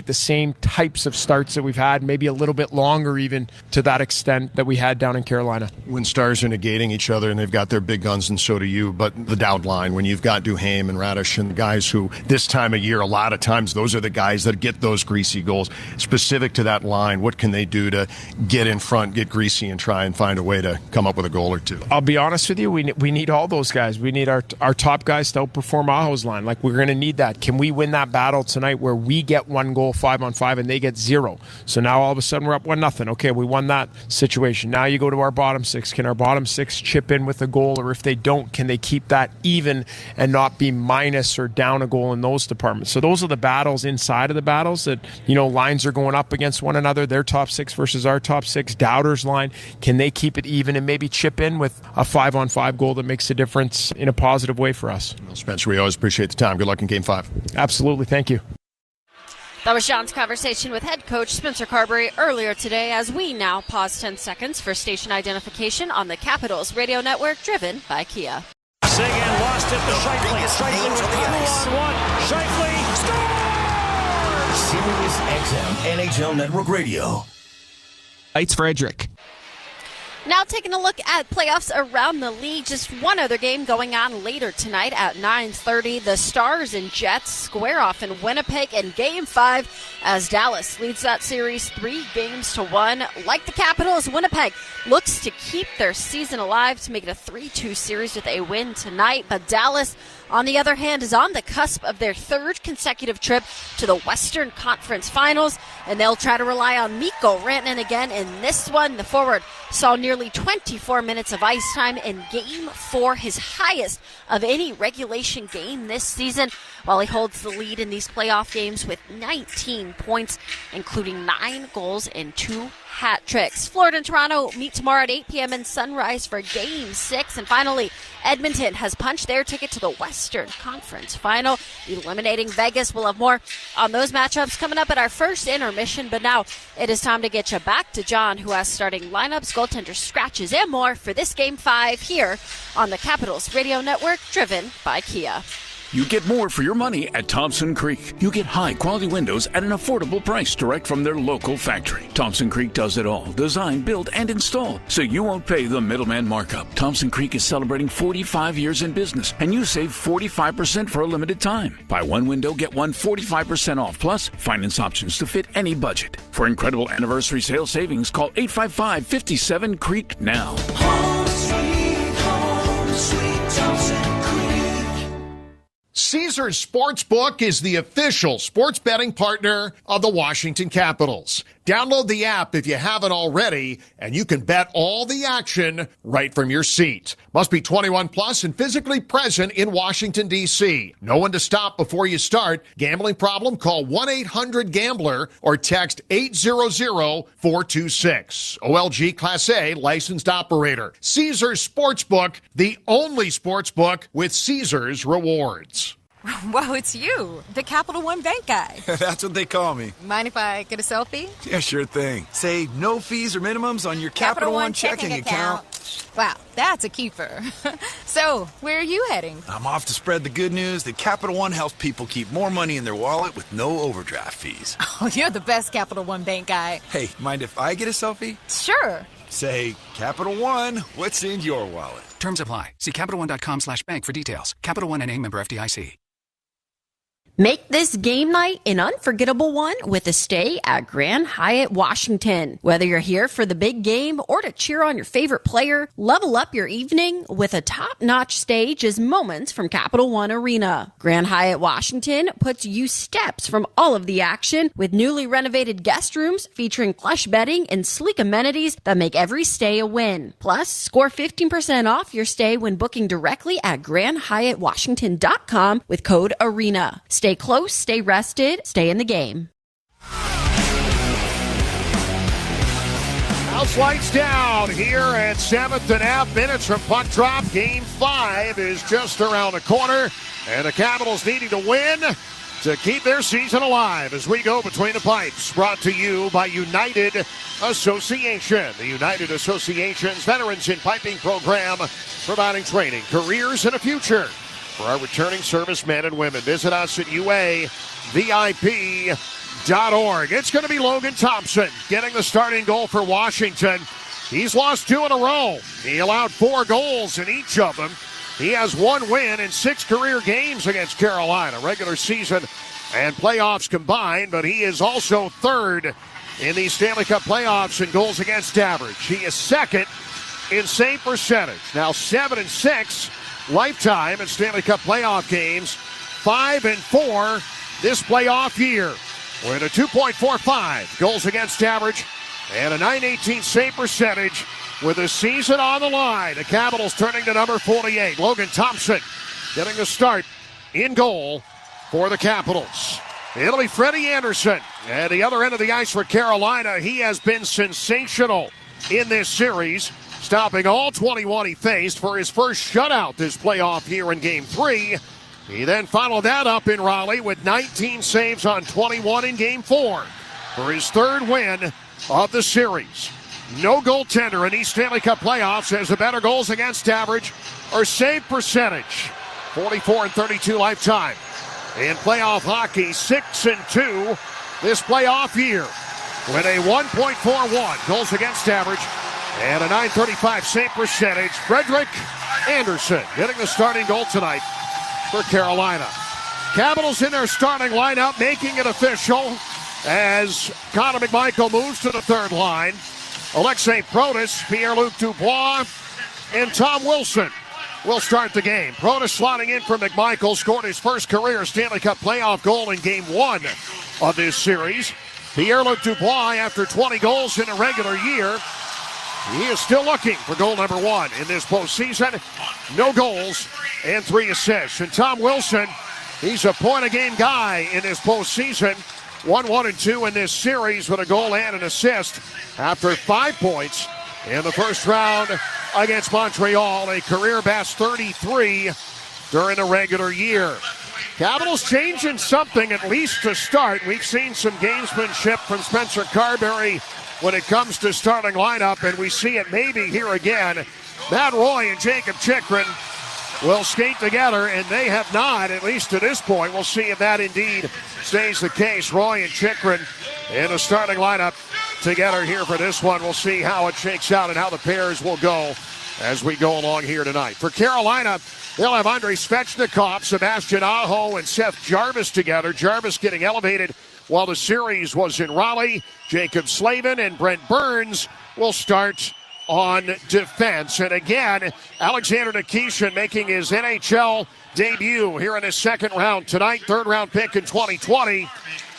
the same types of starts that we've had, maybe a little bit longer even to that extent that we had down in Carolina. When stars are negating each other and they've got their big guns, and so do you, but the down line, when you've got Duhaime and Radish and guys who this time of year, a lot of times those are the guys that get those greasy goals. Specific to that line, what can they do to get in front, get greasy, and try and find a way to come up with a goal or two? I'll be honest with you, we need all those guys. We need our top guys to outperform Aho's line. Like, we're going to need that. Can we win that battle tonight where we get one goal 5-on-5 and they get 0? So now all of a sudden we're up 1-0. Okay, we won that situation. Now you go to our bottom six. Can our bottom six chip in with a goal? Or if they don't, can they keep that even and not be minus or down a goal in those departments? So those are the battles inside of the battles that, lines are going up against one another. Their top six versus our top six. Dowder's line, can they keep it even and maybe chip in with a 5-on-5 goal that makes a difference in a positive way for us? Well, Spencer, we always appreciate the time. Good luck in Game 5. Absolutely. Thank you. That was John's conversation with head coach Spencer Carberry earlier today, as we now pause 10 seconds for station identification on the Capitals Radio Network, driven by Kia. Seguin lost it to Scheifele. Scheifele with 2-on-1. Scheifele scores! Sirius XM NHL Network Radio. It's Frederick. Now taking a look at playoffs around the league. Just one other game going on later tonight at 9:30. The Stars and Jets square off in Winnipeg in Game 5 as Dallas leads that series 3-1. Like the Capitals, Winnipeg looks to keep their season alive to make it a 3-2 series with a win tonight. But Dallas, on the other hand, is on the cusp of their third consecutive trip to the Western Conference Finals, and they'll try to rely on Mikko Rantanen again in this one. The forward saw nearly 24 minutes of ice time in Game 4, his highest of any regulation game this season, while he holds the lead in these playoff games with 19 points, including 9 goals and 2 hat tricks. Florida and Toronto meet tomorrow at 8 p.m. in Sunrise for Game 6. And finally, Edmonton has punched their ticket to the Western Conference Final, eliminating Vegas. We'll have more on those matchups coming up at our first intermission. But now it is time to get you back to John, who has starting lineups, goaltender scratches, and more for this Game 5 here on the Capitals Radio Network, driven by Kia. You get more for your money at Thompson Creek. You get high-quality windows at an affordable price direct from their local factory. Thompson Creek does it all. Design, build, and install, so you won't pay the middleman markup. Thompson Creek is celebrating 45 years in business, and you save 45% for a limited time. Buy one window, get one 45% off, plus finance options to fit any budget. For incredible anniversary sale savings, call 855-57-CREEK now. Home sweet Thompson Creek. Caesars Sportsbook is the official sports betting partner of the Washington Capitals. Download the app if you haven't already, and you can bet all the action right from your seat. Must be 21 plus and physically present in Washington, D.C. No one to stop before you start. Gambling problem? Call 1-800-GAMBLER or text 800-426. OLG Class A licensed operator. Caesars Sportsbook, the only sportsbook with Caesars rewards. Whoa, it's you, the Capital One Bank guy. That's what they call me. Mind if I get a selfie? Yeah, sure thing. Say no fees or minimums on your Capital One checking account. Wow, that's a keeper. So, where are you heading? I'm off to spread the good news that Capital One helps people keep more money in their wallet with no overdraft fees. Oh, you're the best Capital One Bank guy. Hey, mind if I get a selfie? Sure. Say, Capital One, what's in your wallet? Terms apply. See CapitalOne.com/bank for details. Capital One NA, member FDIC. Make this game night an unforgettable one with a stay at Grand Hyatt Washington. Whether you're here for the big game or to cheer on your favorite player, level up your evening with a top-notch stage as moments from Capital One Arena. Grand Hyatt Washington puts you steps from all of the action with newly renovated guest rooms featuring plush bedding and sleek amenities that make every stay a win. Plus, score 15% off your stay when booking directly at GrandHyattWashington.com with code ARENA. Stay close, stay rested, stay in the game. House lights down here at 7.5 minutes from puck drop. Game 5 is just around the corner, and the Capitals needing to win to keep their season alive as we go between the pipes. Brought to you by United Association. The United Association's Veterans in Piping program, providing training, careers, and a future for our returning servicemen and women. Visit us at UAVIP.com. NHL.org. It's going to be Logan Thompson getting the starting goal for Washington. He's lost 2 in a row. He allowed 4 goals in each of them. He has 1 win in 6 career games against Carolina, regular season and playoffs combined, but he is also 3rd in the Stanley Cup playoffs in goals against average. He is 2nd in save percentage. Now 7-6 lifetime in Stanley Cup playoff games, 5-4 this playoff year. We're at a 2.45 goals against average and a .918 save percentage with the season on the line. The Capitals turning to number 48. Logan Thompson getting the start in goal for the Capitals. It'll be Freddie Anderson at the other end of the ice for Carolina. He has been sensational in this series, stopping all 21 he faced for his first shutout this playoff year in Game 3. He then followed that up in Raleigh with 19 saves on 21 in Game 4 for his 3rd win of the series. No goaltender in these Stanley Cup playoffs has a better goals against average or save percentage. 44-32 lifetime. In playoff hockey, 6-2 this playoff year with a 1.41 goals against average and a .935 save percentage. Frederik Andersen getting the starting goal tonight for Carolina. Capitals in their starting lineup, making it official as Connor McMichael moves to the 3rd line. Alexei Protas, Pierre-Luc Dubois, and Tom Wilson will start the game. Protas slotting in for McMichael, scored his first career Stanley Cup playoff goal in Game 1 of this series. Pierre-Luc Dubois, after 20 goals in a regular year, he is still looking for goal number 1 in this postseason. No goals and 3 assists. And Tom Wilson, he's a point-a-game guy in this postseason. 1-1-2 in this series with a goal and an assist after 5 points in the first round against Montreal, a career best 33 during the regular year. Capitals changing something at least to start. We've seen some gamesmanship from Spencer Carberry when it comes to starting lineup, and we see it maybe here again. Matt Roy and Jacob Chychrun will skate together, and they have not, at least to this point. We'll see if that indeed stays the case. Roy and Chychrun in the starting lineup together here for this one. We'll see how it shakes out and how the pairs will go as we go along here tonight. For Carolina, they'll have Andrei Svechnikov, Sebastian Aho, and Seth Jarvis together. Jarvis getting elevated while the series was in Raleigh. Jacob Slavin and Brent Burns will start on defense. And again, Alexander Nikishin making his NHL debut here in his 2nd round tonight. 3rd round pick in 2020.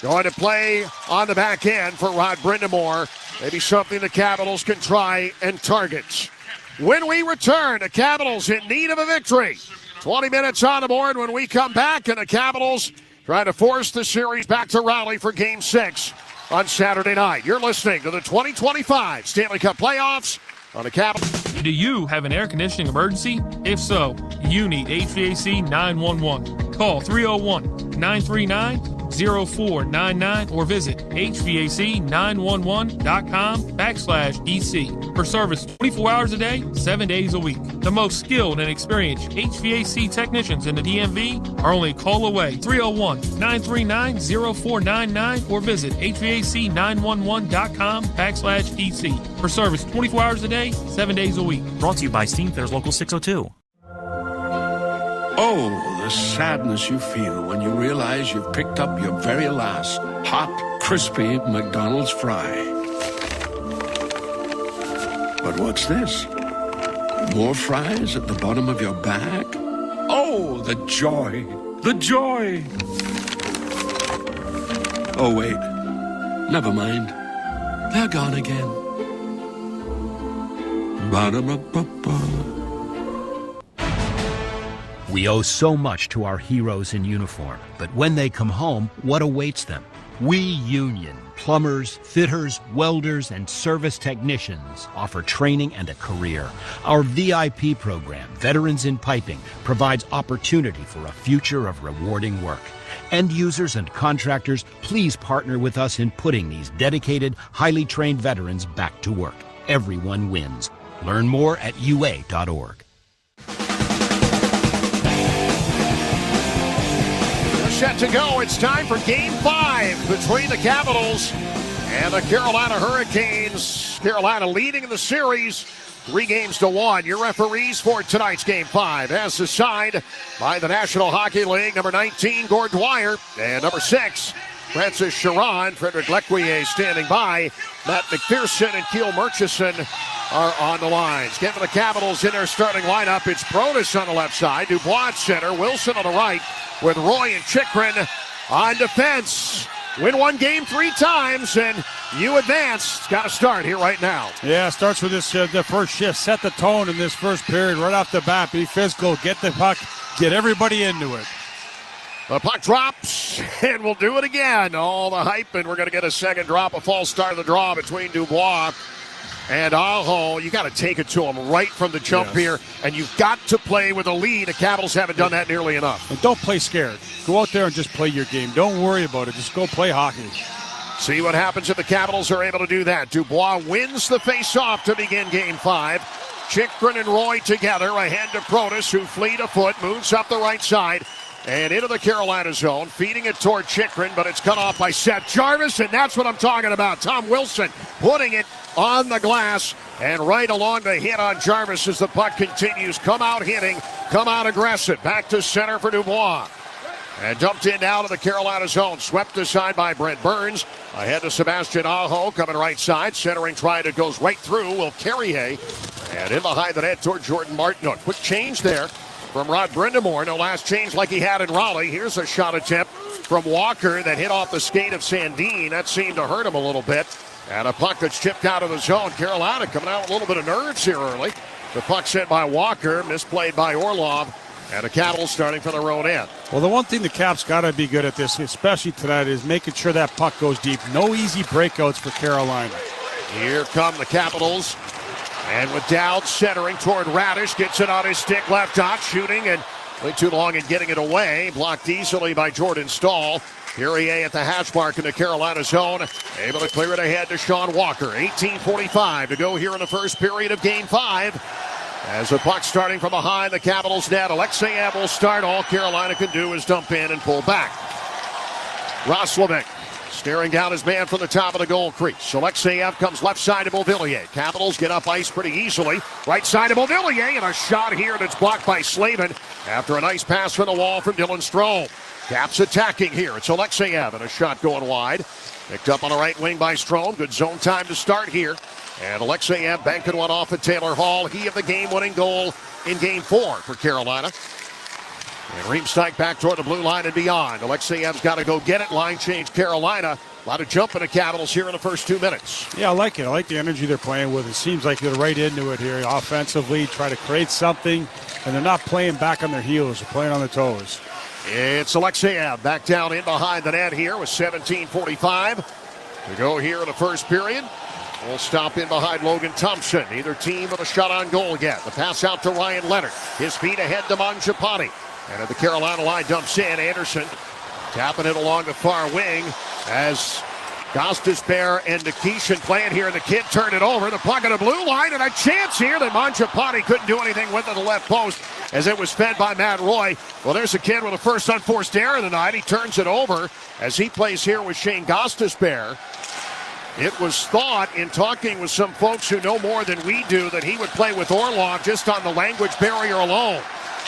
Going to play on the back end for Rod Brindamore. Maybe something the Capitals can try and target. When we return, the Capitals in need of a victory. 20 minutes on the board when we come back, and the Capitals trying to force the series back to Raleigh for Game 6 on Saturday night. You're listening to the 2025 Stanley Cup Playoffs on the Capitals. Do you have an air conditioning emergency? If so, you need HVAC 911. Call 301-939-0499 or visit HVAC911.com/EC for service 24 hours a day, 7 days a week. The most skilled and experienced HVAC technicians in the DMV are only a call away. 301-939-0499 or visit HVAC911.com/EC for service 24 hours a day, 7 days a week. Brought to you by Steamfitters Local 602. Oh, the sadness you feel when you realize you've picked up your very last hot, crispy McDonald's fry. But what's this? More fries at the bottom of your bag? Oh, the joy! The joy! Oh, wait. Never mind. They're gone again. Ba-da-ba-ba-ba. We owe so much to our heroes in uniform, but when they come home, what awaits them? We Union, plumbers, fitters, welders, and service technicians offer training and a career. Our VIP program, Veterans in Piping, provides opportunity for a future of rewarding work. End users and contractors, please partner with us in putting these dedicated, highly trained veterans back to work. Everyone wins. Learn more at UA.org. set to go. It's time for Game 5 between the Capitals and the Carolina Hurricanes. Carolina leading in the series 3-1. Your referees for tonight's Game 5, as assigned by the National Hockey League. Number 19, Gord Dwyer, and number 6, Francis Chiron. Frederic Lequier standing by. Matt McPherson and Keel Murchison are on the lines. Getting the Capitals in their starting lineup. It's Protas on the left side, Dubois at center, Wilson on the right, with Roy and Chychrun on defense. Win one game 3 times, and you advance. It's got to start here right now. Yeah, starts with this the first shift. Set the tone in this first period right off the bat. Be physical, get the puck, get everybody into it. The puck drops, and we'll do it again. All the hype, and we're going to get a second drop. A false start of the draw between Dubois and Aho. You got to take it to him right from the jump here, and you've got to play with a lead. The Capitals haven't done that nearly enough. And don't play scared. Go out there and just play your game. Don't worry about it. Just go play hockey. See what happens if the Capitals are able to do that. Dubois wins the face-off to begin Game 5. Chychrun and Roy together, ahead to Protas, who fleet a foot, moves up the right side, and into the Carolina zone, feeding it toward Chychrun, but it's cut off by Seth Jarvis, and that's what I'm talking about. Tom Wilson putting it on the glass, and right along the hit on Jarvis as the puck continues. Come out hitting, come out aggressive. Back to center for Dubois. And dumped in now to the Carolina zone. Swept aside by Brent Burns. Ahead to Sebastian Aho, coming right side. Centering, trying it, goes right through. Will Carrier. And in behind the net toward Jordan Martinook. Quick change there from Rod Brindamore. No last change like he had in Raleigh. Here's a shot attempt from Walker that hit off the skate of Sandin. That seemed to hurt him a little bit. And a puck that's chipped out of the zone. Carolina coming out with a little bit of nerves here early. The puck sent by Walker, misplayed by Orlov. And the Capitals starting from their own end. Well, the one thing the Caps got to be good at this, especially tonight, is making sure that puck goes deep. No easy breakouts for Carolina. Here come the Capitals. And with Dowd centering toward Radish, gets it on his stick, left dot, shooting, and way too long in getting it away. Blocked easily by Jordan Stahl. Carrier at the hash mark in the Carolina zone. Able to clear it ahead to Sean Walker. 18:45 to go here in the first period of Game 5. As the puck starting from behind the Capitals net, Alexeyev will start. All Carolina can do is dump in and pull back. Roslovic staring down his man from the top of the goal crease. Alexeyev comes left side to Beauvillier. Capitals get up ice pretty easily. Right side to Beauvillier, and a shot here that's blocked by Slavin after a nice pass from the wall from Dylan Strome. Caps attacking here. It's Alexeyev, and a shot going wide. Picked up on the right wing by Strome. Good zone time to start here. And Alexeyev banking one off at Taylor Hall. He of the game-winning goal in Game 4 for Carolina. And Riemsdyk back toward the blue line and beyond. Alexeyev's got to go get it. Line change Carolina. A lot of jumping the Capitals here in the first 2 minutes. Yeah, I like it. I like the energy they're playing with. It seems like they're right into it here. Offensively, try to create something. And they're not playing back on their heels. They're playing on their toes. It's Alexeyev back down in behind the net here with 17:45 to go here in the first period. We'll stop in behind Logan Thompson. Neither team with a shot on goal yet. The pass out to Ryan Leonard. His feet ahead to Mangiapane. And at the Carolina line dumps in. Anderson tapping it along the far wing as Gostisbehere and Nikishin playing here. And the kid turned it over. The puck on the blue line, and a chance here that Mangiapane couldn't do anything with at the left post as it was fed by Matt Roy. Well, there's a kid with a first unforced error of the night. He turns it over as he plays here with Shane Gostisbehere. It was thought in talking with some folks who know more than we do that he would play with Orlov just on the language barrier alone.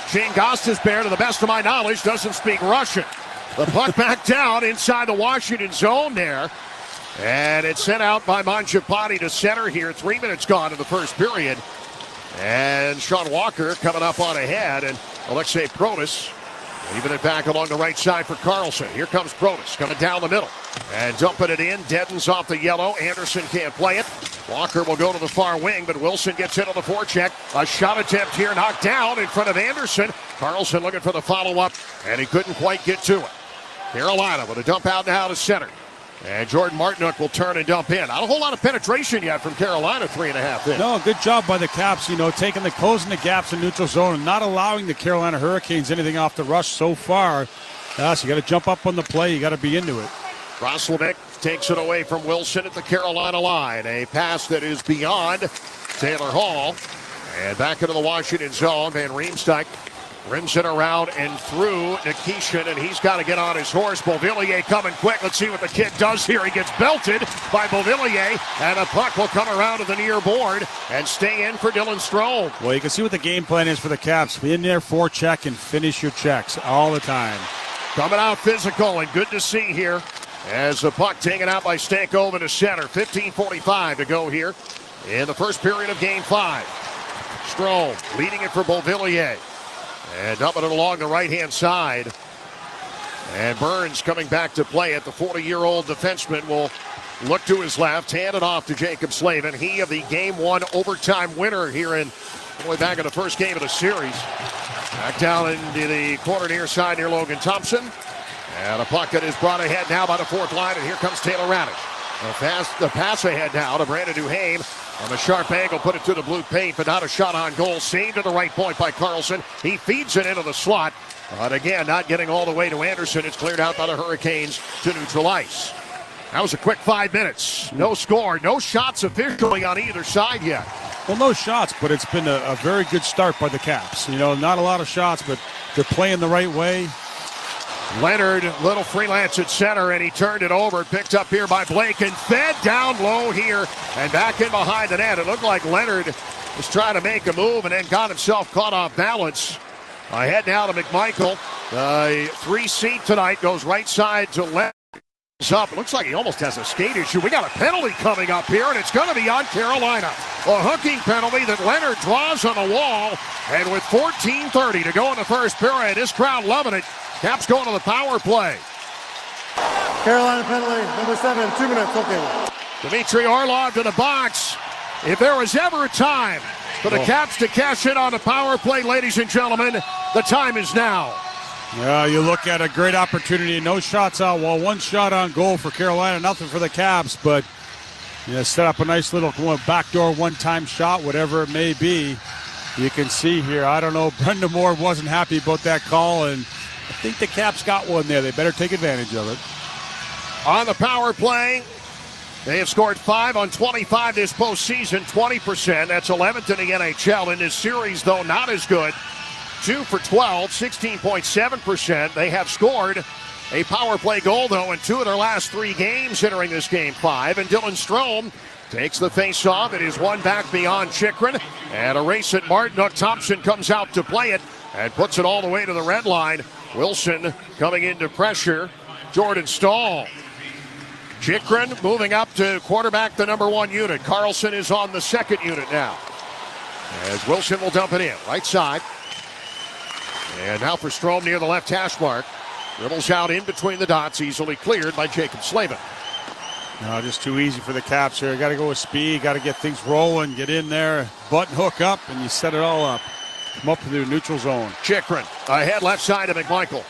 Shane Gostisbehere, to the best of my knowledge, doesn't speak Russian. The puck back down inside the Washington zone there. And it's sent out by Mangiapane to center here. 3 minutes gone in the first period. And Sean Walker coming up on ahead. And Alexei Protas leaving it back along the right side for Carlson. Here comes Protas coming down the middle. And dumping it in. Deadens off the yellow. Anderson can't play it. Walker will go to the far wing, but Wilson gets in on the forecheck. A shot attempt here knocked down in front of Anderson. Carlson looking for the follow-up, and he couldn't quite get to it. Carolina with a dump out now to center. And Jordan Martinook will turn and dump in. Not a whole lot of penetration yet from Carolina, 3.5 in. No, good job by the Caps, closing the gaps in neutral zone and not allowing the Carolina Hurricanes anything off the rush so far. So you got to jump up on the play. You got to be into it. Roslovic takes it away from Wilson at the Carolina line. A pass that is beyond Taylor Hall. And back into the Washington zone. Van Riemsdyk Rims it around and through Nikishin, and he's got to get on his horse. Beauvillier coming quick. Let's see what the kid does here. He gets belted by Beauvillier, and a puck will come around to the near board and stay in for Dylan Strome. Well, you can see what the game plan is for the Caps. Be in there, forecheck, and finish your checks all the time. Coming out physical, and good to see here as the puck taken out by Stankoven to center. 15:45 to go here in the first period of Game 5. Strome leading it for Beauvillier. And dumping it along the right-hand side. And Burns coming back to play it. The 40-year-old defenseman will look to his left, hand it off to Jacob Slavin. He of the Game 1 overtime winner here all the way back in the first game of the series. Back down into the corner near side near Logan Thompson. And a puck that is brought ahead now by the fourth line, and here comes Taylor Raddysh. The pass ahead now to Brandon Duhaime. On a sharp angle, put it to the blue paint, but not a shot on goal. Saved to the right point by Carlson. He feeds it into the slot. But again, not getting all the way to Anderson. It's cleared out by the Hurricanes to neutral ice. That was a quick 5 minutes. No score, no shots officially on either side yet. Well, no shots, but it's been a very good start by the Caps. You know, not a lot of shots, but they're playing the right way. Leonard, little freelance at center, and he turned it over. Picked up here by Blake and fed down low here and back in behind the net. It looked like Leonard was trying to make a move and then got himself caught off balance. Ahead now to McMichael. The 3-seat tonight goes right side to left. Up. It looks like he almost has a skate issue. We got a penalty coming up here, and it's going to be on Carolina. A hooking penalty that Leonard draws on the wall. And with 14:30 to go in the first period, this crowd loving it. Caps going to the power play. Carolina penalty, number 7, 2 minutes, okay. Dmitry Orlov to the box. If there was ever a time for the Caps to cash in on the power play, ladies and gentlemen, the time is now. Yeah, you look at a great opportunity. No shots out. Well, one shot on goal for Carolina, nothing for the Caps, but set up a nice little backdoor one-time shot, whatever it may be. You can see here, I don't know, Brendan Moore wasn't happy about that call, and I think the Caps got one there. They better take advantage of it. On the power play, they have scored 5 on 25 this postseason, 20%. That's 11th in the NHL. In this series, though, not as good. 2 for 12, 16.7%. They have scored a power play goal, though, in 2 of their last 3 games entering this Game 5. And Dylan Strome takes the face-off. It is one back beyond Chychrun. And a race at Martin. Thompson comes out to play it and puts it all the way to the red line. Wilson coming into pressure. Jordan Staal. Chychrun moving up to quarterback the number 1 unit. Carlson is on the 2nd unit now. As Wilson will dump it in. Right side. And now for Strome near the left hash mark. Dribbles out in between the dots. Easily cleared by Jacob Slavin. No, just too easy for the Caps here. Got to go with speed. Got to get things rolling. Get in there. Button hook up, and you set it all up. Come up to the neutral zone. Chychrun ahead left side to McMichael.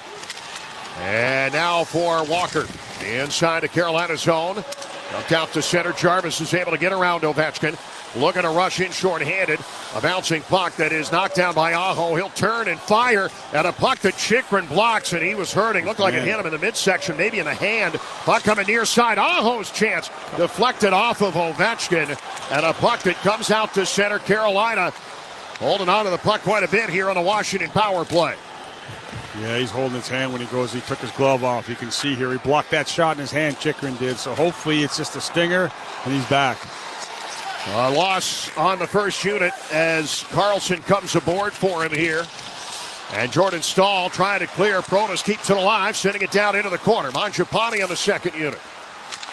And now for Walker. Inside the Carolina zone. Dumped out to center. Jarvis is able to get around Ovechkin. Looking to rush in short-handed. A bouncing puck that is knocked down by Aho. He'll turn and fire at a puck that Chychrun blocks, and he was hurting. Looked like it hit him in the midsection, maybe in the hand. Puck coming near side. Aho's chance deflected off of Ovechkin. And a puck that comes out to center. Carolina holding on to the puck quite a bit here on the Washington power play. Yeah, he's holding his hand when he goes. He took his glove off. You can see here he blocked that shot in his hand. Chychrun did. So hopefully it's just a stinger, and he's back. A loss on the first unit as Carlson comes aboard for him here. And Jordan Staal trying to clear. Protas keeps it alive, sending it down into the corner. Mangiapane on the 2nd unit.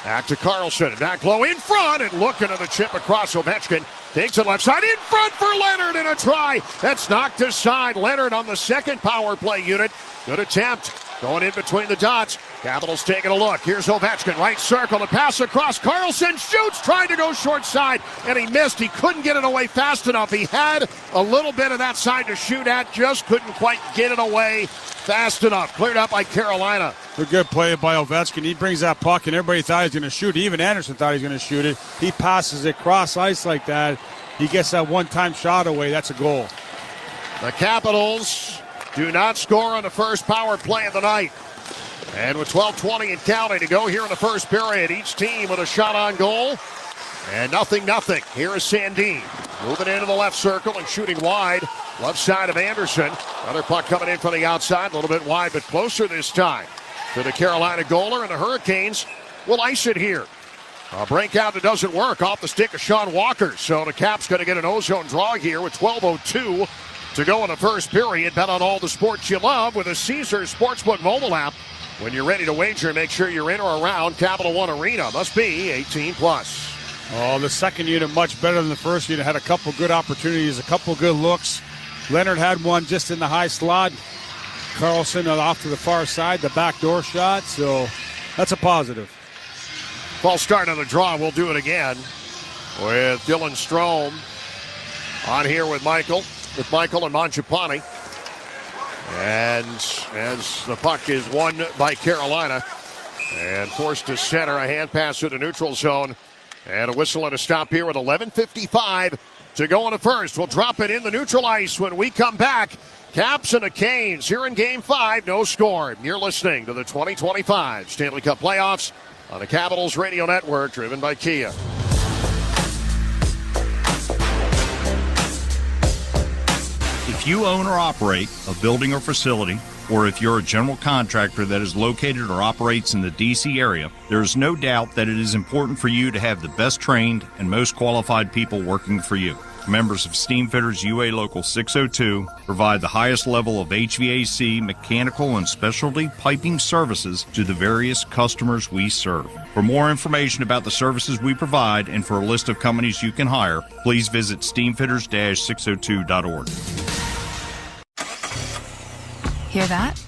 Back to Carlson. Back low in front and looking at the chip across Ovechkin. Takes it left side in front for Leonard in a try. That's knocked aside. Leonard on the 2nd power play unit. Good attempt. Going in between the dots. Capitals taking a look. Here's Ovechkin. Right circle. The pass across. Carlson shoots. Trying to go short side. And he missed. He couldn't get it away fast enough. He had a little bit of that side to shoot at. Just couldn't quite get it away fast enough. Cleared up by Carolina. A good play by Ovechkin. He brings that puck, and everybody thought he was going to shoot it. Even Anderson thought he was going to shoot it. He passes it cross ice like that. He gets that one-time shot away. That's a goal. The Capitals do not score on the first power play of the night. And with 12:20 and counting to go here in the first period, each team with a shot on goal. And nothing. Here is Sandin moving into the left circle and shooting wide. Left side of Anderson. Another puck coming in from the outside. A little bit wide, but closer this time to the Carolina goaler. And the Hurricanes will ice it here. A breakout that doesn't work off the stick of Sean Walker. So the Caps going to get an ozone draw here with 12:02 to go in the first period. Bet on all the sports you love with a Caesars Sportsbook mobile app. When you're ready to wager, make sure you're in or around Capital One Arena. Must be 18+. Oh, the second unit much better than the first unit. Had a couple good opportunities, a couple good looks. Leonard had one just in the high slot. Carlson off to the far side, the backdoor shot. So that's a positive. False start on the draw. We'll do it again with Dylan Strome on here with Michael and Mangiapane. And as the puck is won by Carolina and forced to center, a hand pass to the neutral zone. And a whistle and a stop here with 11:55 to go in the first. We'll drop it in the neutral ice when we come back. Caps and the Canes here in Game 5. No score. You're listening to the 2025 Stanley Cup Playoffs on the Capitals Radio Network, driven by Kia. If you own or operate a building or facility, or if you're a general contractor that is located or operates in the D.C. area, there is no doubt that it is important for you to have the best trained and most qualified people working for you. Members of Steamfitters UA Local 602 provide the highest level of HVAC, mechanical, and specialty piping services to the various customers we serve. For more information about the services we provide and for a list of companies you can hire, please visit steamfitters-602.org. Hear that?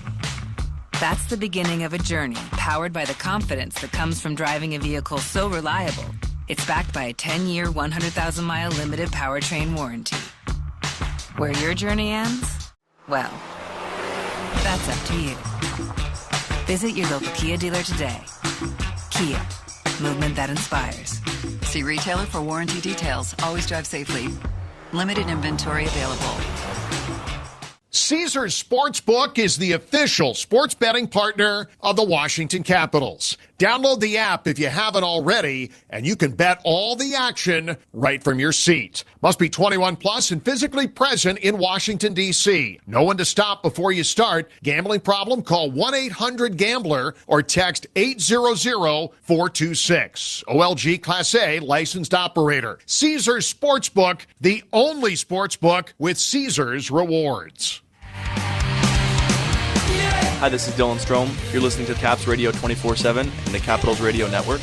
That's the beginning of a journey powered by the confidence that comes from driving a vehicle so reliable. It's backed by a 10-year, 100,000-mile limited powertrain warranty. Where your journey ends? Well, that's up to you. Visit your local Kia dealer today. Kia, movement that inspires. See retailer for warranty details. Always drive safely. Limited inventory available. Caesars Sportsbook is the official sports betting partner of the Washington Capitals. Download the app if you haven't already, and you can bet all the action right from your seat. Must be 21 plus and physically present in Washington, D.C. Know when to stop before you start. Gambling problem? Call 1-800-GAMBLER or text 800-426. OLG Class A licensed operator. Caesars Sportsbook, the only sportsbook with Caesars rewards. Hi, this is Dylan Strome. You're listening to Caps Radio 24/7 and the Capitals Radio Network.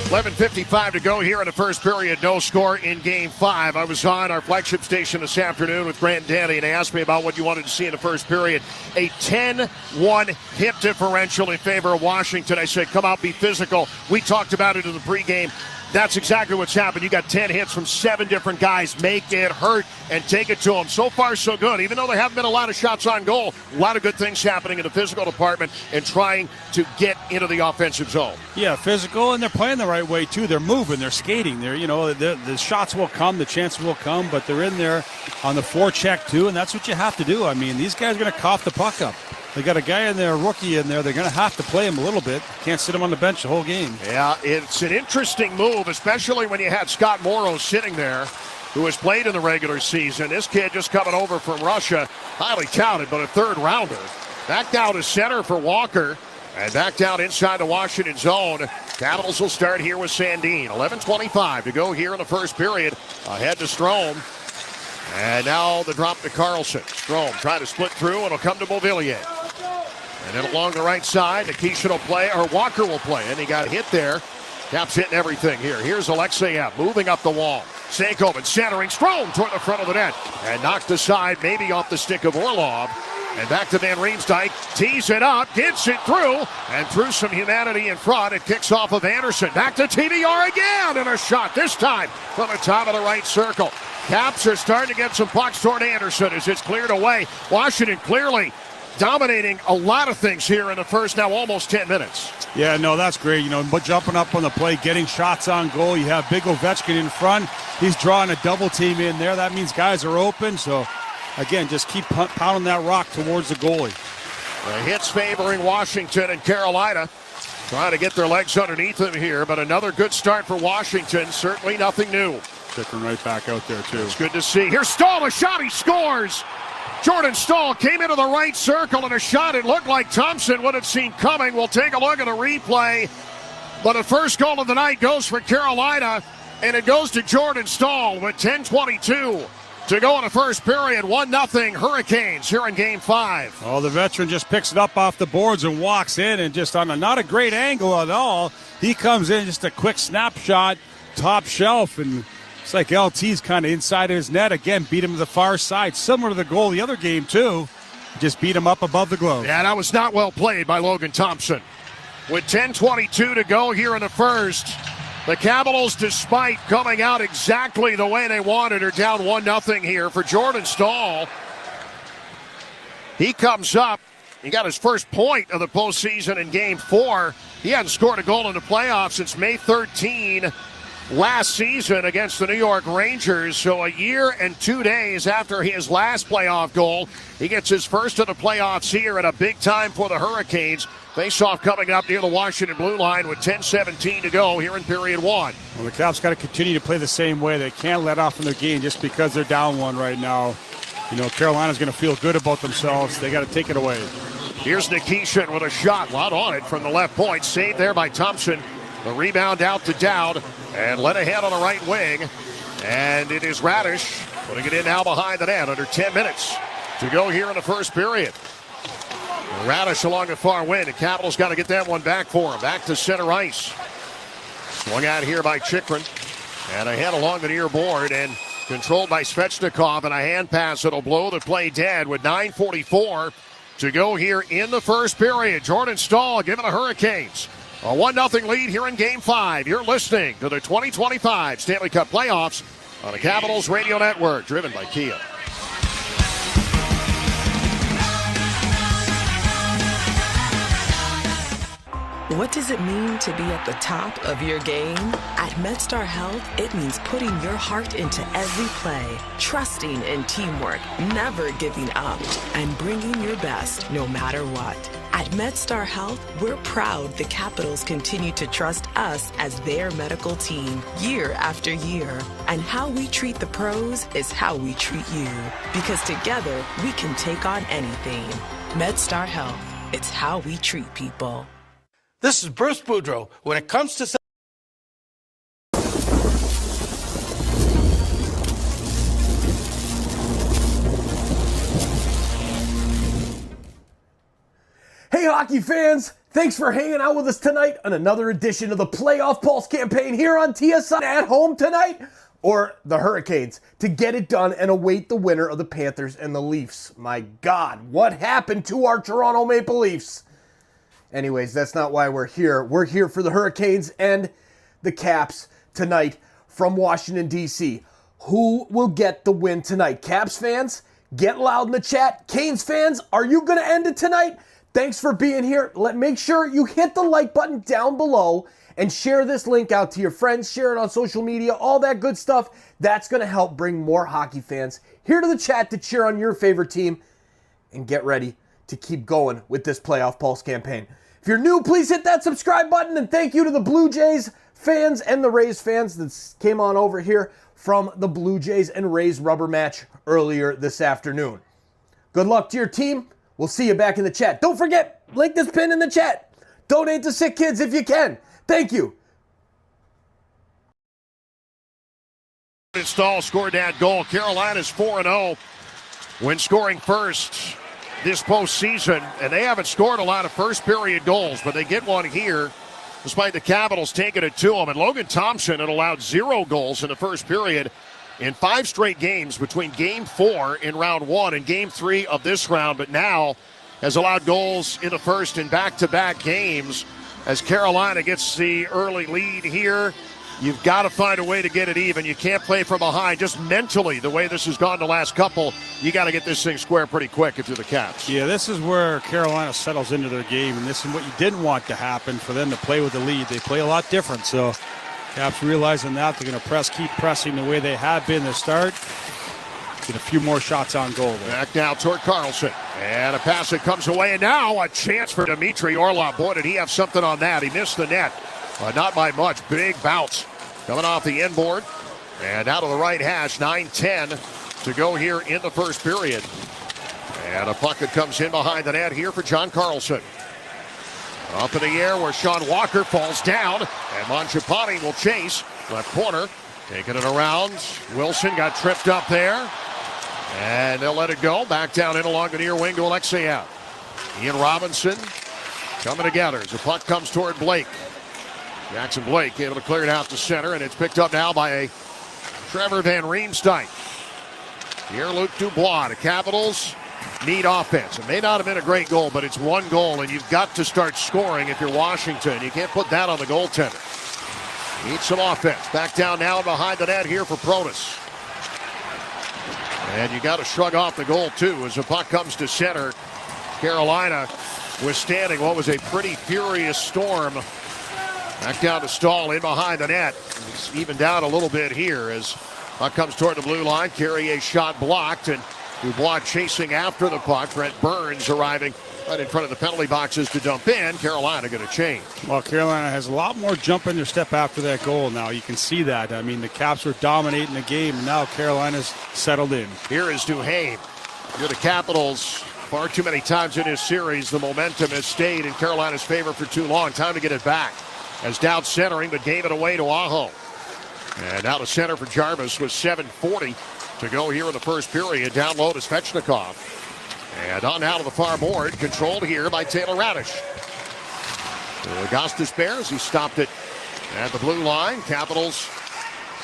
11:55 to go here in the first period. No score in Game 5. I was on our flagship station this afternoon with Grant Danny, and they asked me about what you wanted to see in the first period. A 10-1 hit differential in favor of Washington. I said, come out, be physical. We talked about it in the pregame. That's exactly what's happened. You got 10 hits from 7 different guys. Make it hurt and take it to them. So far, so good. Even though there haven't been a lot of shots on goal, a lot of good things happening in the physical department and trying to get into the offensive zone. Yeah, physical, and they're playing the right way, too. They're moving. They're skating. The shots will come. The chances will come, but they're in there on the forecheck, too, and that's what you have to do. I mean, these guys are going to cough the puck up. They got a guy in there, a rookie in there. They're going to have to play him a little bit. Can't sit him on the bench the whole game. Yeah, it's an interesting move, especially when you had Scott Morrow sitting there, who has played in the regular season. This kid just coming over from Russia, highly touted, but a third rounder. Back down to center for Walker, and back down inside the Washington zone. Capitals will start here with Sandin. 11:25 to go here in the first period. Ahead to Strome. And now the drop to Carlson. Strome trying to split through, and it'll come to Beauvillier. And then along the right side, Nikishin will play, or Walker will play, and he got hit there. Caps hitting everything here. Here's Alexeyev moving up the wall. Stankoven centering, Strome toward the front of the net, and knocked aside, maybe off the stick of Orlov. And back to Van Riemsdyk, tees it up, gets it through, and through some humanity in front, it kicks off of Anderson. Back to TVR again, and a shot, this time from the top of the right circle. Caps are starting to get some pucks toward Anderson as it's cleared away. Washington clearly dominating a lot of things here in the first, now almost 10 minutes. Yeah, no, that's great. But jumping up on the play, getting shots on goal. You have big Ovechkin in front. He's drawing a double team in there. That means guys are open. So, again, just keep pounding that rock towards the goalie. The hits favoring Washington and Carolina. Trying to get their legs underneath them here, but another good start for Washington. Certainly nothing new. Chickering right back out there, too. It's good to see. Here's Stahl, a shot, he scores! Jordan Stahl came into the right circle and a shot it looked like Thompson would have seen coming. We'll take a look at the replay. But the first goal of the night goes for Carolina, and it goes to Jordan Stahl with 10:22 to go in the first period. 1-0 Hurricanes here in Game 5. Oh, the veteran just picks it up off the boards and walks in, and just on not a great angle at all. He comes in, just a quick snapshot, top shelf, and it's like LT's kind of inside of his net. Again, beat him to the far side. Similar to the goal the other game, too. Just beat him up above the glove. Yeah, that was not well played by Logan Thompson. With 10:22 to go here in the first, the Capitals, despite coming out exactly the way they wanted, are down 1-0 here for Jordan Stahl. He comes up. He got his first point of the postseason in Game 4. He hadn't scored a goal in the playoffs since May 13 last season against the New York Rangers. So a year and 2 days after his last playoff goal, he gets his first of the playoffs here at a big time for the Hurricanes. Face-off coming up near the Washington blue line with 10:17 to go here in period 1. Well, the Caps got to continue to play the same way. They can't let off in their game just because they're down one right now. You know, Carolina's going to feel good about themselves. They got to take it away. Here's Nikishin with a shot. Lot on it from the left point. Saved there by Thompson. The rebound out to Dowd and led ahead on the right wing. And it is Radish putting it in now behind the net. Under 10 minutes to go here in the first period. Radish along the far wing. The Capitals got to get that one back for him. Back to center ice. Swung out here by Chychrun. And ahead along the near board and controlled by Svechnikov. And a hand pass that'll blow the play dead with 9:44 to go here in the first period. Jordan Stahl giving the Hurricanes a 1-0 lead here in Game 5. You're listening to the 2025 Stanley Cup Playoffs on the Capitals Radio Network, driven by Kia. What does it mean to be at the top of your game? At MedStar Health, it means putting your heart into every play, trusting in teamwork, never giving up, and bringing your best no matter what. At MedStar Health, we're proud the Capitals continue to trust us as their medical team year after year. And how we treat the pros is how we treat you. Because together, we can take on anything. MedStar Health, it's how we treat people. This is Bruce Boudreau. When it comes to... Hey, hockey fans! Thanks for hanging out with us tonight on another edition of the Playoff Pulse campaign here on TSN. At home tonight, or the Hurricanes, to get it done and await the winner of the Panthers and the Leafs. My God, what happened to our Toronto Maple Leafs? Anyways, that's not why we're here. We're here for the Hurricanes and the Caps tonight from Washington, D.C. Who will get the win tonight? Caps fans, get loud in the chat. Canes fans, are you going to end it tonight? Thanks for being here. Make sure you hit the like button down below and share this link out to your friends. Share it on social media, all that good stuff. That's going to help bring more hockey fans here to the chat to cheer on your favorite team and get ready to keep going with this Playoff Pulse campaign. If you're new, please hit that subscribe button, and thank you to the Blue Jays fans and the Rays fans that came on over here from the Blue Jays and Rays rubber match earlier this afternoon. Good luck to your team. We'll see you back in the chat. Don't forget, link this pin in the chat. Donate to SickKids if you can. Thank you. Stahl scored that goal. Carolina's 4-0 when scoring first this postseason, and they haven't scored a lot of first period goals, but they get one here despite the Capitals taking it to them. And Logan Thompson had allowed 0 goals in the first period in 5 straight games between Game 4 in Round 1 and Game 3 of this round, but now has allowed goals in the first in back-to-back games as Carolina gets the early lead here. You've got to find a way to get it even. You can't play from behind. Just mentally, the way this has gone the last couple, you got to get this thing square pretty quick if you're the Caps. Yeah, this is where Carolina settles into their game, and this is what you didn't want to happen for them to play with the lead. They play a lot different, so Caps realizing that, they're going to keep pressing the way they have been to start. Get a few more shots on goal there. Back now toward Carlson. And a pass that comes away, and now a chance for Dmitry Orlov. Boy, did he have something on that. He missed the net. Not by much. Big bounce coming off the inboard. And out of the right hash, 9:10 to go here in the first period. And a puck that comes in behind the net here for John Carlson. Up in the air where Sean Walker falls down. And Mangiapane will chase. Left corner. Taking it around. Wilson got tripped up there. And they'll let it go. Back down in along the near wing to Alexeyev. Ian Robinson coming together as the puck comes toward Blake. Jackson Blake able to clear it out to center. And it's picked up now by a Trevor Van Riemsdyk. Here Luc Dubois. The Capitals need offense. It may not have been a great goal, but it's one goal, and you've got to start scoring if you're Washington. You can't put that on the goaltender. Need some offense. Back down now behind the net here for Protas. And you got to shrug off the goal, too, as the puck comes to center. Carolina withstanding what was a pretty furious storm. Back down to Stahl in behind the net. It's even down a little bit here as puck comes toward the blue line. Carrier shot blocked, and Dubois chasing after the puck. Brent Burns arriving right in front of the penalty boxes to dump in. Carolina going to change. Well, Carolina has a lot more jump in their step after that goal now. You can see that. I mean, the Caps were dominating the game, and now Carolina's settled in. Here is Duhaime. You're the Capitals. Far too many times in this series, the momentum has stayed in Carolina's favor for too long. Time to get it back. As Dowd centering, but gave it away to Aho. And out of center for Jarvis with 7:40 to go here in the first period. Down low to Svechnikov. And on out of the far board, controlled here by Taylor Radish. Augustus Bears, he stopped it at the blue line. Capitals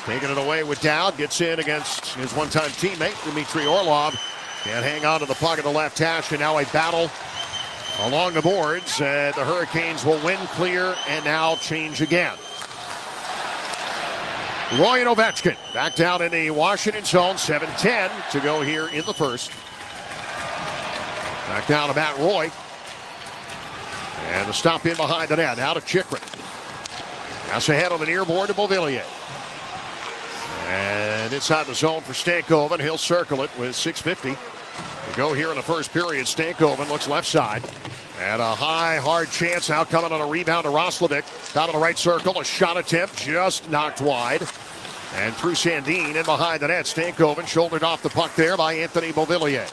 taking it away with Dowd. Gets in against his one-time teammate, Dmitry Orlov. Can't hang on to the puck in the left hash, and now a battle along the boards. And the Hurricanes will win clear and now change again. Roy and Ovechkin back down in the Washington zone. 7:10 to go here in the first. Back down to Matt Roy. And the stop in behind the net. Now to Chychrun. Pass ahead on the near board to Beauvillier. And inside the zone for Stankoven. He'll circle it with 6:50 to go here in the first period. Stankoven looks left side. And a high, hard chance now coming on a rebound to Roslovic. Down to the right circle. A shot attempt just knocked wide. And through Sandin in behind the net. Stankoven shouldered off the puck there by Anthony Beauvillier.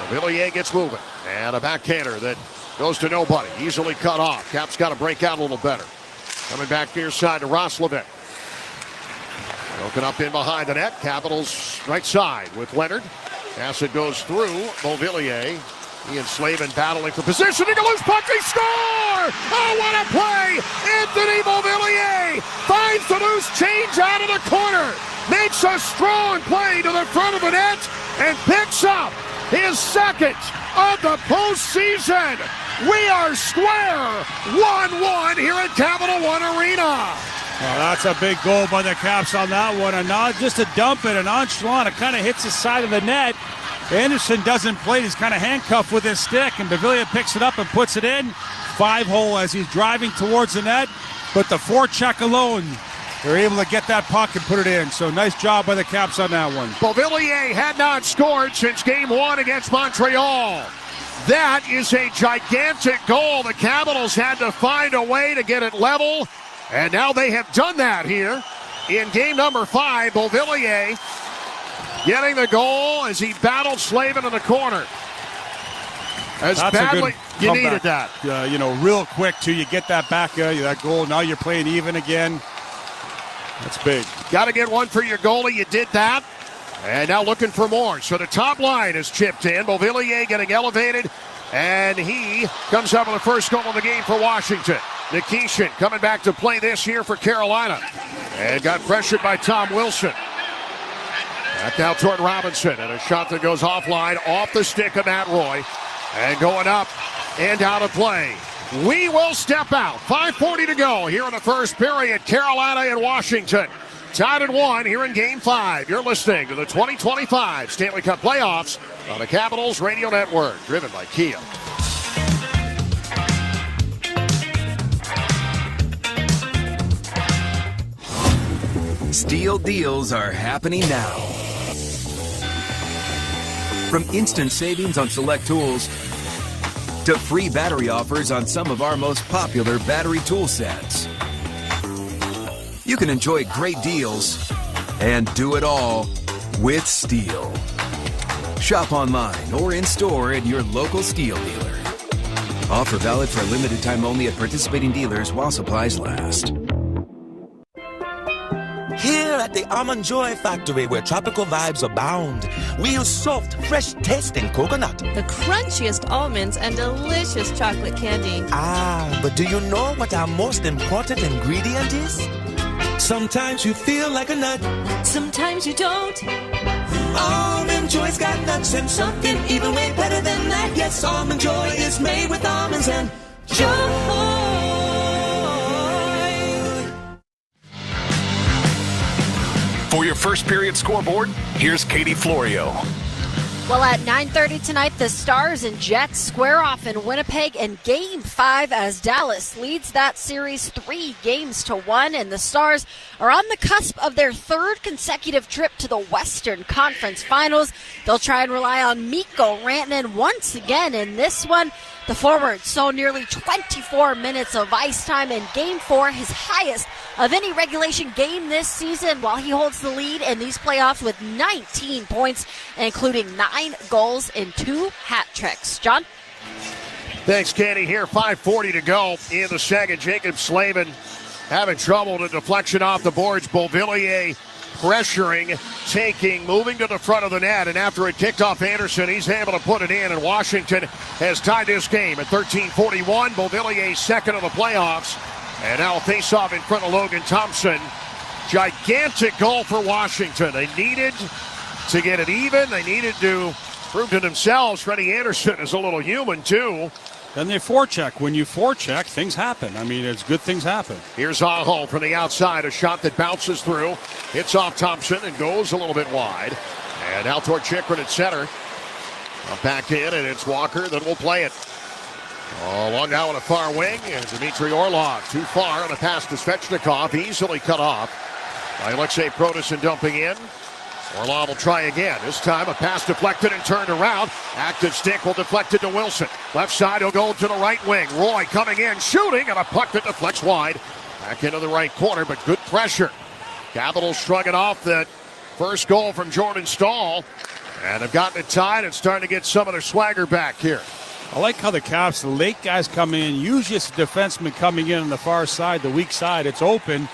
Beauvillier gets moving. And a backhander that goes to nobody. Easily cut off. Caps got to break out a little better. Coming back near side to Roslovic. Broken up in behind the net. Capitals right side with Leonard. Pass it goes through Beauvillier. Ian Slavin battling for position. A loose puck. They score! Oh, what a play! Anthony Beauvillier finds the loose change out of the corner. Makes a strong play to the front of the net and picks up his second of the postseason. We are square 1-1 here at Capital One Arena. Well, that's a big goal by the Caps on that one. And not just a dump it, an nonchalant. It kind of hits the side of the net. Anderson doesn't play. He's kind of handcuffed with his stick, and Beauvillier picks it up and puts it in. 5-hole as he's driving towards the net. But the forecheck alone, they're able to get that puck and put it in. So nice job by the Caps on that one. Beauvillier had not scored since game one against Montreal. That is a gigantic goal. The Capitals had to find a way to get it level, and now they have done that here in game number 5. Beauvillier getting the goal as he battled Slavin in the corner. As That's badly you comeback. needed that. Real quick, too. You get that back, that goal. Now you're playing even again. That's big. Got to get one for your goalie. You did that. And now looking for more. So the top line is chipped in. Beauvillier getting elevated. And he comes up with the first goal of the game for Washington. Nikishin coming back to play this here for Carolina. And got pressured by Tom Wilson. Back now toward Robinson. And a shot that goes offline off the stick of Matt Roy. And going up and out of play. We will step out. 5:40 to go here in the first period. Carolina and Washington tied at 1 here in Game 5. You're listening to the 2025 Stanley Cup Playoffs on the Capitals Radio Network, driven by Kia. Steel deals are happening now. From instant savings on select tools to free battery offers on some of our most popular battery tool sets. You can enjoy great deals and do it all with steel. Shop online or in-store at your local steel dealer. Offer valid for a limited time only at participating dealers while supplies last. Here at the Almond Joy Factory, where tropical vibes abound, we use soft, fresh-tasting coconut. The crunchiest almonds and delicious chocolate candy. Ah, but do you know what our most important ingredient is? Sometimes you feel like a nut. Sometimes you don't. Almond Joy's got nuts and something even way better than that. Yes, Almond Joy is made with almonds and joy. For your first period scoreboard, here's Katie Florio. Well, at 9:30 tonight, the Stars and Jets square off in Winnipeg in Game 5 as Dallas leads that series 3-1, and the Stars are on the cusp of their third consecutive trip to the Western Conference Finals. They'll try and rely on Mikko Rantanen once again in this one. The forward saw nearly 24 minutes of ice time in Game 4, his highest of any regulation game this season, while he holds the lead in these playoffs with 19 points, including 9 goals and 2 hat tricks. John? Thanks, Katie. Here, 5:40 to go in the second. Jacob Slavin having trouble with deflection off the boards. Beauvillier pressuring, taking, moving to the front of the net, and after it kicked off Anderson, he's able to put it in, and Washington has tied this game at 13:41. Beauvillier second of the playoffs, and now a face-off in front of Logan Thompson. Gigantic goal for Washington. They needed to get it even. They needed to prove to themselves Freddie Anderson is a little human, too. Then they forecheck. When you forecheck, things happen. I mean, it's good things happen. Here's Aho from the outside. A shot that bounces through. Hits off Thompson and goes a little bit wide. And now toward Chikrin at center. Back in, and it's Walker that will play it. Long now on a far wing. And Dmitry Orlov too far on a pass to Svechnikov. Easily cut off by Alexei Protas dumping in. Orlov will try again. This time a pass deflected and turned around. Active stick will deflect it to Wilson. Left side, he'll go to the right wing. Roy coming in, shooting, and a puck that deflects wide. Back into the right corner, but good pressure. Capitals shrugging off that first goal from Jordan Staal. And they've gotten it tied and starting to get some of their swagger back here. I like how the Caps, the late guys coming in. Usually it's the defenseman coming in on the far side, the weak side. It's open.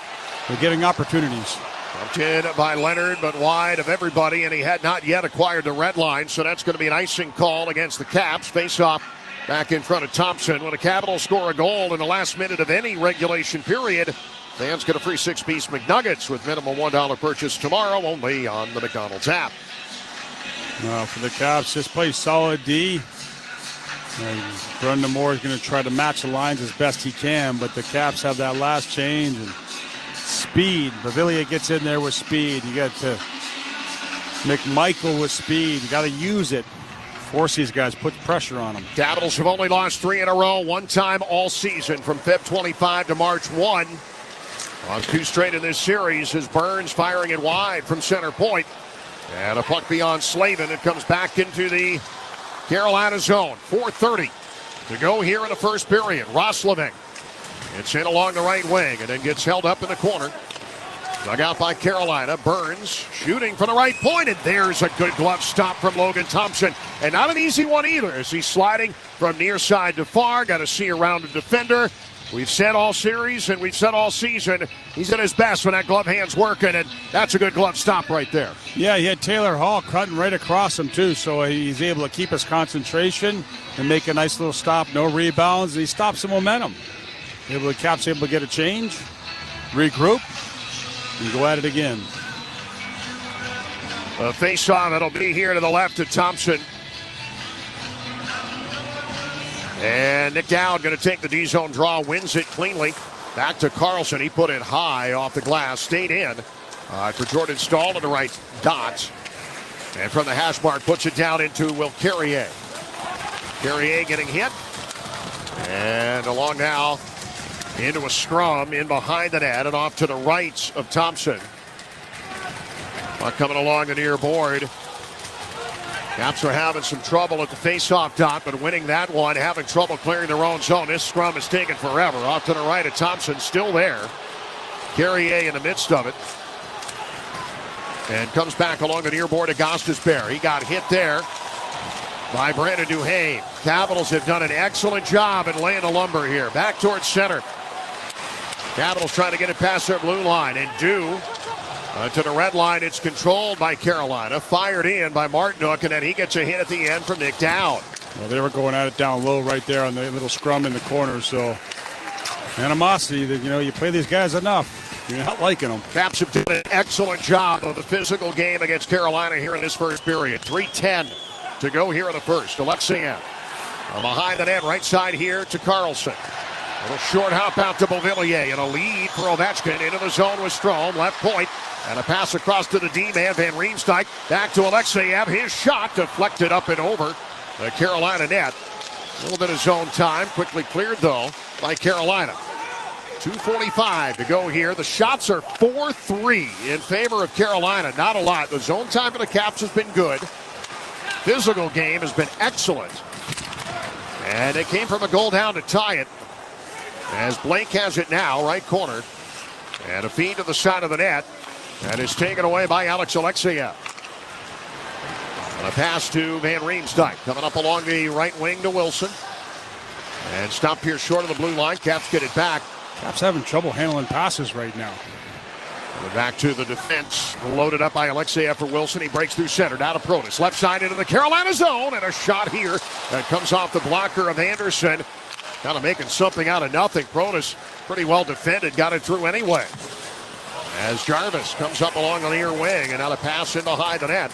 They're getting opportunities. Bumped in by Leonard, but wide of everybody, and he had not yet acquired the red line, so that's going to be an icing call against the Caps. Face-off back in front of Thompson. When the Capitals score a goal in the last minute of any regulation period, fans get a free 6-piece McNuggets with minimum $1 purchase tomorrow, only on the McDonald's app. For the Caps, just play solid D. Brendan Moore is going to try to match the lines as best he can, but the Caps have that last change and speed. Beauvillier gets in there with speed. You got to McMichael with speed. You got to use it. Force these guys, put pressure on them. Capitals have only lost 3 in a row, one time all season from Feb 25 to March 1. Lost 2 straight in this series as Burns firing it wide from center point. And a puck beyond Slavin. It comes back into the Carolina zone. 4:30 to go here in the first period. Roslovic. It's in along the right wing and then gets held up in the corner. Dug out by Carolina. Burns shooting from the right point, and there's a good glove stop from Logan Thompson. And not an easy one either as he's sliding from near side to far. Got to see around the defender. We've said all series and we've said all season he's at his best when that glove hand's working, and that's a good glove stop right there. Yeah, he had Taylor Hall cutting right across him too, so he's able to keep his concentration and make a nice little stop. No rebounds, and he stops the momentum. The Caps able to get a change, regroup, and go at it again. A face-off, it'll be here to the left of Thompson. And Nick Dowd going to take the D-zone draw, wins it cleanly. Back to Carlson. He put it high off the glass, stayed in for Jordan Staal to the right dot. And from the hash mark, puts it down into Will Carrier. Carrier getting hit. And along now into a scrum in behind the net and off to the right of Thompson. Coming along the near board. Caps are having some trouble at the face-off dot, but winning that one, having trouble clearing their own zone. This scrum is taking forever. Off to the right of Thompson, still there. Carrier in the midst of it. And comes back along the near board to Gostisbehere. He got hit there by Brandon Duhane. Capitals have done an excellent job in laying the lumber here. Back towards center. Capitals trying to get it past their blue line. And to the red line. It's controlled by Carolina. Fired in by Martinook. And then he gets a hit at the end from Nick Dowd. Well, they were going at it down low right there on the little scrum in the corner. So animosity that, you play these guys enough. You're not liking them. Caps have done an excellent job of the physical game against Carolina here in this first period. 3:10 to go here in the first. Alexeyev behind the net, right side here to Carlson. A little short hop out to Beauvillier, and a lead for Ovechkin into the zone with Strome. Left point, and a pass across to the D-man, Van Riemsdyk. Back to Alexeyev. His shot deflected up and over the Carolina net. A little bit of zone time. Quickly cleared, though, by Carolina. 2:45 to go here. The shots are 4-3 in favor of Carolina. Not a lot. The zone time for the Caps has been good. Physical game has been excellent. And it came from a goal down to tie it. As Blake has it now, right corner. And a feed to the side of the net. And it's taken away by Alex Alexeyev. And a pass to Van Riemsdyk. Coming up along the right wing to Wilson. And stopped here short of the blue line. Caps get it back. Caps having trouble handling passes right now. And back to the defense. Loaded up by Alexeyev for Wilson. He breaks through center. Down to Protas. Left side into the Carolina zone. And a shot here that comes off the blocker of Anderson. Kind of making something out of nothing. Protas pretty well defended. Got it through anyway. As Jarvis comes up along the near wing. And now a pass in behind the net.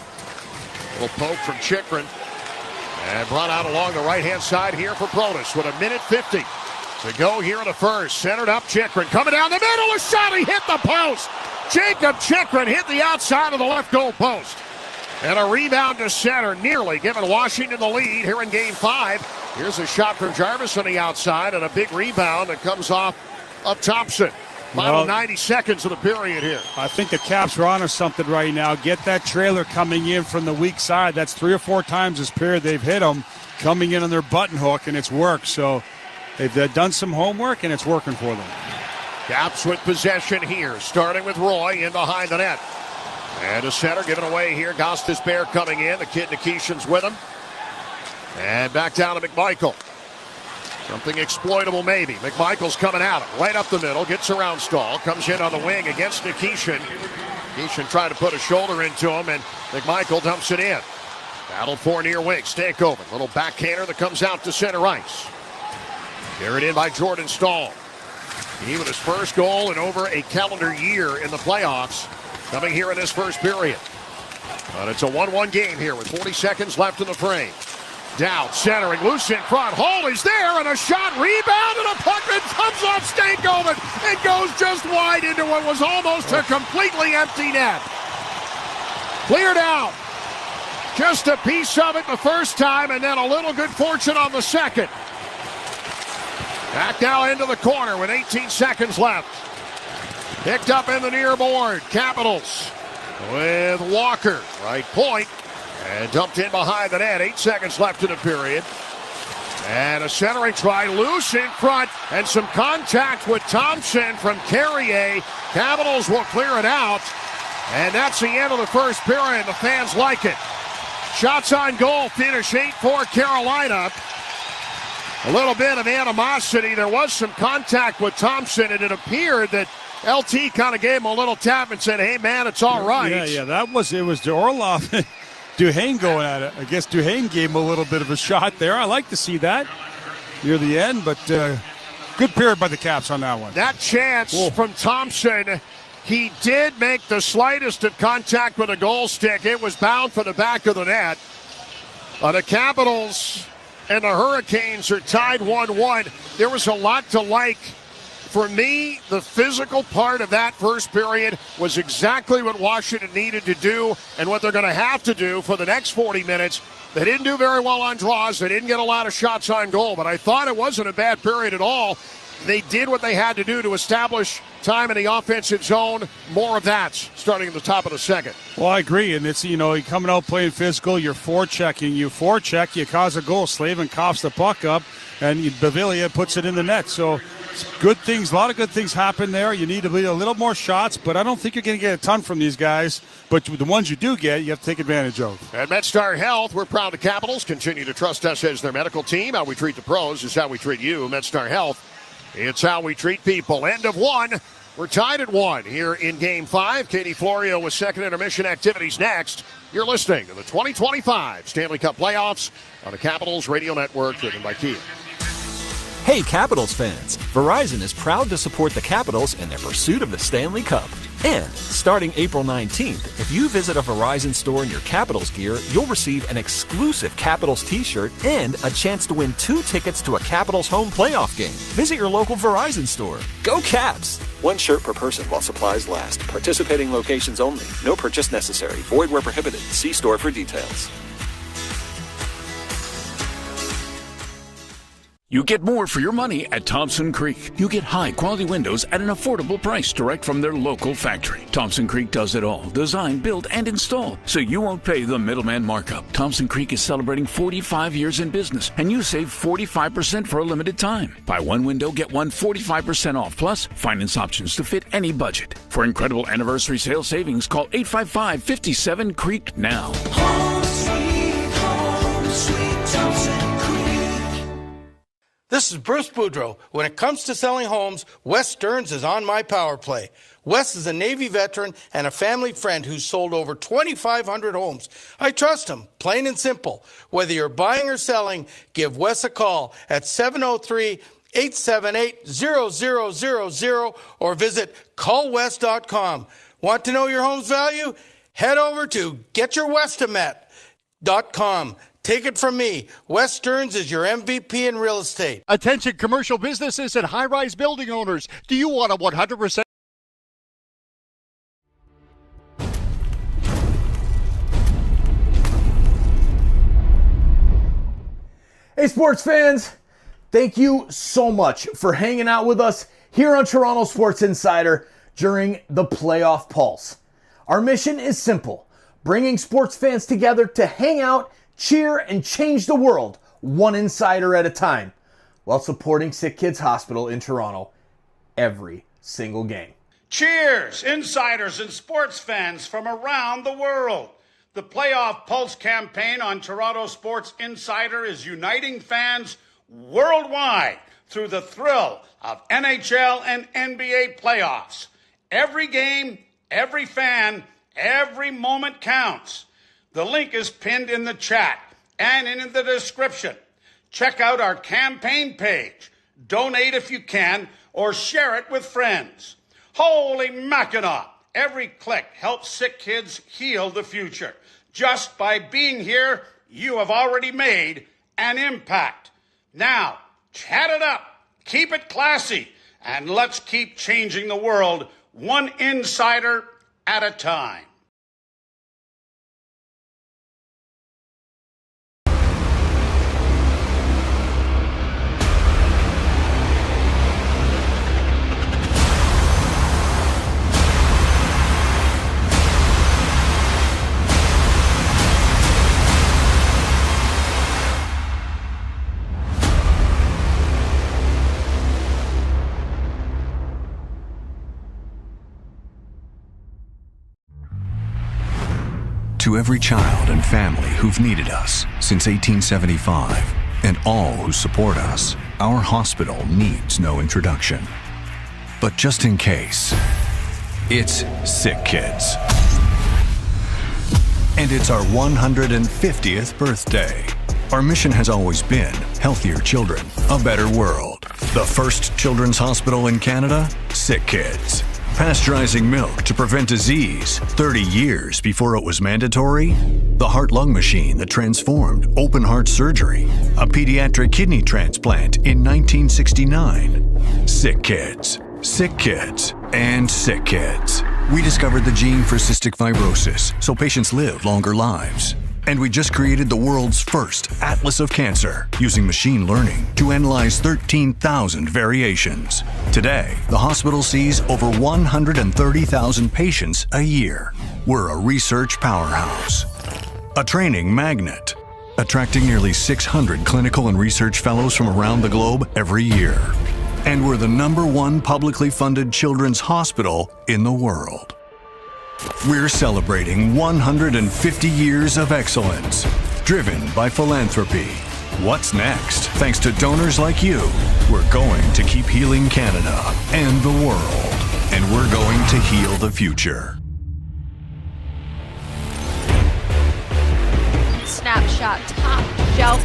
Little poke from Chychrun. And brought out along the right-hand side here for Protas with 1:50 to go here in the first. Centered up Chychrun. Coming down the middle. A shot. He hit the post. Jacob Chychrun hit the outside of the left goal post. And a rebound to center. Nearly giving Washington the lead here in Game 5. Here's a shot from Jarvis on the outside. And a big rebound that comes off of Thompson. Final 90 seconds of the period here. I think the Caps are onto something right now. Get that trailer coming in from the weak side. That's 3 or 4 times this period they've hit them coming in on their button hook, and it's worked. So they've done some homework, and it's working for them. Caps with possession here, starting with Roy in behind the net. And a center given away here. Gostisbehere coming in. The kid Nikishin's with him. And back down to McMichael. Something exploitable maybe. McMichael's coming at him. Right up the middle. Gets around Stahl. Comes in on the wing against Nikishin. Nikishin trying to put a shoulder into him, and McMichael dumps it in. Battle for near wing. Stankoven. Little backhander that comes out to center ice. Carried in by Jordan Stahl. He with his first goal in over a calendar year in the playoffs. Coming here in this first period. But it's a 1-1 game here with 40 seconds left in the frame. Down, centering, loose in front. Hall is there, and a shot, rebound, and a puck that comes off Stankoven. It goes just wide into what was almost a completely empty net. Cleared out. Just a piece of it the first time, and then a little good fortune on the second. Back now into the corner with 18 seconds left. Picked up in the near board. Capitals with Walker. Right point. And dumped in behind the net. 8 seconds left in the period. And a centering try. Loose in front. And some contact with Thompson from Carrier. Capitals will clear it out. And that's the end of the first period. The fans like it. Shots on goal. Finish 8-4 Carolina. A little bit of animosity. There was some contact with Thompson, and it appeared that LT kind of gave him a little tap and said, hey, man, it's all right. Yeah, it was to Orlov. Duhane going at it. I guess Duhane gave him a little bit of a shot there. I like to see that near the end, but good period by the Caps on that one. That chance from Thompson, he did make the slightest of contact with a goal stick. It was bound for the back of the net. The Capitals and the Hurricanes are tied 1-1. There was a lot to like. For me, the physical part of that first period was exactly what Washington needed to do and what they're going to have to do for the next 40 minutes. They didn't do very well on draws. They didn't get a lot of shots on goal, but I thought it wasn't a bad period at all. They did what they had to do to establish time in the offensive zone. More of that starting at the top of the second. Well, I agree, and it's, you're coming out playing physical, you're forechecking. You forecheck, you cause a goal. Slavin coughs the puck up, and Beauvillier puts it in the net. So good things, a lot of good things happen there. You need to lead a little more shots, but I don't think you're going to get a ton from these guys. But the ones you do get, you have to take advantage of. At MedStar Health, we're proud the Capitals continue to trust us as their medical team. How we treat the pros is how we treat you. MedStar Health, it's how we treat people. End of one. We're tied at 1 here in Game 5. Katie Florio with second intermission activities next. You're listening to the 2025 Stanley Cup Playoffs on the Capitals Radio Network, driven by Kia. Hey Capitals fans, Verizon is proud to support the Capitals in their pursuit of the Stanley Cup. And starting April 19th, if you visit a Verizon store in your Capitals gear, you'll receive an exclusive Capitals t-shirt and a chance to win 2 tickets to a Capitals home playoff game. Visit your local Verizon store. Go Caps! 1 shirt per person while supplies last. Participating locations only. No purchase necessary. Void where prohibited. See store for details. You get more for your money at Thompson Creek. You get high-quality windows at an affordable price direct from their local factory. Thompson Creek does it all. Design, build, and install, so you won't pay the middleman markup. Thompson Creek is celebrating 45 years in business, and you save 45% for a limited time. Buy 1 window, get 1 45% off, plus finance options to fit any budget. For incredible anniversary sale savings, call 855-57-CREEK now. Home, sweet Thompson. This is Bruce Boudreau. When it comes to selling homes, Wes Stearns is on my power play. Wes is a Navy veteran and a family friend who's sold over 2,500 homes. I trust him, plain and simple. Whether you're buying or selling, give Wes a call at 703-878-0000 or visit callwes.com. Want to know your home's value? Head over to getyourwestimat.com. Take it from me. Wes Stearns is your MVP in real estate. Attention commercial businesses and high-rise building owners. Do you want a 100%? Hey sports fans, thank you so much for hanging out with us here on Toronto Sports Insider during the Playoff Pulse. Our mission is simple, bringing sports fans together to hang out, cheer, and change the world, one insider at a time, while supporting SickKids Hospital in Toronto every single game. Cheers, insiders and sports fans from around the world. The Playoff Pulse campaign on Toronto Sports Insider is uniting fans worldwide through the thrill of NHL and NBA playoffs. Every game, every fan, every moment counts. The link is pinned in the chat and in the description. Check out our campaign page. Donate if you can, or share it with friends. Holy Mackinac! Every click helps sick kids heal the future. Just by being here, you have already made an impact. Now, chat it up, keep it classy, and let's keep changing the world one insider at a time. To every child and family who've needed us since 1875, and all who support us, our hospital needs no introduction. But just in case, it's SickKids. And it's our 150th birthday. Our mission has always been healthier children, a better world. The first children's hospital in Canada, SickKids. Pasteurizing milk to prevent disease 30 years before it was mandatory. The heart-lung machine that transformed open heart surgery. A pediatric kidney transplant in 1969. SickKids. SickKids. And SickKids. We discovered the gene for cystic fibrosis so patients live longer lives. And we just created the world's first Atlas of Cancer, using machine learning to analyze 13,000 variations. Today, the hospital sees over 130,000 patients a year. We're a research powerhouse, a training magnet, attracting nearly 600 clinical and research fellows from around the globe every year. And we're the #1 publicly funded children's hospital in the world. We're celebrating 150 years of excellence, driven by philanthropy. What's next? Thanks to donors like you, we're going to keep healing Canada and the world. And we're going to heal the future. Snapshot top shelf.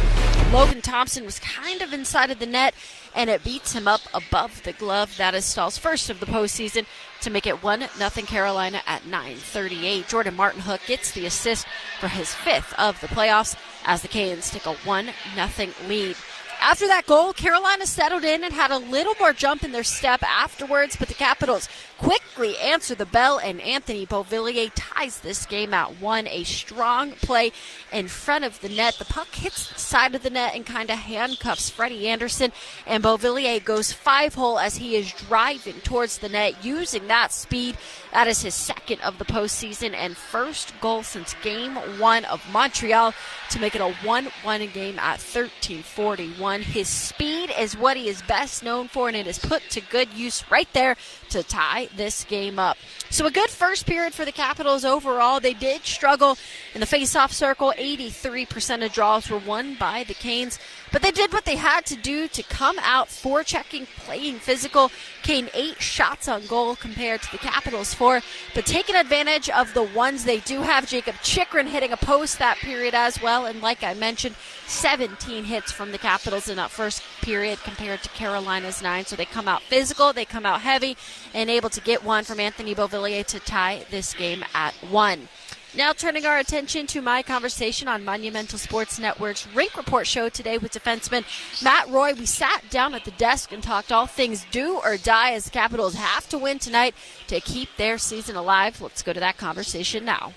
Logan Thompson was kind of inside of the net, and it beats him up above the glove. That is Stahl's first of the postseason to make it 1-0 Carolina at 9:38. Jordan Martinhook gets the assist for his 5th of the playoffs as the Canes take a 1-0 lead. After that goal, Carolina settled in and had a little more jump in their step afterwards, but the Capitals quickly answer the bell, and Anthony Beauvillier ties this game at 1. A strong play in front of the net. The puck hits the side of the net and kind of handcuffs Freddie Anderson, and Beauvillier goes 5-hole as he is driving towards the net using that speed. That is his 2nd of the postseason and first goal since Game 1 of Montreal to make it a 1-1 game at 13:41. His speed is what he is best known for, and it is put to good use right there to tie this game up. So a good first period for the Capitals overall. They did struggle in the face-off circle. 83% of draws were won by the Canes, but they did what they had to do to come out forechecking, playing physical. Kane 8 shots on goal compared to the Capitals 4, but taking advantage of the ones they do have. Jacob Chikrin hitting a post that period as well, and like I mentioned, 17 hits from the Capitals in that first period compared to Carolina's 9. So they come out physical, they come out heavy, and able to get one from Anthony Beauvillier to tie this game at 1. Now turning our attention to my conversation on Monumental Sports Network's Rink Report show today with defenseman Matt Roy. We sat down at the desk and talked all things do or die as the Capitals have to win tonight to keep their season alive. Let's go to that conversation now.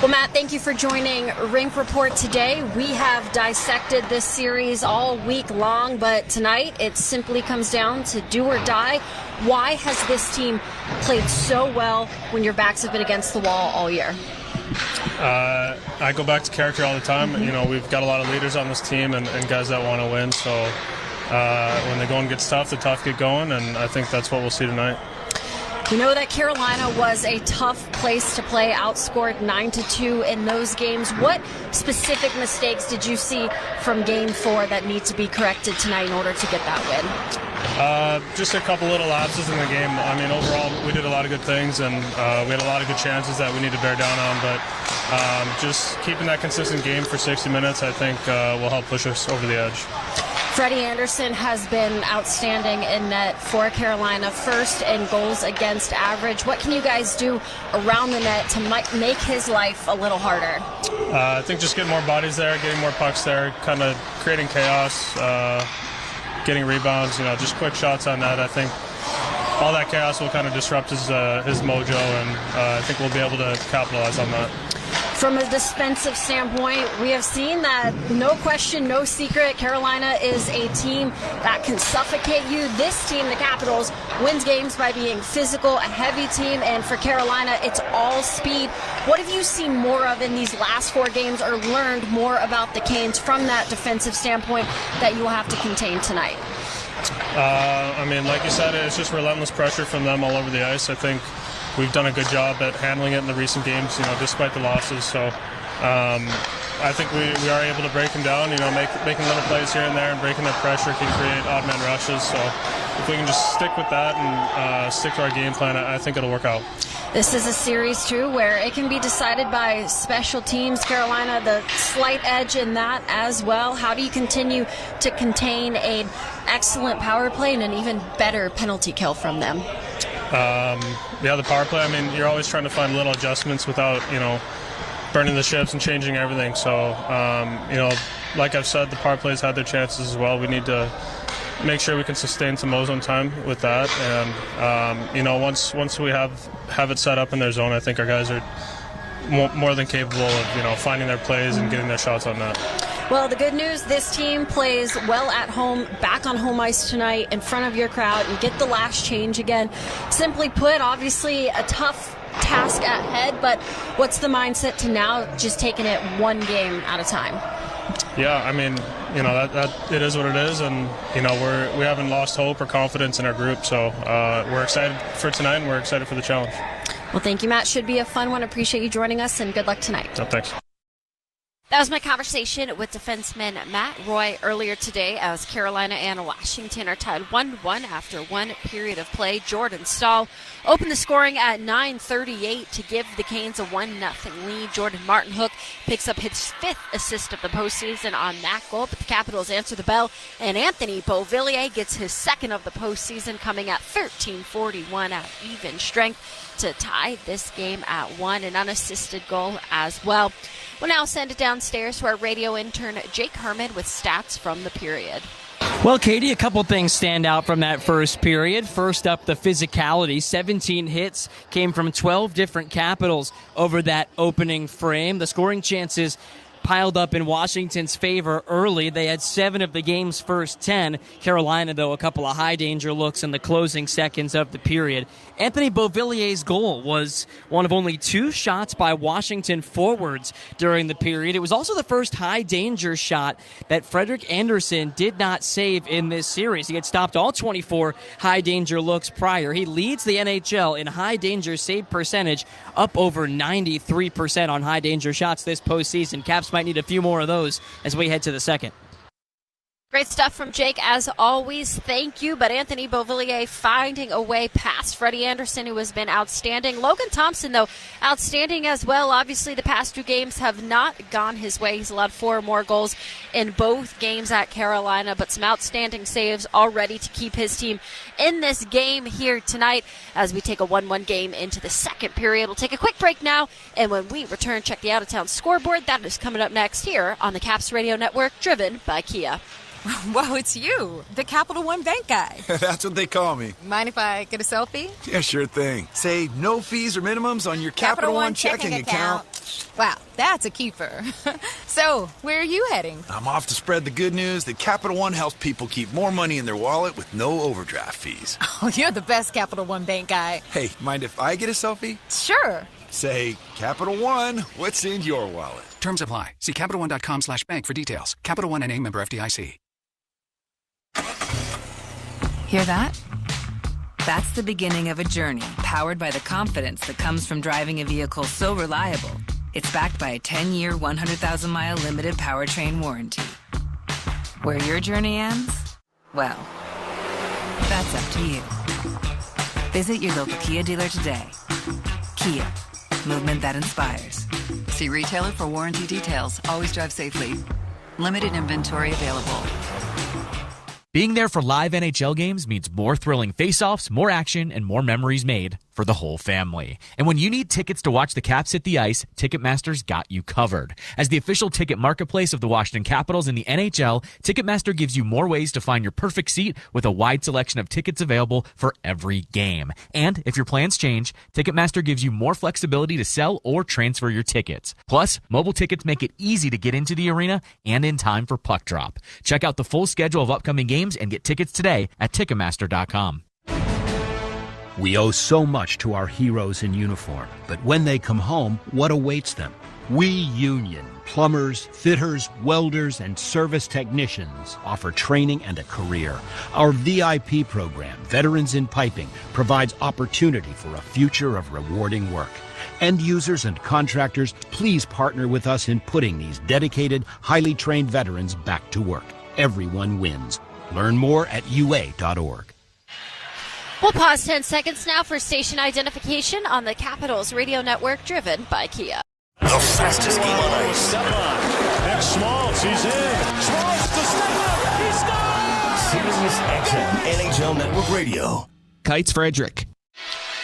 Well, Matt, thank you for joining Rink Report today. We have dissected this series all week long, but tonight it simply comes down to do or die. Why has this team played so well when your backs have been against the wall all year? I go back to character all the time. You know, we've got a lot of leaders on this team and guys that want to win. So when the going gets tough, the tough get going, and I think that's what we'll see tonight. We know that Carolina was a tough place to play, outscored 9-2 in those games. What specific mistakes did you see from Game 4 that need to be corrected tonight in order to get that win? Just a couple little lapses in the game. I mean, overall, we did a lot of good things, and we had a lot of good chances that we need to bear down on. But just keeping that consistent game for 60 minutes, I think, will help push us over the edge. Freddie Anderson has been outstanding in net for Carolina, first in goals against average. What can you guys do around the net to make his life a little harder? I think just getting more bodies there, getting more pucks there, kind of creating chaos, getting rebounds, just quick shots on net. I think all that chaos will kind of disrupt his mojo, and I think we'll be able to capitalize on that. From a defensive standpoint, we have seen that, no question, no secret, Carolina is a team that can suffocate you. This team, the Capitals, wins games by being physical, a heavy team, and for Carolina, it's all speed. What have you seen more of in these last 4 games, or learned more about the Canes from that defensive standpoint that you will have to contain tonight? I mean, like you said, it's just relentless pressure from them all over the ice. I think we've done a good job at handling it in the recent games, despite the losses. So I think we are able to break them down, making little plays here and there, and breaking their pressure can create odd man rushes. So if we can just stick with that and stick to our game plan, I think it'll work out. This is a series, too, where it can be decided by special teams. Carolina, the slight edge in that as well. How do you continue to contain an excellent power play and an even better penalty kill from them? The power play, I mean, you're always trying to find little adjustments without, burning the ships and changing everything. So, like I've said, the power plays had their chances as well. We need to make sure we can sustain some ozone time with that. And, once we have it set up in their zone, I think our guys are more than capable of, finding their plays and getting their shots on net. Well, the good news, this team plays well at home, back on home ice tonight in front of your crowd, and get the last change again. Simply put, obviously a tough task ahead, but what's the mindset to now just taking it one game at a time? Yeah, I mean, that it is what it is, and we haven't lost hope or confidence in our group, so we're excited for tonight and we're excited for the challenge. Well, thank you, Matt. Should be a fun one. Appreciate you joining us, and good luck tonight. Oh, thanks. That was my conversation with defenseman Matt Roy earlier today as Carolina and Washington are tied 1-1 after one period of play. Jordan Stahl opened the scoring at 9:38 to give the Canes a 1-0 lead. Jordan Martinhook picks up his 5th assist of the postseason on that goal, but the Capitals answer the bell, and Anthony Beauvillier gets his 2nd of the postseason, coming at 13:41 at even strength to tie this game at 1, an unassisted goal as well. We'll now send it downstairs to our radio intern, Jake Herman, with stats from the period. Well, Katie, a couple things stand out from that first period. First up, the physicality. 17 hits came from 12 different Capitals over that opening frame. The scoring chances piled up in Washington's favor early. They had 7 of the game's first 10. Carolina, though, a couple of high-danger looks in the closing seconds of the period. Anthony Beauvillier's goal was one of only 2 shots by Washington forwards during the period. It was also the first high-danger shot that Frederik Andersen did not save in this series. He had stopped all 24 high-danger looks prior. He leads the NHL in high-danger save percentage, up over 93% on high-danger shots this postseason. Caps might need a few more of those as we head to the second. Great stuff from Jake, as always. Thank you. But Anthony Beauvillier finding a way past Freddie Andersen, who has been outstanding. Logan Thompson, though, outstanding as well. Obviously, the past 2 games have not gone his way. He's allowed 4 more goals in both games at Carolina, but some outstanding saves already to keep his team in this game here tonight as we take a 1-1 game into the second period. We'll take a quick break now, and when we return, check the out-of-town scoreboard. That is coming up next here on the Caps Radio Network, driven by Kia. Whoa, it's you, the Capital One Bank guy. That's what they call me. Mind if I get a selfie? Yeah, sure thing. Say no fees or minimums on your Capital One checking account. Wow, that's a keeper. So, where are you heading? I'm off to spread the good news that Capital One helps people keep more money in their wallet with no overdraft fees. Oh, you're the best Capital One Bank guy. Hey, mind if I get a selfie? Sure. Say, Capital One, what's in your wallet? Terms apply. See CapitalOne.com/bank for details. Capital One N.A. member FDIC. Hear that? That's the beginning of a journey powered by the confidence that comes from driving a vehicle so reliable, it's backed by a 10-year, 100,000-mile limited powertrain warranty. Where your journey ends? Well, that's up to you. Visit your local Kia dealer today. Kia, movement that inspires. See retailer for warranty details. Always drive safely. Limited inventory available. Being there for live NHL games means more thrilling face-offs, more action, and more memories made for the whole family. And when you need tickets to watch the Caps hit the ice, Ticketmaster's got you covered. As the official ticket marketplace of the Washington Capitals and the NHL, Ticketmaster gives you more ways to find your perfect seat with a wide selection of tickets available for every game. And if your plans change, Ticketmaster gives you more flexibility to sell or transfer your tickets. Plus, mobile tickets make it easy to get into the arena and in time for puck drop. Check out the full schedule of upcoming games and get tickets today at Ticketmaster.com. We owe so much to our heroes in uniform, but when they come home, what awaits them? We Union plumbers, fitters, welders, and service technicians offer training and a career. Our VIP program, Veterans in Piping, provides opportunity for a future of rewarding work. End users and contractors, please partner with us in putting these dedicated, highly trained veterans back to work. Everyone wins. Learn more at UA.org. We'll pause 10 seconds now for station identification on the Capitals Radio Network, driven by Kia. The fastest game on ice. Step on. And Schmaltz, he's in. Schmaltz to step up. He scores! Sirius XM NHL Network Radio. Kites Frederick.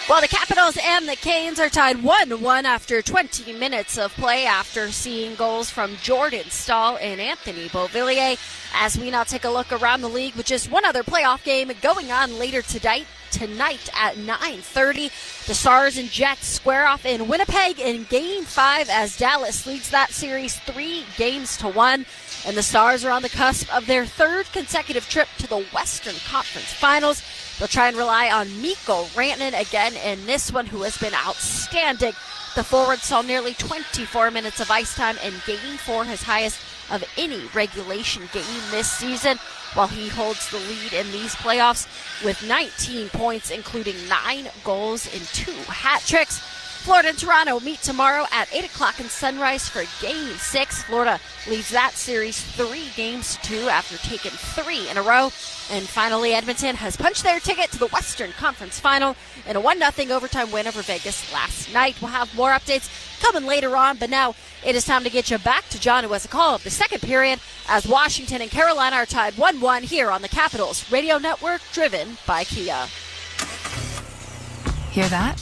Well, the Capitals and the Canes are tied 1-1 after 20 minutes of play after seeing goals from Jordan Stahl and Anthony Beauvillier. As we now take a look around the league with just one other playoff game going on later tonight at 9:30. The Stars and Jets square off in Winnipeg in Game 5 as Dallas leads that series 3-1. And the Stars are on the cusp of their 3rd consecutive trip to the Western Conference Finals. They'll try and rely on Mikko Rantanen again in this one, who has been outstanding. The forward saw nearly 24 minutes of ice time in Game 4, his highest of any regulation game this season, while he holds the lead in these playoffs with 19 points, including 9 goals and 2 hat tricks. Florida and Toronto meet tomorrow at 8 o'clock in Sunrise for Game 6. Florida leads that series 3-2 after taking 3 in a row. And finally, Edmonton has punched their ticket to the Western Conference Final in a 1-0 overtime win over Vegas last night. We'll have more updates coming later on, but now it is time to get you back to John, who has a call of the second period as Washington and Carolina are tied 1-1 here on the Capitals Radio Network, driven by Kia. Hear that?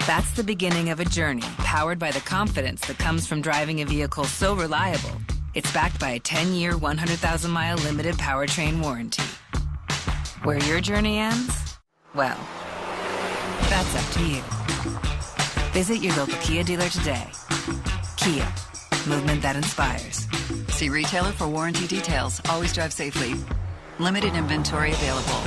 That's the beginning of a journey powered by the confidence that comes from driving a vehicle so reliable, it's backed by a 10-year, 100,000-mile limited powertrain warranty. Where your journey ends? Well, that's up to you. Visit your local Kia dealer today. Kia, movement that inspires. See retailer for warranty details. Always drive safely. Limited inventory available.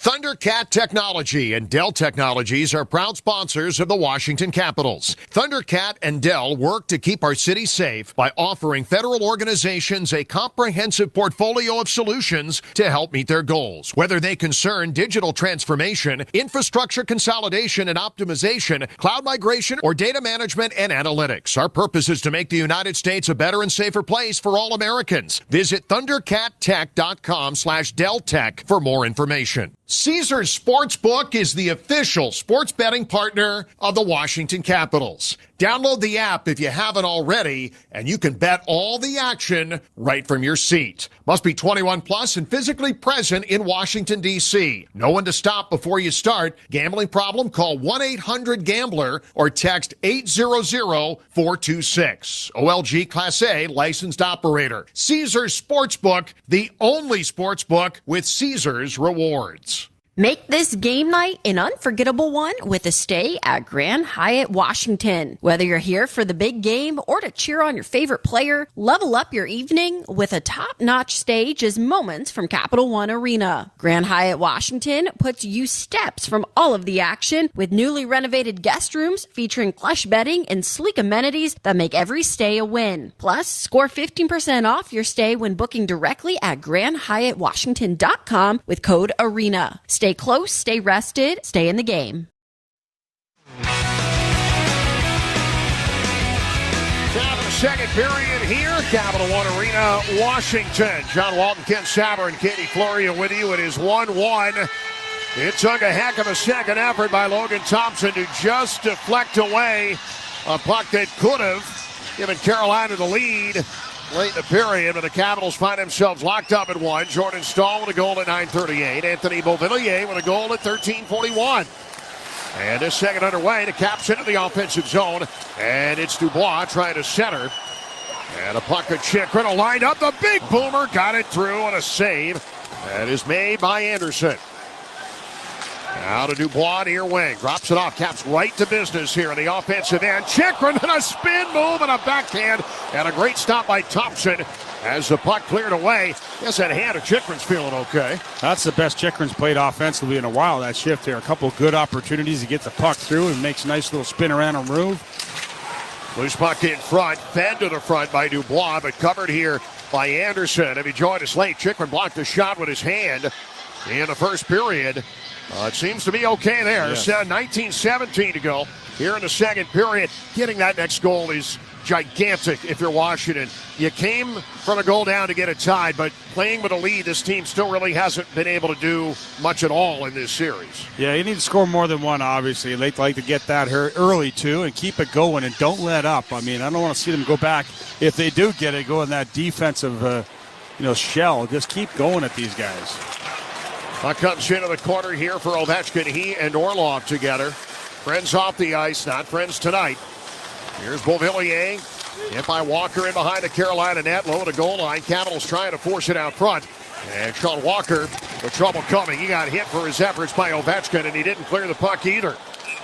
Thundercat Technology and Dell Technologies are proud sponsors of the Washington Capitals. Thundercat and Dell work to keep our city safe by offering federal organizations a comprehensive portfolio of solutions to help meet their goals. Whether they concern digital transformation, infrastructure consolidation and optimization, cloud migration, or data management and analytics, our purpose is to make the United States a better and safer place for all Americans. Visit thundercattech.com/Dell Tech for more information. Caesars Sportsbook is the official sports betting partner of the Washington Capitals. Download the app if you haven't already, and you can bet all the action right from your seat. Must be 21 plus and physically present in Washington, D.C. Know when to stop before you start. Gambling problem? Call 1-800-GAMBLER or text 800-426. OLG Class A licensed operator. Caesars Sportsbook, the only sportsbook with Caesars rewards. Make this game night an unforgettable one with a stay at Grand Hyatt Washington. Whether you're here for the big game or to cheer on your favorite player, level up your evening with a top-notch stage as moments from Capital One Arena. Grand Hyatt Washington puts you steps from all of the action with newly renovated guest rooms featuring plush bedding and sleek amenities that make every stay a win. Plus, score 15% off your stay when booking directly at GrandHyattWashington.com with code ARENA. Stay close, stay rested, stay in the game. Now the second period here, Capital One Arena, Washington. John Walton, Ken Saber, and Katie Floria with you. It is 1-1. It took a heck of a second effort by Logan Thompson to just deflect away a puck that could have given Carolina the lead late in the period, but the Capitals find themselves locked up at 1. Jordan Stahl with a goal at 9:38. Anthony Beauvillier with a goal at 13:41. And this second underway, the Caps into the offensive zone, and it's Dubois trying to center. And a puck at Chychrun lined up. The big boomer got it through on a save. That is made by Anderson. Now to Dubois, near wing. Drops it off. Caps right to business here in the offensive end. Chychrun and a spin move and a backhand. And a great stop by Thompson as the puck cleared away. Guess that hand of Chychrun's feeling okay. That's the best Chychrun's played offensively in a while, that shift here. A couple of good opportunities to get the puck through and makes a nice little spin around and move. Loose puck in front. Fed to the front by Dubois, but covered here by Anderson. If he joined us late, Chychrun blocked the shot with his hand in the first period. It seems to be okay there. Yes. 19:17 to go here in the second period. Getting that next goal is gigantic if you're Washington. You came from a goal down to get it tied, but playing with a lead, this team still really hasn't been able to do much at all in this series. Yeah, you need to score more than one, obviously. They'd like to get that early, too, and keep it going and don't let up. I mean, I don't want to see them go back. If they do get it, go in that defensive shell. Just keep going at these guys. Puck comes into the corner here for Ovechkin. He and Orlov together. Friends off the ice, not friends tonight. Here's Beauvillier. Hit by Walker in behind the Carolina net. Low to the goal line. Capitals trying to force it out front. And Sean Walker, the trouble coming. He got hit for his efforts by Ovechkin, and he didn't clear the puck either.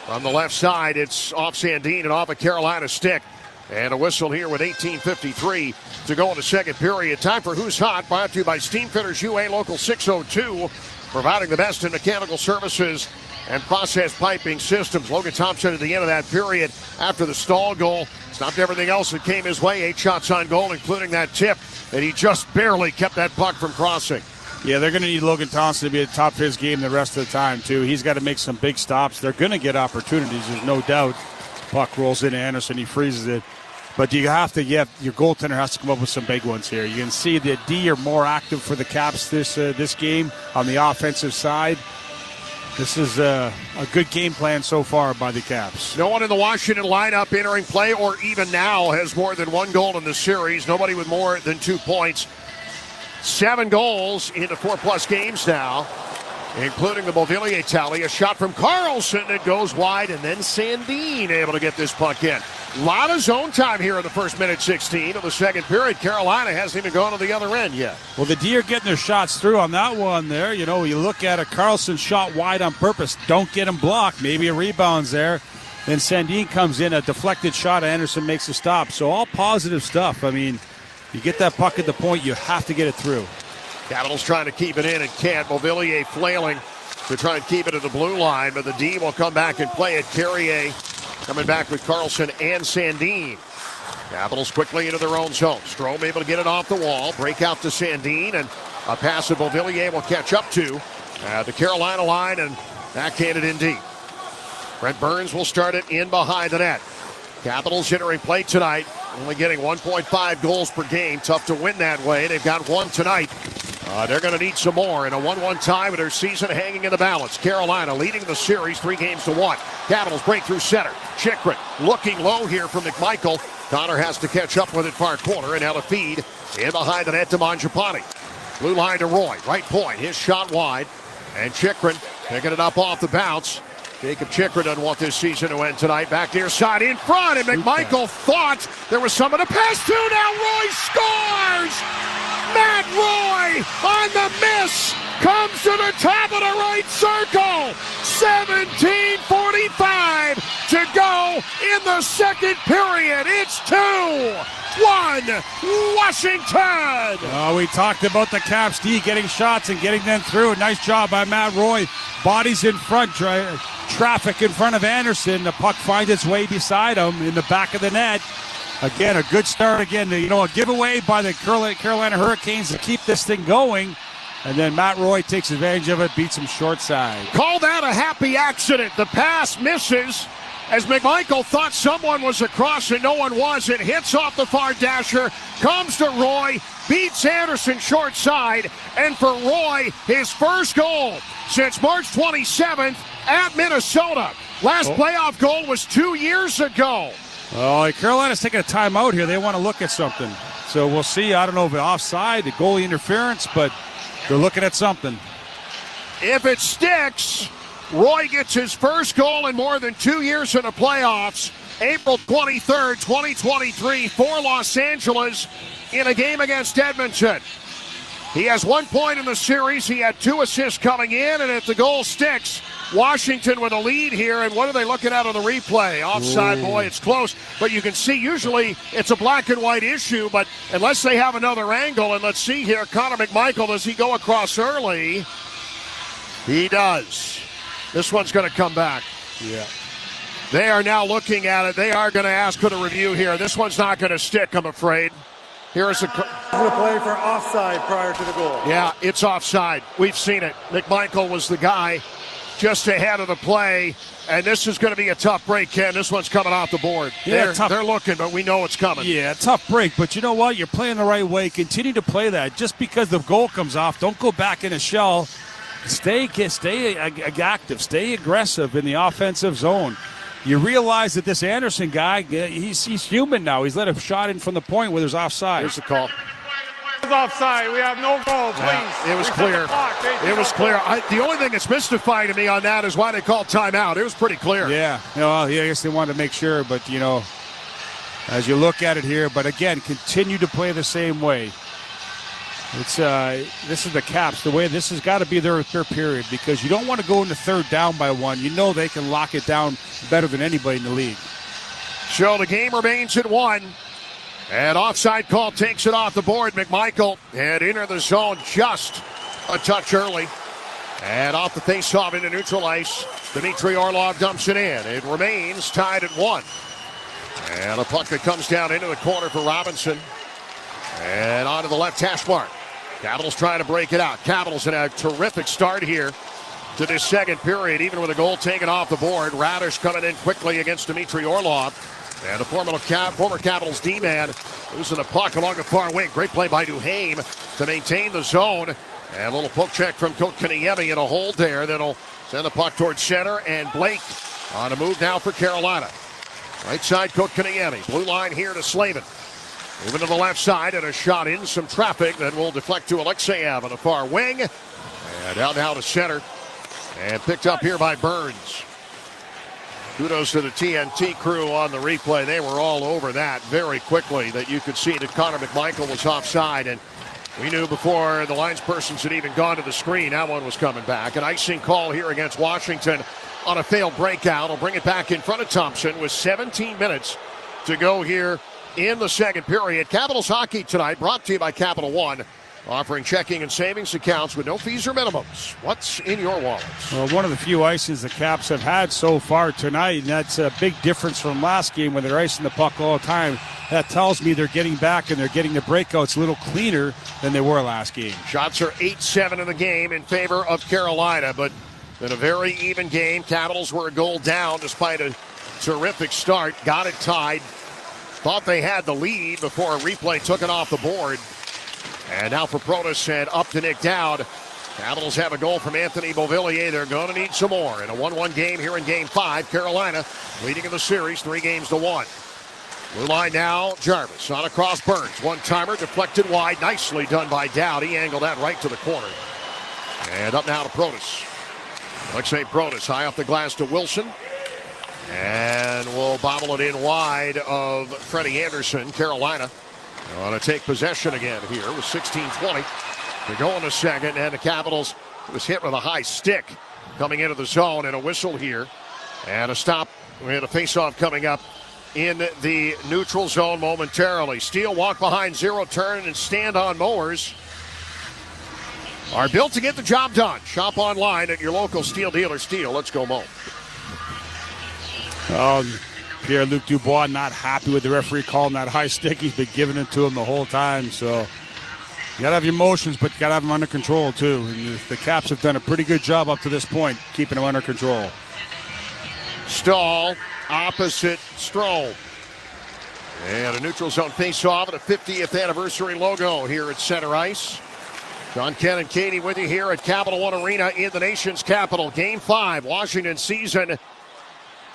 From the left side, it's off Sandin and off a Carolina stick. And a whistle here with 18:53 to go in the second period. Time for Who's Hot, brought to you by Steam Fitters UA Local 602. Providing the best in mechanical services and Process Piping Systems. Logan Thompson at the end of that period after the stall goal stopped everything else that came his way. 8 shots on goal, including that tip, and he just barely kept that puck from crossing. Yeah, they're going to need Logan Thompson to be at the top of his game the rest of the time, too. He's got to make some big stops. They're going to get opportunities, there's no doubt. Puck rolls into Anderson, he freezes it. But you have to your goaltender has to come up with some big ones here. You can see that D are more active for the Caps this game on the offensive side. This is a good game plan so far by the Caps. No one in the Washington lineup entering play or even now has more than 1 goal in the series. Nobody with more than 2 points. 7 goals into 4+ games now, including the Beauvillier tally. A shot from Carlson that goes wide, and then Sandin able to get this puck in. A lot of zone time here in the first minute 16 of the second period. Carolina hasn't even gone to the other end yet. Well, the D are getting their shots through on that one there. You know, you look at a Carlson shot wide on purpose. Don't get him blocked. Maybe a rebound's there. Then Sandin comes in, a deflected shot. Anderson makes a stop. So all positive stuff. I mean, you get that puck at the point, you have to get it through. Capitals trying to keep it in and can't. Beauvillier flailing to try and keep it at the blue line, but the D will come back and play it. Carrier coming back with Carlson and Sandin. Capitals quickly into their own zone. Strome able to get it off the wall. Break out to Sandin, and a pass that Beauvillier will catch up to the Carolina line, and backhanded in deep. Brent Burns will start it in behind the net. Capitals entering play tonight, only getting 1.5 goals per game. Tough to win that way. They've got 1 tonight. They're going to need some more in a 1-1 tie with their season hanging in the balance. Carolina leading the series 3-1. Capitals break through center. Chychrun looking low here from McMichael. Connor has to catch up with it far corner, and now to feed in behind the net to Mangiapane. Blue line to Roy. Right point. His shot wide. And Chychrun picking it up off the bounce. Jacob Chychrun doesn't want this season to end tonight. Back near side in front, and McMichael thought there was someone to pass to. Now Roy scores! Matt Roy on the miss comes to the top of the right circle. 17:45 to go in the second period. It's 2-1 Washington. We talked about the Caps D getting shots and getting them through. Nice job by Matt Roy. Bodies in front, traffic in front of Anderson. The puck finds its way beside him in the back of the net. Again, a good start. Again, a giveaway by the Carolina Hurricanes to keep this thing going. And then Matt Roy takes advantage of it, beats him short side. Call that a happy accident. The pass misses as McMichael thought someone was across and no one was. It hits off the far dasher, comes to Roy, beats Anderson short side, and for Roy, his first goal since March 27th at Minnesota. Last playoff goal was 2 years ago. Oh, Carolina's taking a timeout here. They want to look at something. So we'll see. I don't know if it's offside, the goalie interference, but they're looking at something. If it sticks, Roy gets his first goal in more than 2 years in the playoffs. April 23rd, 2023 for Los Angeles in a game against Edmonton. He has 1 point in the series. He had 2 assists coming in, and if the goal sticks, Washington with a lead here. And what are they looking at on the replay? Offside. Ooh. Boy, it's close. But you can see usually it's a black and white issue, but unless they have another angle, and let's see here, Connor McMichael, does he go across early? He does. This one's going to come back. Yeah. They are now looking at it. They are going to ask for the review here. This one's not going to stick, I'm afraid. Here's a play for offside prior to the goal. Yeah, it's offside. We've seen it. McMichael was the guy just ahead of the play, and this is going to be a tough break, Ken. This one's coming off the board. Yeah, they're looking, but we know it's coming. Yeah, tough break, but you know what? You're playing the right way. Continue to play that. Just because the goal comes off, don't go back in a shell. Stay active. Stay aggressive in the offensive zone. You realize that this Anderson guy, he's human now. He's let a shot in from the point where there's offside. Here's the call. It's offside. We have no goal, please. Yeah, it was clear. It was clear. The only thing that's mystifying to me on that is why they called timeout. It was pretty clear. Yeah. I guess they wanted to make sure, but, as you look at it here, but again, continue to play the same way. It's this is the Caps. The way this has got to be their period, because you don't want to go into third down by 1. You know they can lock it down better than anybody in the league. So the game remains at 1. And offside call takes it off the board. McMichael had entered the zone just a touch early. And off the face-off into neutral ice, Dmitry Orlov dumps it in. It remains tied at 1. And a puck that comes down into the corner for Robinson. And onto the left hash mark. Capitals trying to break it out. Capitals in a terrific start here to this second period, even with a goal taken off the board. Radish coming in quickly against Dmitry Orlov. And the former Capitals D-man losing the puck along the far wing. Great play by Duhaime to maintain the zone. And a little poke check from Kotkaniemi in a hold there. That'll send the puck towards center. And Blake on a move now for Carolina. Right side, Kotkaniemi. Blue line here to Slavin. Moving to the left side and a shot in some traffic that will deflect to Alexeyev on the far wing. And out now to center. And picked up here by Burns. Kudos to the TNT crew on the replay. They were all over that very quickly, that you could see that Connor McMichael was offside. And we knew before the linespersons had even gone to the screen, that one was coming back. An icing call here against Washington on a failed breakout. Will bring it back in front of Thompson with 17 minutes to go here in the second period. Capitals hockey tonight brought to you by Capital One, offering checking and savings accounts with no fees or minimums. What's in your wallets? Well, one of the few icings the Caps have had so far tonight, and that's a big difference from last game when they're icing the puck all the time. That tells me they're getting back and they're getting the breakouts a little cleaner than they were last game. Shots are 8-7 in the game in favor of Carolina, but in a very even game. Capitals were a goal down despite a terrific start. Got it tied. Thought they had the lead before a replay took it off the board. And now for Protas and up to Nick Dowd. Capitals have a goal from Anthony Beauvillier. They're going to need some more in a 1-1 game here in Game 5. Carolina leading in the series 3-1. Blue line now, Jarvis on across Burns. One-timer deflected wide. Nicely done by Dowd. He angled that right to the corner. And up now to Protas. Alexei Protas high off the glass to Wilson. And we'll bobble it in wide of Freddie Anderson. Carolina want to take possession again here with 16:20 to go in the second. And the Capitals was hit with a high stick coming into the zone, and a whistle here. And a stop. We had a face-off coming up in the neutral zone momentarily. Steele walk behind, zero turn, and stand on mowers are built to get the job done. Shop online at your local Steele dealer. Steele, let's go mow. Pierre-Luc Dubois not happy with the referee calling that high stick. He's been giving it to him the whole time. So you got to have your emotions, but you got to have them under control too. And the Caps have done a pretty good job up to this point, keeping them under control. Stahl opposite Strome. And a neutral zone face-off at a 50th anniversary logo here at center ice. John, Ken, and Katie with you here at Capital One Arena in the nation's capital. Game 5, Washington season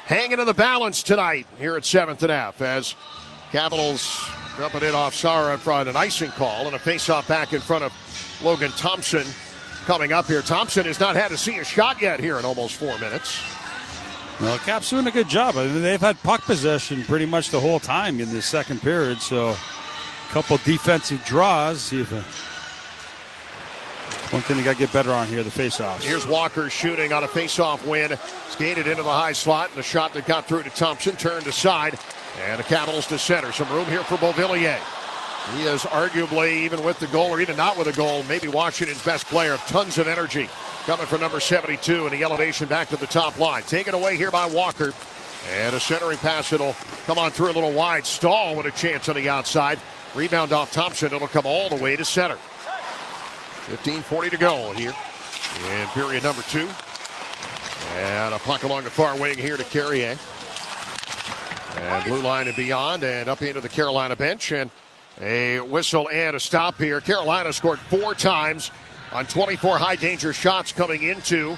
hanging in the balance tonight here at 7th and F as Capitals dumping it off Sara in front. An icing call and a face-off back in front of Logan Thompson coming up here. Thompson has not had to see a shot yet here in almost 4 minutes. Well, Caps doing a good job. I mean, they've had puck possession pretty much the whole time in this second period, so a couple defensive draws. One thing they got to get better on here, the face-offs. Here's Walker shooting on a face-off win. Skated into the high slot, and the shot that got through to Thompson turned aside. And the Capitals to center. Some room here for Beauvillier. He is arguably, even with the goal or even not with a goal, maybe Washington's best player. Tons of energy coming from number 72 and the elevation back to the top line. Taken away here by Walker. And a centering pass that'll come on through a little wide. Stahl with a chance on the outside. Rebound off Thompson. It'll come all the way to center. 15:40 to go here in period number 2. And a puck along the far wing here to Carrier. And blue line and beyond and up into the Carolina bench. And a whistle and a stop here. Carolina scored 4 times on 24 high danger shots coming into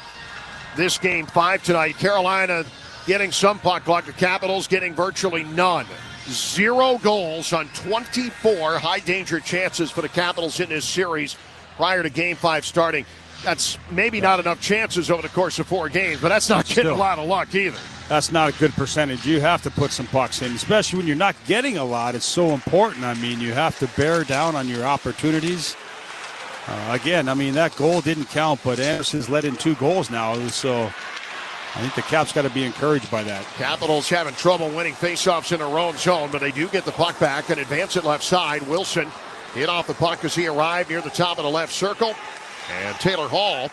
this game 5 tonight. Carolina getting some puck luck. The Capitals getting virtually none. 0 goals on 24 high danger chances for the Capitals in this series prior to game 5 starting. That's maybe not enough chances over the course of 4 games, but that's not getting a lot of luck either. That's not a good percentage. You have to put some pucks in, especially when you're not getting a lot. It's so important. I mean, you have to bear down on your opportunities. Again, I mean, that goal didn't count, but Anderson's let in 2 goals now, so I think the Caps got to be encouraged by that. Capitals having trouble winning faceoffs in their own zone, but they do get the puck back and advance it left side. Wilson hit off the puck as he arrived near the top of the left circle. And Taylor Hall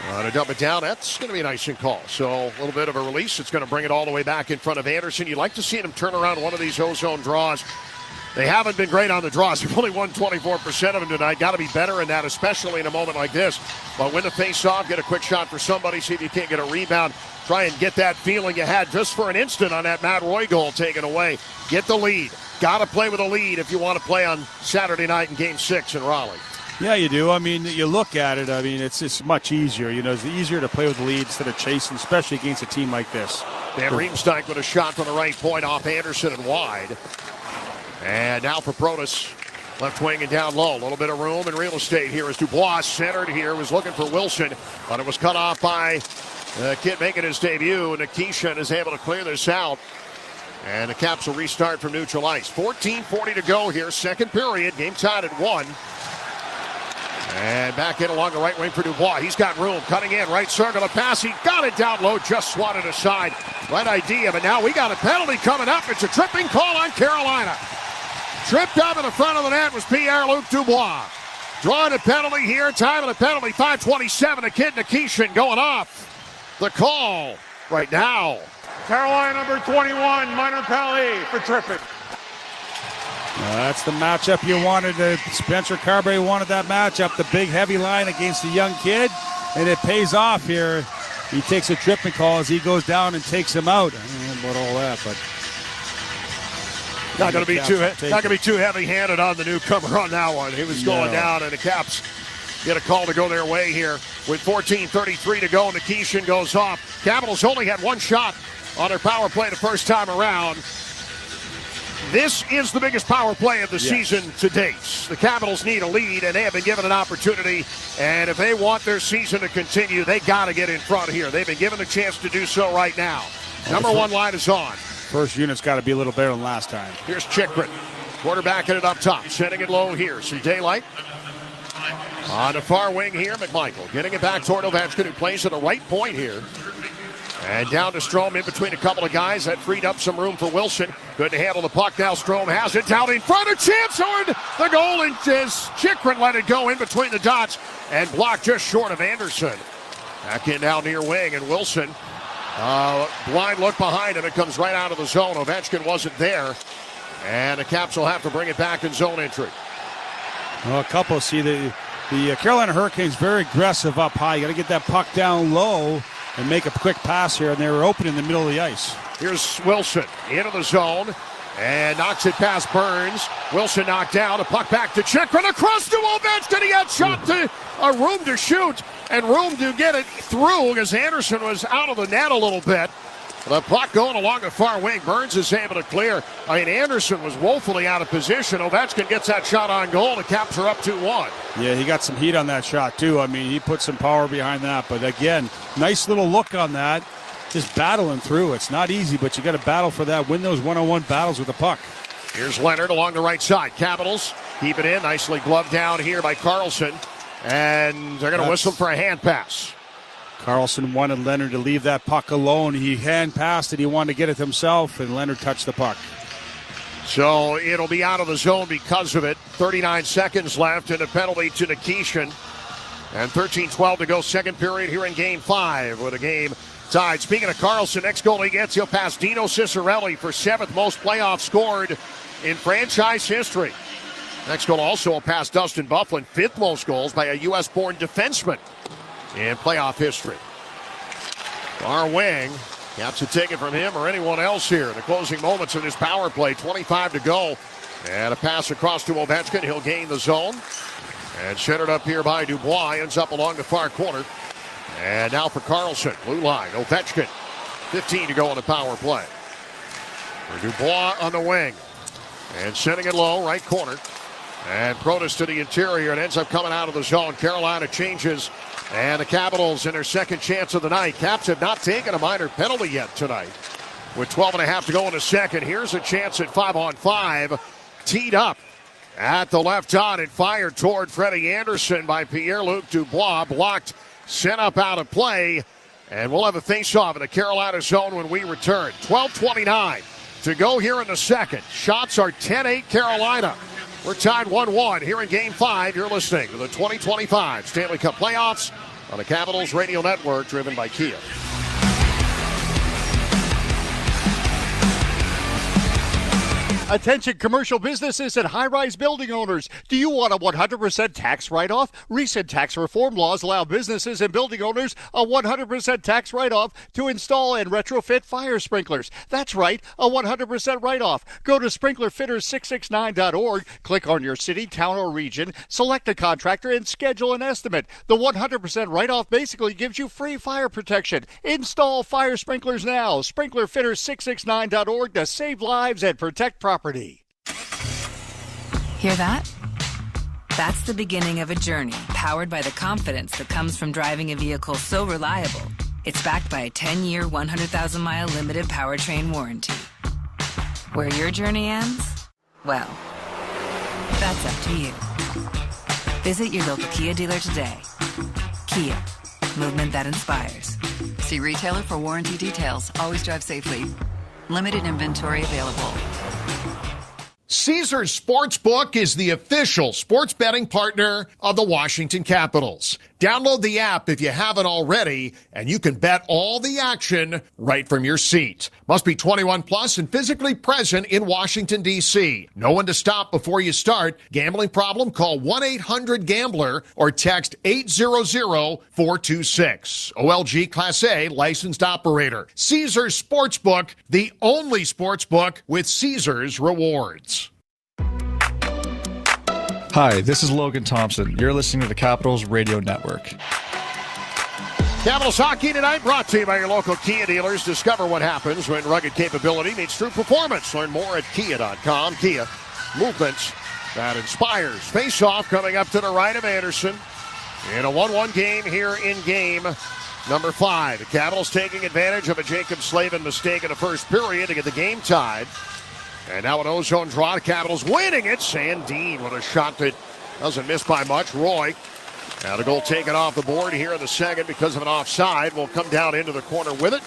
To dump it down, that's going to be an icing call. So a little bit of a release. It's going to bring it all the way back in front of Anderson. You'd like to see him turn around one of these ozone draws. They haven't been great on the draws. They've only won 24% of them tonight. Got to be better in that, especially in a moment like this. But win the face-off, get a quick shot for somebody, see if you can't get a rebound. Try and get that feeling you had just for an instant on that Matt Roy goal taken away. Get the lead. Got to play with a lead if you want to play on Saturday night in Game 6 in Raleigh. Yeah, you do. I mean, you look at it. I mean, it's much easier. You know, it's easier to play with the lead instead of chasing, especially against a team like this. Dan Riemsdyk with a shot from the right point off Anderson and wide. And now for Protas, left wing and down low. A little bit of room and real estate here as Dubois centered here. Was looking for Wilson, but it was cut off by the kid making his debut. Nikishin is able to clear this out. And the Caps will restart from neutral ice. 14:40 to go here, second period. Game tied at 1. And back in along the right wing for Dubois. He's got room, cutting in, right circle, a pass. He got it down low, just swatted aside. Right idea, but now we got a penalty coming up. It's a tripping call on Carolina. Tripped up in the front of the net was Pierre-Luc Dubois. Drawing a penalty here, time of the penalty, 5:27. The kid Nikishin going off the call right now. Carolina number 21, minor penalty for tripping. That's the matchup you wanted. Spencer Carberry wanted that matchup, the big heavy line against the young kid, and it pays off here. He takes a tripping call as he goes down and takes him out. I don't know about all that, but not going to be too heavy-handed on the newcomer on that one. He was going down, and the Caps get a call to go their way here with 14:33 to go. Nikishin goes off. Capitals only had one shot on their power play the first time around. This is the biggest power play of the season to date. The Capitals need a lead, and they have been given an opportunity. And if they want their season to continue, they got to get in front here. They've been given a chance to do so right now. Number one line is on. First unit's got to be a little better than last time. Here's Chychrun, quarterbacking it up top, setting it low here. Some daylight. On the far wing here, McMichael getting it back toward Ovechkin, who plays at the right point here. And down to Strome in between a couple of guys. That freed up some room for Wilson. Good to handle the puck now. Strome has it down in front. A chance on the goal. And Chychrun let it go in between the dots and blocked just short of Anderson. Back in down near wing. And Wilson, blind look behind him. It comes right out of the zone. Ovechkin wasn't there. And the Caps will have to bring it back in zone entry. Well, a couple. See, the Carolina Hurricanes very aggressive up high. You got to get that puck down low and make a quick pass here, and they were open in the middle of the ice. Here's Wilson into the zone and knocks it past Burns. Wilson knocked down. A puck back to Chychrun across to Ovechkin. He had shot to a room to shoot and room to get it through because Anderson was out of the net a little bit. The puck going along the far wing. Burns is able to clear. I mean, Anderson was woefully out of position. Ovechkin gets that shot on goal. The Caps are up 2-1. Yeah, he got some heat on that shot, too. I mean, he put some power behind that. But, again, nice little look on that. Just battling through. It's not easy, but you got to battle for that. Win those one-on-one battles with the puck. Here's Leonard along the right side. Capitals keep it in. Nicely gloved down here by Carlson. And they're going to whistle for a hand pass. Carlson wanted Leonard to leave that puck alone. He hand passed it. He wanted to get it himself, and Leonard touched the puck. So it'll be out of the zone because of it. 39 seconds left and a penalty to Nikishin. And 13-12 to go, second period here in Game 5 with a game tied. Speaking of Carlson, next goal he gets, he'll pass Dino Ciccarelli for 7th most playoffs scored in franchise history. Next goal also will pass Dustin Byfuglien, 5th most goals by a U.S.-born defenseman in playoff history. Far wing. Caps a ticket from him or anyone else here in the closing moments of this power play. 25 to go. And a pass across to Ovechkin. He'll gain the zone. And centered up here by Dubois. Ends up along the far corner. And now for Carlson. Blue line. Ovechkin. 15 to go on the power play. For Dubois on the wing. And sending it low. Right corner. And Protas to the interior. It ends up coming out of the zone. Carolina changes. And the Capitals in their second chance of the night. Caps have not taken a minor penalty yet tonight. With 12.5 to go in the second. Here's a chance at 5-on-5. Teed up at the left dot and fired toward Freddie Anderson by Pierre-Luc Dubois. Blocked, sent up out of play. And we'll have a face-off in the Carolina zone when we return. 12:29 to go here in the second. Shots are 10-8 Carolina. We're tied 1-1 here in Game 5. You're listening to the 2025 Stanley Cup Playoffs on the Capitals Radio Network, driven by Kia. Attention commercial businesses and high-rise building owners. Do you want a 100% tax write-off? Recent tax reform laws allow businesses and building owners a 100% tax write-off to install and retrofit fire sprinklers. That's right, a 100% write-off. Go to sprinklerfitters669.org, click on your city, town, or region, select a contractor, and schedule an estimate. The 100% write-off basically gives you free fire protection. Install fire sprinklers now. Sprinklerfitters669.org to save lives and protect property. Hear that? That's the beginning of a journey powered by the confidence that comes from driving a vehicle so reliable, it's backed by a 10-year, 100,000-mile limited powertrain warranty. Where your journey ends? Well, that's up to you. Visit your local Kia dealer today. Kia, movement that inspires. See retailer for warranty details. Always drive safely. Limited inventory available. Caesars Sportsbook is the official sports betting partner of the Washington Capitals. Download the app if you haven't already, and you can bet all the action right from your seat. Must be 21 plus and physically present in Washington, D.C. No one to stop before you start. Gambling problem? Call 1-800-GAMBLER or text 800-426. OLG Class A licensed operator. Caesars Sportsbook, the only sportsbook with Caesars rewards. Hi, this is Logan Thompson. You're listening to the Capitals Radio Network. Capitals hockey tonight brought to you by your local Kia dealers. Discover what happens when rugged capability meets true performance. Learn more at kia.com. Kia, movements that inspires. Face-off coming up to the right of Anderson in a 1-1 game here in game number 5. The Capitals taking advantage of a Jacob Slavin mistake in the first period to get the game tied. And now an ozone draw. The Capitals winning it. Sandin with a shot that doesn't miss by much. Roy. Now the goal taken off the board here in the second because of an offside. Will come down into the corner with it.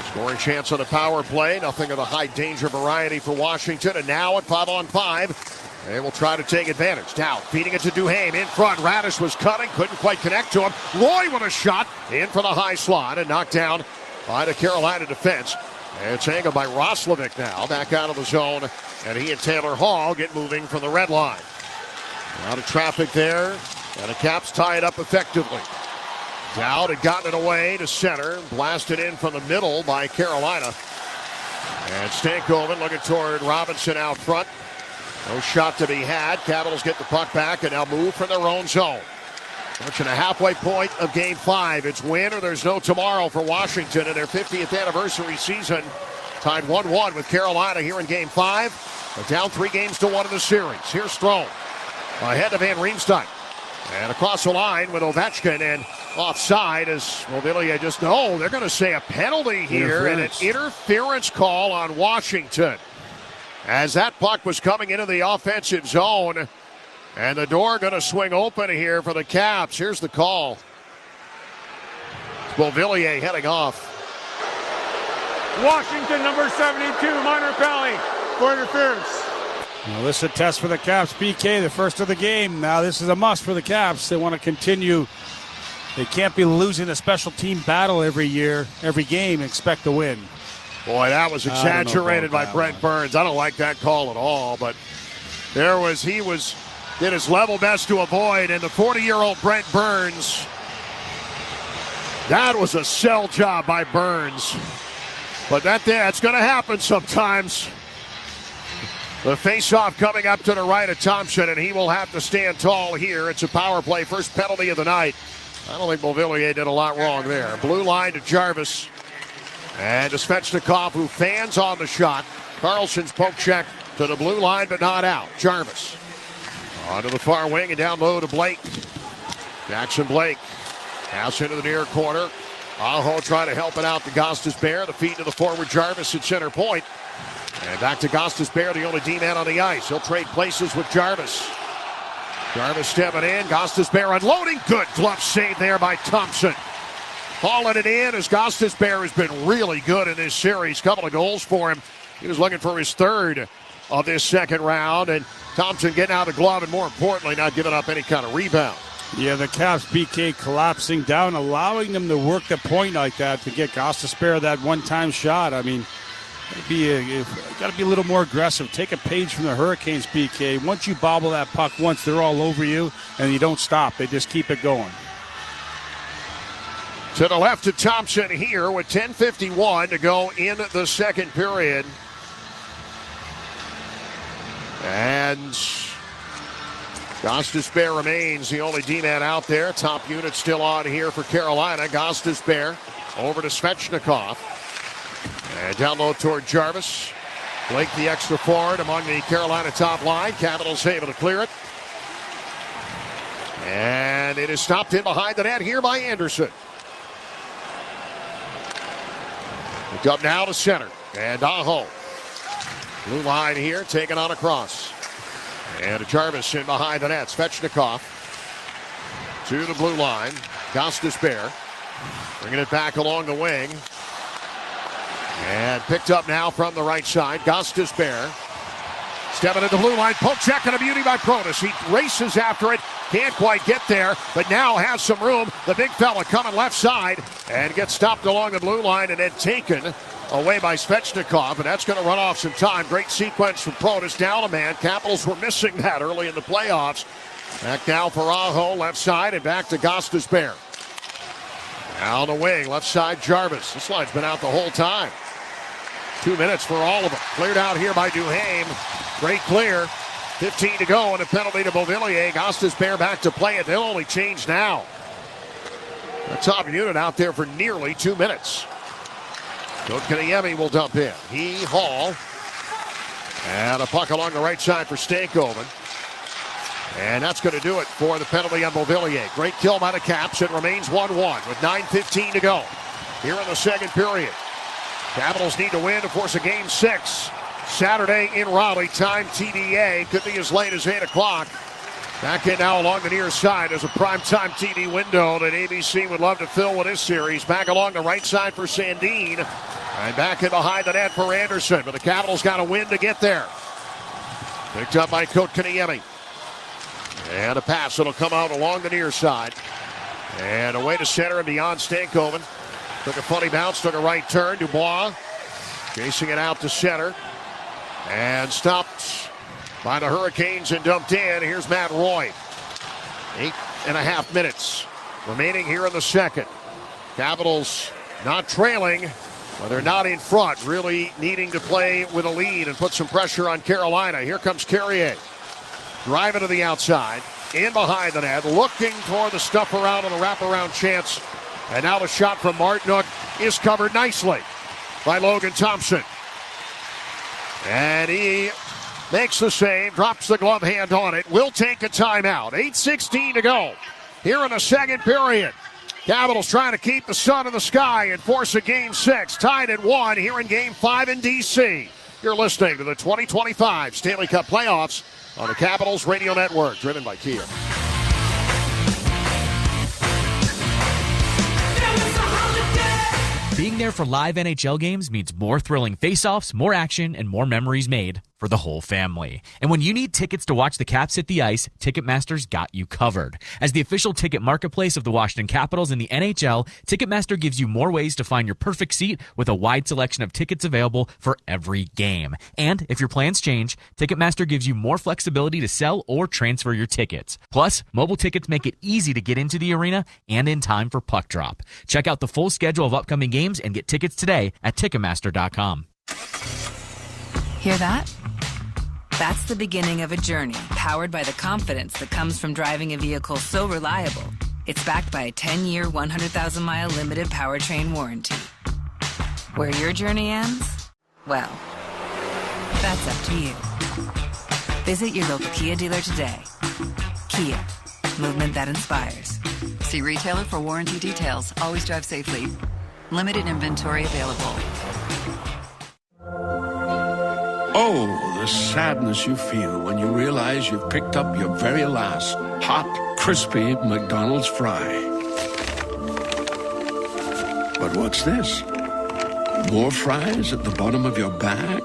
Scoring chance on the power play. Nothing of the high danger variety for Washington. And now at 5-on-5, they will try to take advantage. Now feeding it to Duhaime in front. Radish was cutting. Couldn't quite connect to him. Roy with a shot in for the high slot and knocked down by the Carolina defense. And it's angled by Roslovic now. Back out of the zone. And he and Taylor Hall get moving from the red line. Out of traffic there. And the Caps tie it up effectively. Dowd had gotten it away to center. Blasted in from the middle by Carolina. And Stankoven looking toward Robinson out front. No shot to be had. Capitals get the puck back and now move from their own zone. Reaching a halfway point of Game 5. It's win or there's no tomorrow for Washington in their 50th anniversary season. Tied 1-1 with Carolina here in Game 5. They're down 3-1 in the series. Here's Strome ahead of Van Riemsdyk. And across the line with Ovechkin and offside as Movillier just, they're going to say a penalty here and an interference call on Washington. As that puck was coming into the offensive zone. And the door going to swing open here for the Caps. Here's the call. Beauvillier heading off. Washington, number 72, Minor Pelly for interference. Well, this is a test for the Caps. PK, the first of the game. Now this is a must for the Caps. They want to continue. They can't be losing a special team battle every year, every game, expect to win. Boy, that was exaggerated by Brent Burns. I don't like that call at all, but he did his level best to avoid, and the 40-year-old Brent Burns, that was a sell job by Burns. But that's going to happen sometimes. The face-off coming up to the right of Thompson, and he will have to stand tall here. It's a power play, first penalty of the night. I don't think Beauvillier did a lot wrong there. Blue line to Jarvis. And to Svechnikov, who fans on the shot. Carlson's poke check to the blue line, but not out. Jarvis. Onto the far wing and down low to Blake. Jackson Blake. Pass into the near corner. Aho trying to help it out to Gostisbehere. The feed to the forward Jarvis at center point. And back to Gostisbehere, the only D-man on the ice. He'll trade places with Jarvis. Jarvis stepping in. Gostisbehere unloading. Good glove save there by Thompson. Hauling it in as Gostisbehere has been really good in this series. Couple of goals for him. He was looking for his third of this second round. And Thompson getting out of the glove and, more importantly, not giving up any kind of rebound. Yeah, the Caps BK collapsing down, allowing them to work the point like that to get Gostisbehere that one-time shot. I mean, got to be a little more aggressive. Take a page from the Hurricanes BK. Once you bobble that puck once, they're all over you, and you don't stop. They just keep it going. To the left of Thompson here with 10:51 to go in the second period. And Gostisbehere remains the only D-man out there. Top unit still on here for Carolina. Gostisbehere over to Svechnikov. And down low toward Jarvis. Blake the extra forward among the Carolina top line. Capitals able to clear it. And it is stopped in behind the net here by Anderson. Picked up now to center. And Aho. Blue line here, taken on across. And a Jarvis in behind the net. Svechnikov to the blue line. Gostisbehere bringing it back along the wing. And picked up now from the right side. Gostisbehere stepping at the blue line. Poke check and a beauty by Protas. He races after it. Can't quite get there, but now has some room. The big fella coming left side and gets stopped along the blue line and then taken away by Svechnikov, and that's going to run off some time. Great sequence from Protas, down a man. Capitals were missing that early in the playoffs. Back now for Aho, left side, and back to Gostisbehere. Down the wing, left side, Jarvis. This line's been out the whole time. 2 minutes for all of them. Cleared out here by Duhaime. Great clear. 15 to go, and a penalty to Beauvillier. Gostisbehere back to play it. They'll only change now. The top unit out there for nearly 2 minutes. Kotkaniemi will dump in. Hall. And a puck along the right side for Stankoven. And that's going to do it for the penalty on Beauvillier. Great kill by the Caps. It remains 1-1 with 9:15 to go here in the second period. Capitals need to win to force a game 6. Saturday in Raleigh. Time TBA. Could be as late as 8 o'clock. Back in now along the near side. There's a primetime TV window that ABC would love to fill with this series. Back along the right side for Sandin. And back in behind the net for Anderson. But the Capitals got to win to get there. Picked up by Kotkaniemi. And a pass that'll come out along the near side. And away to center and beyond Stankoven. Took a funny bounce, took a right turn. Dubois chasing it out to center. And stopped by the Hurricanes and dumped in. Here's Matt Roy. 8.5 minutes remaining here in the second. Capitals not trailing, but they're not in front. Really needing to play with a lead and put some pressure on Carolina. Here comes Carrier. Driving to the outside. In behind the net. Looking toward the stuff around on a wraparound chance. And now the shot from Martinook is covered nicely by Logan Thompson. And he makes the save, drops the glove hand on it, will take a timeout. 8:16 to go here in the second period. Capitals trying to keep the sun in the sky and force a game 6. Tied at 1 here in game 5 in D.C. You're listening to the 2025 Stanley Cup Playoffs on the Capitals Radio Network, driven by Kia. Being there for live NHL games means more thrilling face-offs, more action, and more memories made for the whole family. And when you need tickets to watch the Caps hit the ice, Ticketmaster's got you covered. As the official ticket marketplace of the Washington Capitals and the NHL, Ticketmaster gives you more ways to find your perfect seat with a wide selection of tickets available for every game. And if your plans change, Ticketmaster gives you more flexibility to sell or transfer your tickets. Plus, mobile tickets make it easy to get into the arena and in time for puck drop. Check out the full schedule of upcoming games and get tickets today at Ticketmaster.com. Hear that? That's the beginning of a journey powered by the confidence that comes from driving a vehicle so reliable. It's backed by a 10-year, 100,000-mile limited powertrain warranty. Where your journey ends? Well, that's up to you. Visit your local Kia dealer today. Kia, movement that inspires. See retailer for warranty details. Always drive safely. Limited inventory available. Oh, the sadness you feel when you realize you've picked up your very last hot, crispy McDonald's fry. But what's this? More fries at the bottom of your bag?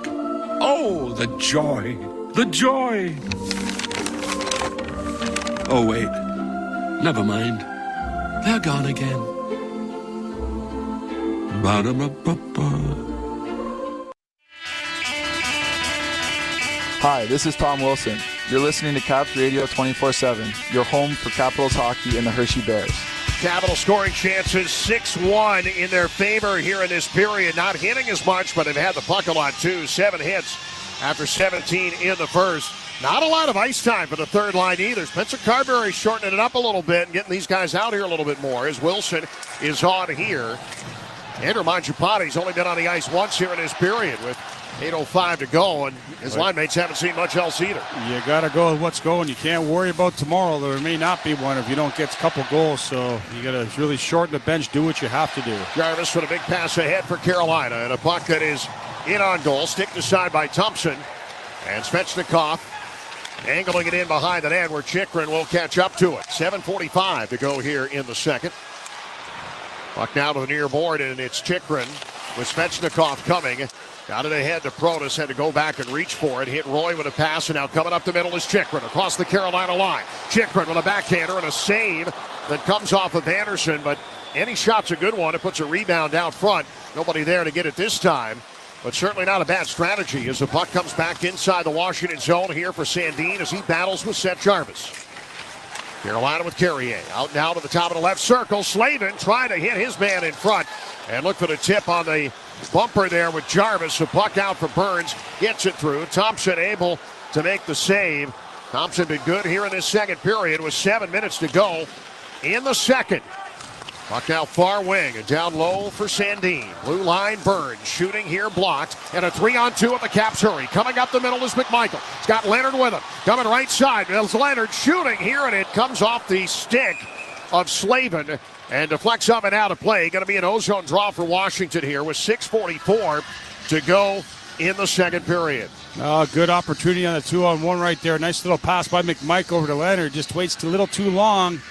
Oh, the joy! The joy! Oh, wait. Never mind. They're gone again. Ba-da-ba-ba-ba. Hi, this is Tom Wilson. You're listening to Caps Radio 24/7, your home for Capitals hockey and the Hershey Bears. Capital scoring chances 6-1 in their favor here in this period. Not hitting as much, but have had the puck a lot too. 7 hits after 17 in the first. Not a lot of ice time for the third line either. Spencer Carberry shortening it up a little bit and getting these guys out here a little bit more as Wilson is on here. Andrew Mangiapane's only been on the ice once here in this period with 8:05 to go, and his line mates haven't seen much else either. You got to go with what's going. You can't worry about tomorrow. There may not be one if you don't get a couple goals, so you got to really shorten the bench, do what you have to do. Jarvis with a big pass ahead for Carolina, and a puck that is in on goal, sticked aside by Thompson, and Svechnikov angling it in behind the net where Chychrun will catch up to it. 7:45 to go here in the second. Puck now to the near board, and it's Chychrun with Svechnikov coming. Got it ahead to Protas, had to go back and reach for it. Hit Roy with a pass, and now coming up the middle is Chychrun across the Carolina line. Chychrun with a backhander and a save that comes off of Anderson, but any shot's a good one. It puts a rebound out front. Nobody there to get it this time, but certainly not a bad strategy as the puck comes back inside the Washington zone here for Sandin as he battles with Seth Jarvis. Carolina with Carrier out now to the top of the left circle. Slavin trying to hit his man in front, and look for the tip on the bumper there with Jarvis. The puck out for Burns, gets it through. Thompson able to make the save. Thompson been good here in this second period with 7 minutes to go in the second. Puck now far wing and down low for Sandin. Blue line, Burns shooting here, blocked, and a 3-on-2 of the Caps hurry. Coming up the middle is McMichael. He's got Leonard with him. Coming right side. There's Leonard shooting here, and it comes off the stick of Slavin and deflects up and out of play. Going to be an ozone draw for Washington here with 6:44 to go in the second period. Good opportunity on the 2-on-1 right there. Nice little pass by McMichael over to Leonard. Just waits a little too long.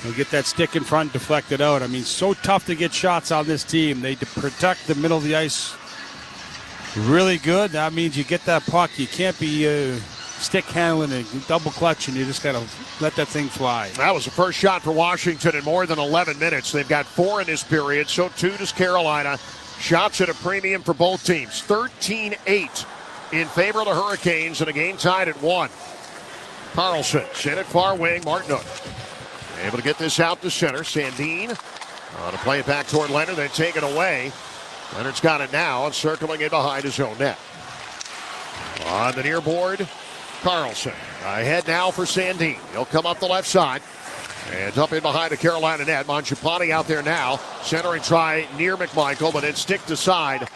He'll get that stick in front, deflected out. I mean, so tough to get shots on this team. They protect the middle of the ice really good. That means you get that puck. You can't be stick handling and double clutching. You just got to let that thing fly. That was the first shot for Washington in more than 11 minutes. They've got 4 in this period, so too does Carolina. Shots at a premium for both teams. 13-8 in favor of the Hurricanes in a game tied at 1. Carlson sent it far wing. Martinook able to get this out to center. Sandin to play it back toward Leonard, then take it away. Leonard's got it now and circling it behind his own net. On the near board, Carlson. Ahead now for Sandin. He'll come up the left side and up in behind the Carolina net. Mangiapane out there now. Centering try near McMichael, but it's sticked aside.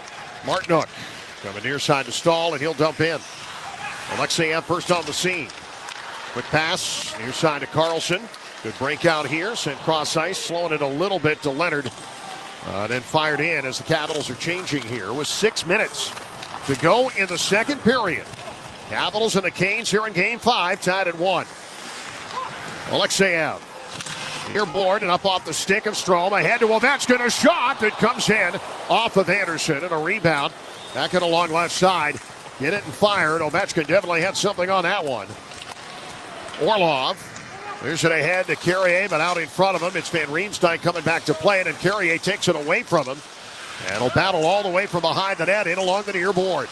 Martinook coming near side to Stahl, and he'll dump in. Alexeyev first on the scene. Quick pass near side to Carlson. Good breakout here. Sent cross ice, slowing it a little bit to Leonard. Then fired in as the Capitals are changing here with 6 minutes to go in the second period. Capitals and the Canes here in Game 5, tied at 1. Alexeyev near board and up off the stick of Strome. Ahead to Ovechkin, a shot that comes in off of Anderson, and a rebound back in along left side. Get it and fired. Ovechkin definitely had something on that one. Orlov. There's it ahead to Carrier, but out in front of him. It's Van Riemsdyk coming back to play it, and Carrier takes it away from him. And he'll battle all the way from behind the net in along the near board.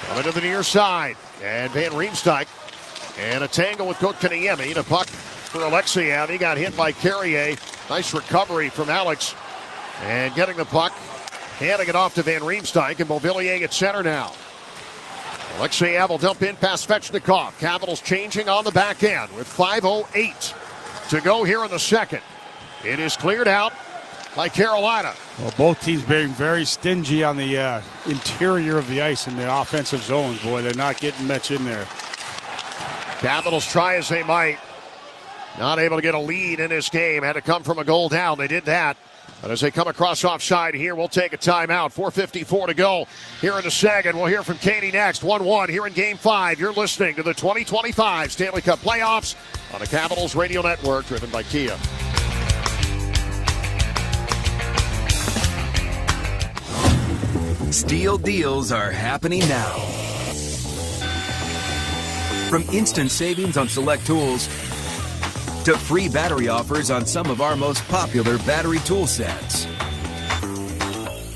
Coming to the near side. And Van Riemsdyk. And a tangle with Kotkaniemi. The puck for Alexeyev. He got hit by Carrier. Nice recovery from Alex. And getting the puck. Handing it off to Van Riemsdyk. And Beauvillier at center now. Alexeyev will dump in past Svechnikov. Capitals changing on the back end with 5:08 to go here in the second. It is cleared out by Carolina. Well, both teams being very stingy on the interior of the ice in the offensive zones. Boy, they're not getting much in there. Capitals try as they might. Not able to get a lead in this game. Had to come from a goal down. They did that. But as they come across offside here, we'll take a timeout. 4:54 to go here in the second. We'll hear from Katie next. 1-1 here in Game 5. You're listening to the 2025 Stanley Cup Playoffs on the Capitals Radio Network, driven by Kia. Steel deals are happening now. From instant savings on select tools to free battery offers on some of our most popular battery tool sets.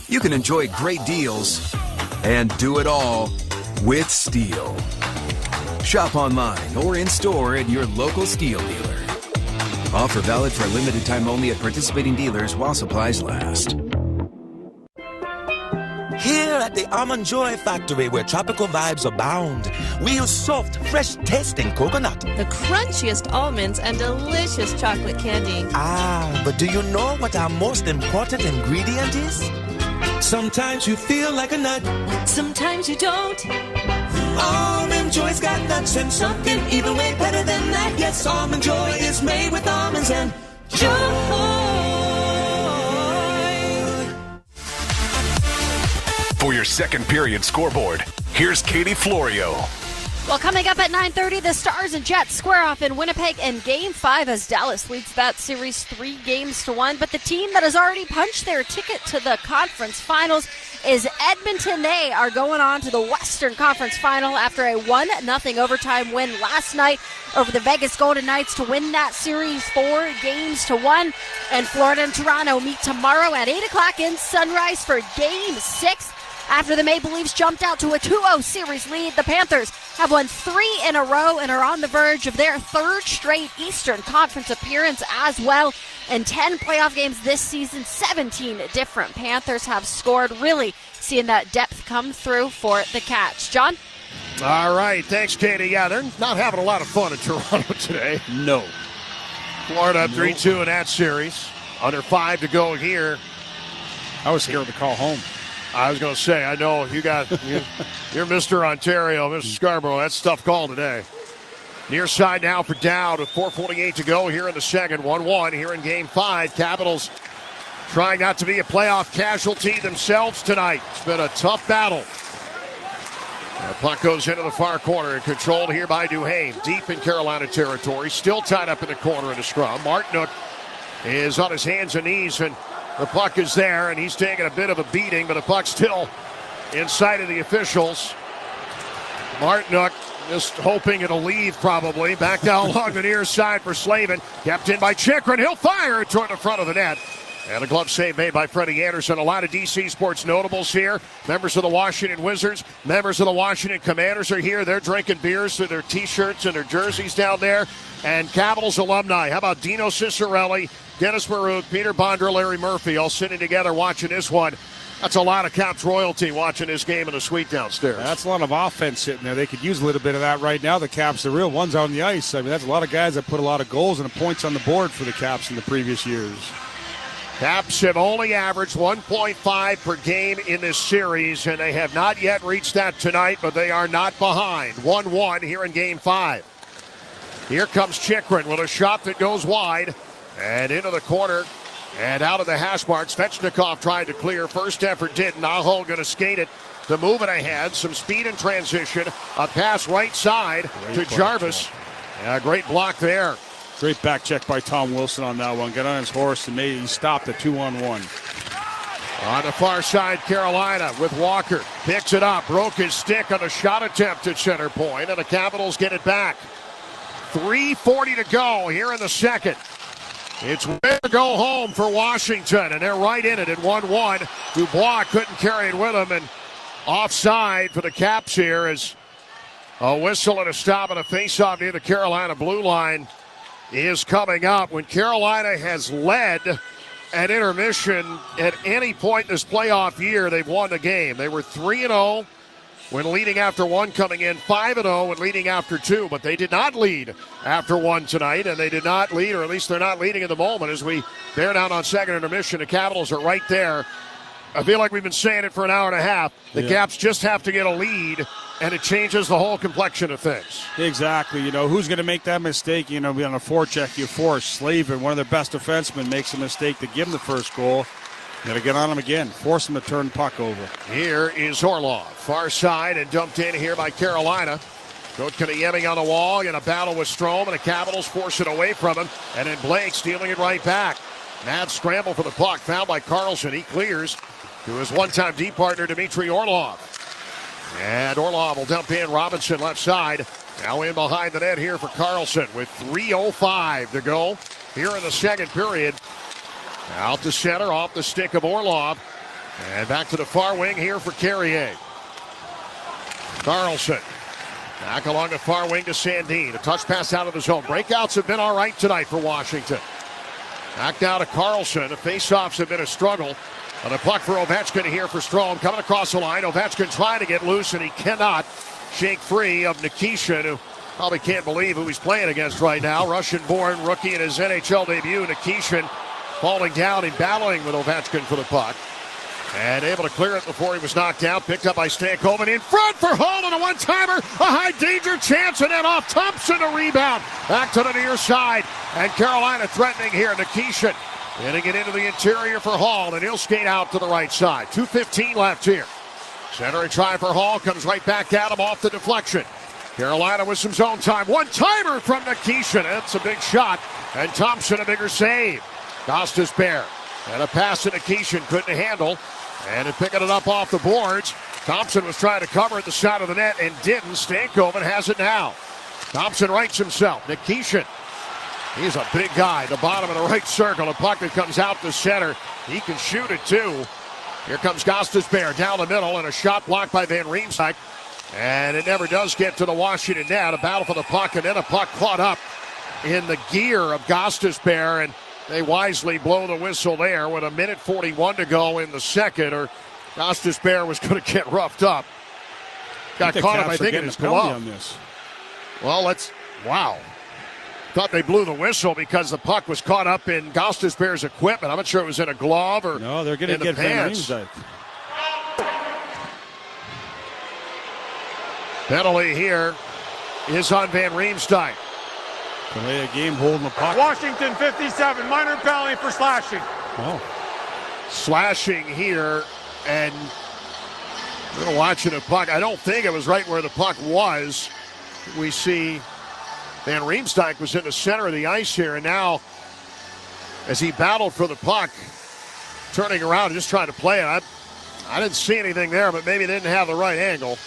You can enjoy great deals and do it all with Steel. Shop online or in-store at your local Steel dealer. Offer valid for a limited time only at participating dealers while supplies last. Here at the Almond Joy Factory, where tropical vibes abound, we use soft, fresh-tasting coconut. The crunchiest almonds and delicious chocolate candy. Ah, but do you know what our most important ingredient is? Sometimes you feel like a nut. Sometimes you don't. Almond Joy's got nuts and something even way better than that. Yes, Almond Joy is made with almonds and joy. For your second period scoreboard, here's Katie Florio. Well, coming up at 9:30, the Stars and Jets square off in Winnipeg in Game 5 as Dallas leads that series 3-1. But the team that has already punched their ticket to the conference finals is Edmonton. They are going on to the Western Conference Final after a 1-0 overtime win last night over the Vegas Golden Knights to win that series 4-1. And Florida and Toronto meet tomorrow at 8 o'clock in Sunrise for Game 6. After the Maple Leafs jumped out to a 2-0 series lead, the Panthers have won 3 in a row and are on the verge of their third straight Eastern Conference appearance as well. In 10 playoff games this season, 17 different Panthers have scored, really seeing that depth come through for the Cats. John? All right, thanks, Katie. Yeah, they're not having a lot of fun in Toronto today. No. Florida up 3-2 in that series. Under 5 to go here. I was scared to call home. I was going to say, I know you're Mr. Ontario, Mr. Scarborough. That's a tough call today. Near side now for Dowd with 4:48 to go here in the second. 1-1 here in Game 5. Capitals trying not to be a playoff casualty themselves tonight. It's been a tough battle. The puck goes into the far corner and controlled here by Duhaime. Deep in Carolina territory. Still tied up in the corner in the scrum. Martinook is on his hands and knees, and the puck is there, and he's taking a bit of a beating, but the puck's still in sight of the officials. Martinook just hoping it'll leave probably. Back down along the near side for Slavin. Kept in by Chikrin. He'll fire it toward the front of the net. And a glove save made by Freddie Anderson. A lot of DC Sports notables here. Members of the Washington Wizards, members of the Washington Commanders are here. They're drinking beers through their T-shirts and their jerseys down there. And Capitals alumni. How about Dino Ciccarelli, Dennis Maruk, Peter Bondra, Larry Murphy all sitting together watching this one. That's a lot of Caps royalty watching this game in the suite downstairs. That's a lot of offense sitting there. They could use a little bit of that right now. The Caps, the real ones on the ice. I mean, that's a lot of guys that put a lot of goals and points on the board for the Caps in the previous years. Caps have only averaged 1.5 per game in this series, and they have not yet reached that tonight, but they are not behind. 1-1 here in Game 5. Here comes Chikrin with a shot that goes wide and into the corner and out of the hash marks. Svechnikov tried to clear. First effort didn't. Aho going to skate it to move it ahead. Some speed in transition. A pass right side to Jarvis. Yeah, great block there. Great back check by Tom Wilson on that one. Got on his horse and he stopped at 2-on-1. On the far side, Carolina with Walker. Picks it up. Broke his stick on a shot attempt at center point, and the Capitals get it back. 3:40 to go here in the second. It's way to go home for Washington, and they're right in it at 1-1. Dubois couldn't carry it with him, and offside for the Caps here is a whistle and a stop and a face-off near the Carolina blue line is coming up. When Carolina has led at intermission at any point this playoff year, they've won the game. They were 3-0 when leading after one coming in, 5-0 when leading after two, but they did not lead after one tonight, and they did not lead, or at least they're not leading at the moment as we bear down on second intermission. The Capitals are right there. I feel like we've been saying it for an hour and a half. The Caps just have to get a lead, and it changes the whole complexion of things. Exactly. You know, who's going to make that mistake? You know, on a forecheck, you force Slavin, one of their best defensemen, makes a mistake to give him the first goal. Got to get on him again. Force him to turn puck over. Here is Orlov. Far side and dumped in here by Carolina. Kotkaniemi on the wall in a battle with Strome, and the Capitals force it away from him. And then Blake stealing it right back. Mad scramble for the puck. Found by Carlson. He clears to his one-time D partner, Dmitry Orlov. And Orlov will dump in. Robinson left side. Now in behind the net here for Carlson with 3:05 to go here in the second period. Out to center, off the stick of Orlov. And back to the far wing here for Carrier. Carlson. Back along the far wing to Sandin. A touch pass out of the zone. Breakouts have been all right tonight for Washington. Back now to Carlson. The faceoffs have been a struggle. And a puck for Ovechkin here for Strome. Coming across the line. Ovechkin trying to get loose, and he cannot shake free of Nikishin, who probably can't believe who he's playing against right now. Russian-born rookie in his NHL debut. Nikishin falling down and battling with Ovechkin for the puck. And able to clear it before he was knocked out. Picked up by Stankoven in front for Hall, and a one-timer. A high danger chance, and then off Thompson to rebound. Back to the near side. And Carolina threatening here. Nikishin getting it into the interior for Hall, and he'll skate out to the right side. 2:15 left here. Centering try for Hall. Comes right back at him off the deflection. Carolina with some zone time. One-timer from Nikishin. That's a big shot. And Thompson a bigger save. Gostisbehere. And a pass to Nikishin. Couldn't handle. And picking it up off the boards. Thompson was trying to cover at the side of the net and didn't. Stankoven has it now. Thompson rights himself. Nikishin. He's a big guy. The bottom of the right circle. A puck that comes out to center. He can shoot it too. Here comes Gostisbehere down the middle, and a shot blocked by Van Riemsdyk. And it never does get to the Washington net. A battle for the puck, and then a puck caught up in the gear of Gostisbehere, and they wisely blow the whistle there with 1:41 to go in the second, or Gostisbehere was going to get roughed up. Got caught up, I think, in his glove. Well, wow. Thought they blew the whistle because the puck was caught up in Gostisbehere's equipment. I'm not sure it was in a glove or no, they're going to get Van Riemsdyk. Penalty here is on Van Riemsdyk. Delay a game holding the puck. Washington 57, minor penalty for slashing. Oh. Slashing here, and we're watching the puck. I don't think it was right where the puck was. We see Van Riemsdyk was in the center of the ice here, and now as he battled for the puck, turning around and just trying to play it. I didn't see anything there, but maybe they didn't have the right angle.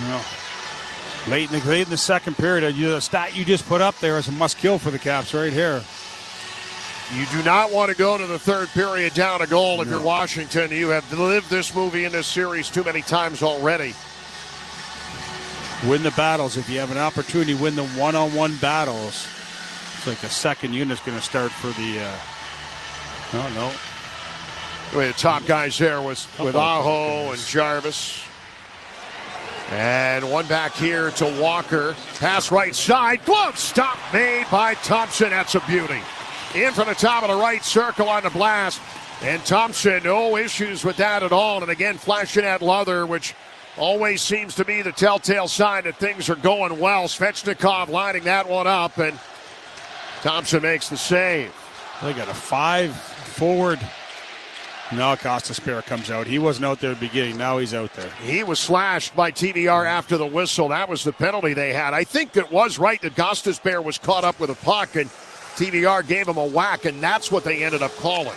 No. Late in the second period, the stat you just put up there is a must-kill for the Caps right here. You do not want to go to the third period down a goal if you're Washington. You have lived this movie in this series too many times already. Win the battles. If you have an opportunity to win the one-on-one battles, it's like the second unit's going to start for the... No. The top guys there was with Aho and Jarvis. And one back here to Walker. Pass right side. Glove stop made by Thompson. That's a beauty. In from the top of the right circle on the blast. And Thompson, no issues with that at all. And again, flashing at Luther, which always seems to be the telltale sign that things are going well. Svechnikov lining that one up, and Thompson makes the save. They got a 5-forward. No, Gostisbehere comes out. He wasn't out there at the beginning. Now he's out there. He was slashed by TVR after the whistle. That was the penalty they had. I think it was right that Gostisbehere was caught up with a puck, and TVR gave him a whack, and that's what they ended up calling.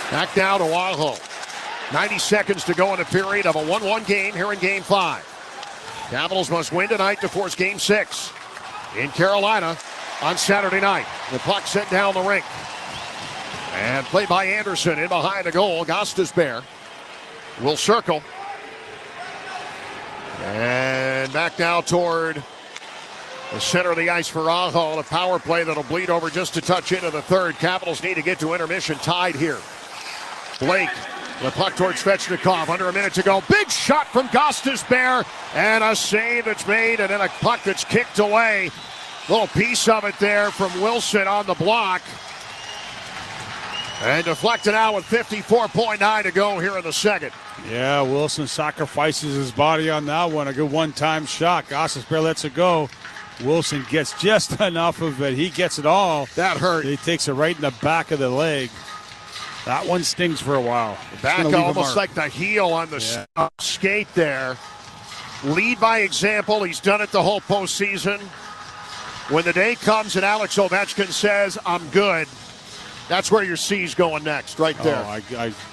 Back now to Aho. 90 seconds to go in the period of a 1-1 game here in Game 5. Capitals must win tonight to force Game 6 in Carolina on Saturday night. The puck sent down the rink. And played by Anderson in behind the goal. Gostisbehere will circle. And back now toward the center of the ice for Aho. A power play that'll bleed over just a touch into the third. Capitals need to get to intermission tied here. Blake, the puck towards Svechnikov. Under a minute to go. Big shot from Gostisbehere. And a save that's made. And then a puck that's kicked away. Little piece of it there from Wilson on the block. And deflected out with 54.9 to go here in the second. Yeah, Wilson sacrifices his body on that one. A good one-time shot. Gostisbehere lets it go. Wilson gets just enough of it. He gets it all. That hurt. He takes it right in the back of the leg. That one stings for a while. Back almost like the heel on the skate there. Lead by example. He's done it the whole postseason. When the day comes and Alex Ovechkin says, I'm good, that's where your C's going next, right there.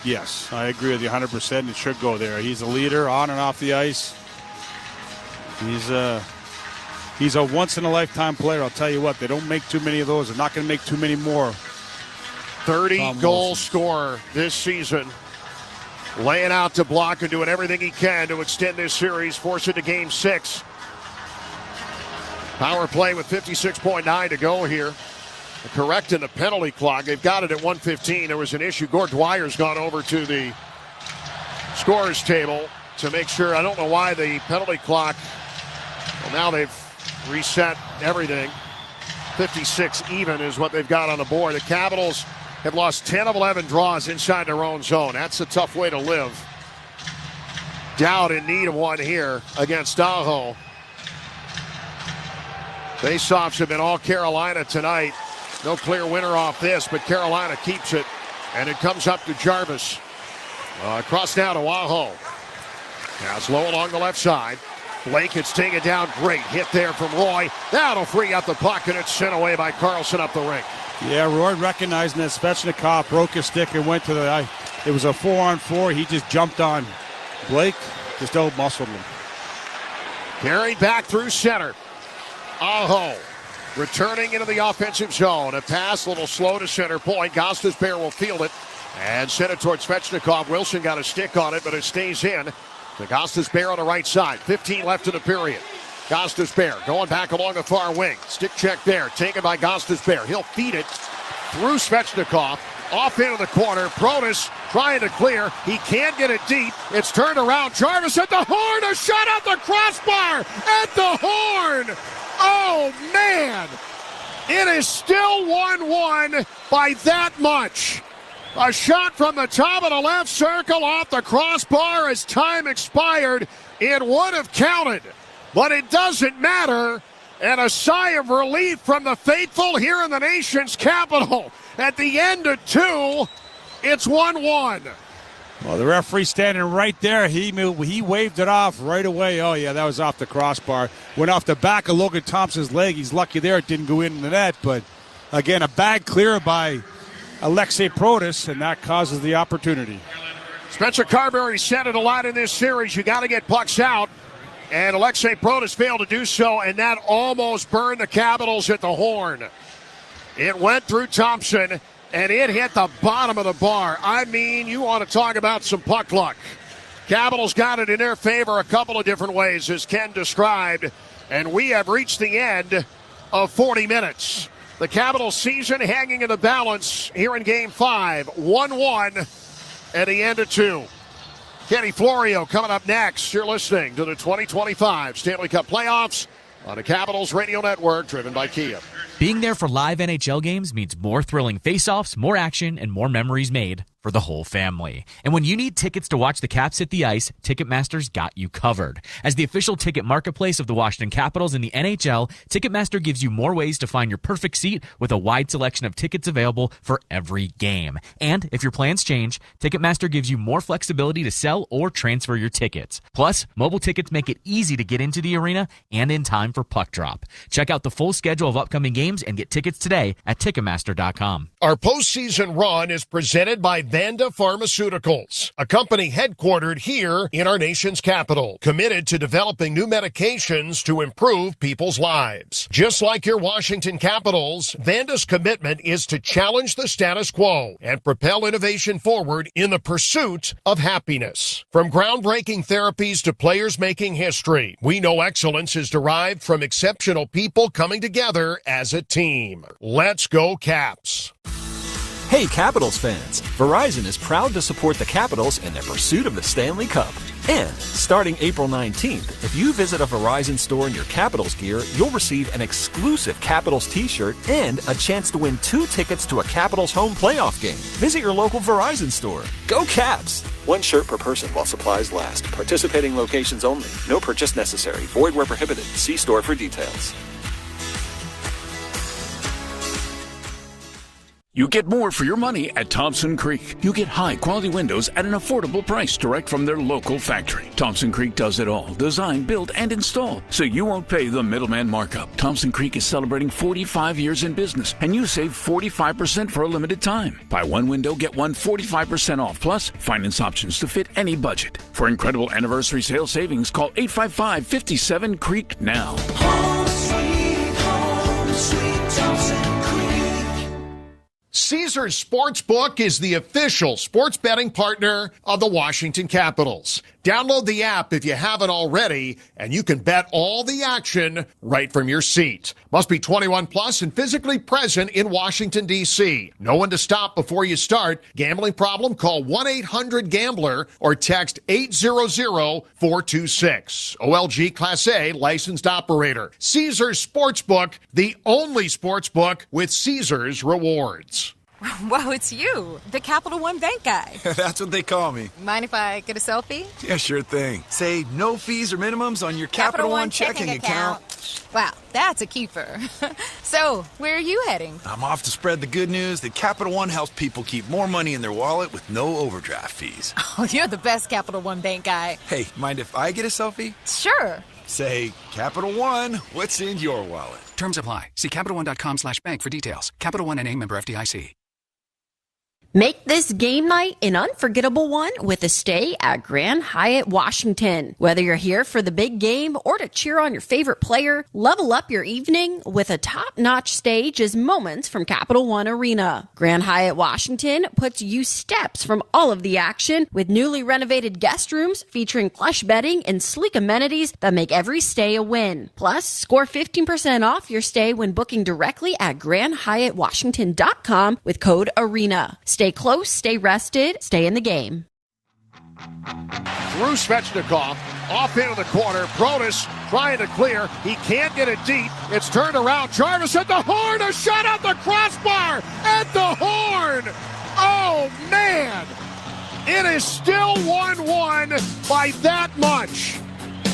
Yes, I agree with you 100%. It should go there. He's a leader on and off the ice. He's a once-in-a-lifetime player, I'll tell you what. They don't make too many of those. They're not going to make too many more. 30-goal scorer this season. Laying out to block and doing everything he can to extend this series, force it to Game 6. Power play with 56.9 to go here. Correcting the penalty clock. They've got it at 1:15. There was an issue. Gord Dwyer's gone over to the scorer's table to make sure. I don't know why the penalty clock. Well, now they've reset everything. 56 even is what they've got on the board. The Capitals have lost 10 of 11 draws inside their own zone. That's a tough way to live. Dowd in need of one here against Aho. Faceoffs have been all Carolina tonight. No clear winner off this, but Carolina keeps it. And it comes up to Jarvis. Across now to Aho. Now it's low along the left side. Blake, it's taken down. Great hit there from Roy. That'll free up the puck, and it's sent away by Carlson up the rink. Yeah, Roy recognizing that Svechnikov broke his stick and went to the... It was a 4-on-4. He just jumped on Blake. Just out-muscled him. Carried back through center. Aho returning into the offensive zone. A pass, a little slow to center point. Gostisbehere will field it and send it towards Svechnikov. Wilson got a stick on it, but it stays in. To Gostisbehere on the right side. 15 left in the period. Gostisbehere going back along the far wing. Stick check there. Taken by Gostisbehere. He'll feed it through Svechnikov. Off into the corner. Protas trying to clear. He can't get it deep. It's turned around. Jarvis at the horn. A shot at the crossbar. At the horn. Oh, man. It is still 1-1 by that much. A shot from the top of the left circle off the crossbar as time expired. It would have counted, but it doesn't matter. And a sigh of relief from the faithful here in the nation's capital. At the end of 2, it's 1-1. Well, the referee standing right there, he waved it off right away. Oh, yeah, that was off the crossbar. Went off the back of Logan Thompson's leg. He's lucky there it didn't go in the net. But, again, a bad clear by Alexei Protas, and that causes the opportunity. Spencer Carberry said it a lot in this series. You got to get pucks out. And Alexei Protas failed to do so, and that almost burned the Capitals at the horn. It went through Thompson, and it hit the bottom of the bar. I mean, you want to talk about some puck luck. Capitals got it in their favor a couple of different ways, as Ken described, and we have reached the end of 40 minutes. The Capitals season hanging in the balance here in Game 5. 1-1 at the end of 2. Kenny Florio coming up next. You're listening to the 2025 Stanley Cup Playoffs on the Capitals Radio Network, driven by Kia. Being there for live NHL games means more thrilling face-offs, more action, and more memories made for the whole family. And when you need tickets to watch the Caps hit the ice, Ticketmaster's got you covered. As the official ticket marketplace of the Washington Capitals and the NHL, Ticketmaster gives you more ways to find your perfect seat with a wide selection of tickets available for every game. And if your plans change, Ticketmaster gives you more flexibility to sell or transfer your tickets. Plus, mobile tickets make it easy to get into the arena and in time for puck drop. Check out the full schedule of upcoming games and get tickets today at Ticketmaster.com. Our postseason run is presented by Vanda Pharmaceuticals, a company headquartered here in our nation's capital, committed to developing new medications to improve people's lives. Just like your Washington Capitals, Vanda's commitment is to challenge the status quo and propel innovation forward in the pursuit of happiness. From groundbreaking therapies to players making history, we know excellence is derived from exceptional people coming together as a team. Let's go Caps. Hey Capitals fans, Verizon is proud to support the Capitals in their pursuit of the Stanley Cup. And starting April 19th, if you visit a Verizon store in your Capitals gear, you'll receive an exclusive Capitals t-shirt and a chance to win 2 tickets to a Capitals home playoff game. Visit your local Verizon store. Go Caps! 1 shirt per person while supplies last. Participating locations only. No purchase necessary. Void where prohibited. See store for details. You get more for your money at Thompson Creek. You get high-quality windows at an affordable price direct from their local factory. Thompson Creek does it all. Design, build, and install. So you won't pay the middleman markup. Thompson Creek is celebrating 45 years in business, and you save 45% for a limited time. Buy one window, get one 45% off, plus finance options to fit any budget. For incredible anniversary sale savings, call 855-57-CREEK now. Home sweet Thompson Creek. Caesars Sportsbook is the official sports betting partner of the Washington Capitals. Download the app if you haven't already, and you can bet all the action right from your seat. Must be 21 plus and physically present in Washington, D.C. No one to stop before you start. Gambling problem? Call 1-800-GAMBLER or text 800-426. OLG Class A licensed operator. Caesars Sportsbook, the only sportsbook with Caesars rewards. Wow, it's you, the Capital One Bank guy. That's what they call me. Mind if I get a selfie? Yeah, sure thing. Say no fees or minimums on your Capital One checking account. Wow, that's a keeper. So, where are you heading? I'm off to spread the good news that Capital One helps people keep more money in their wallet with no overdraft fees. Oh, you're the best Capital One Bank guy. Hey, mind if I get a selfie? Sure. Say, Capital One, what's in your wallet? Terms apply. See CapitalOne.com/bank for details. Capital One NA, member FDIC. Make this game night an unforgettable one with a stay at Grand Hyatt Washington. Whether you're here for the big game or to cheer on your favorite player, level up your evening with a top-notch stay just moments from Capital One Arena. Grand Hyatt Washington puts you steps from all of the action with newly renovated guest rooms featuring plush bedding and sleek amenities that make every stay a win. Plus, score 15% off your stay when booking directly at GrandHyattWashington.com with code ARENA. Stay close, stay rested, stay in the game. Through Svechnikov, off into the corner. Protas trying to clear. He can't get it deep. It's turned around. Jarvis at the horn. A shot at the crossbar. At the horn. Oh, man. It is still 1-1 by that much.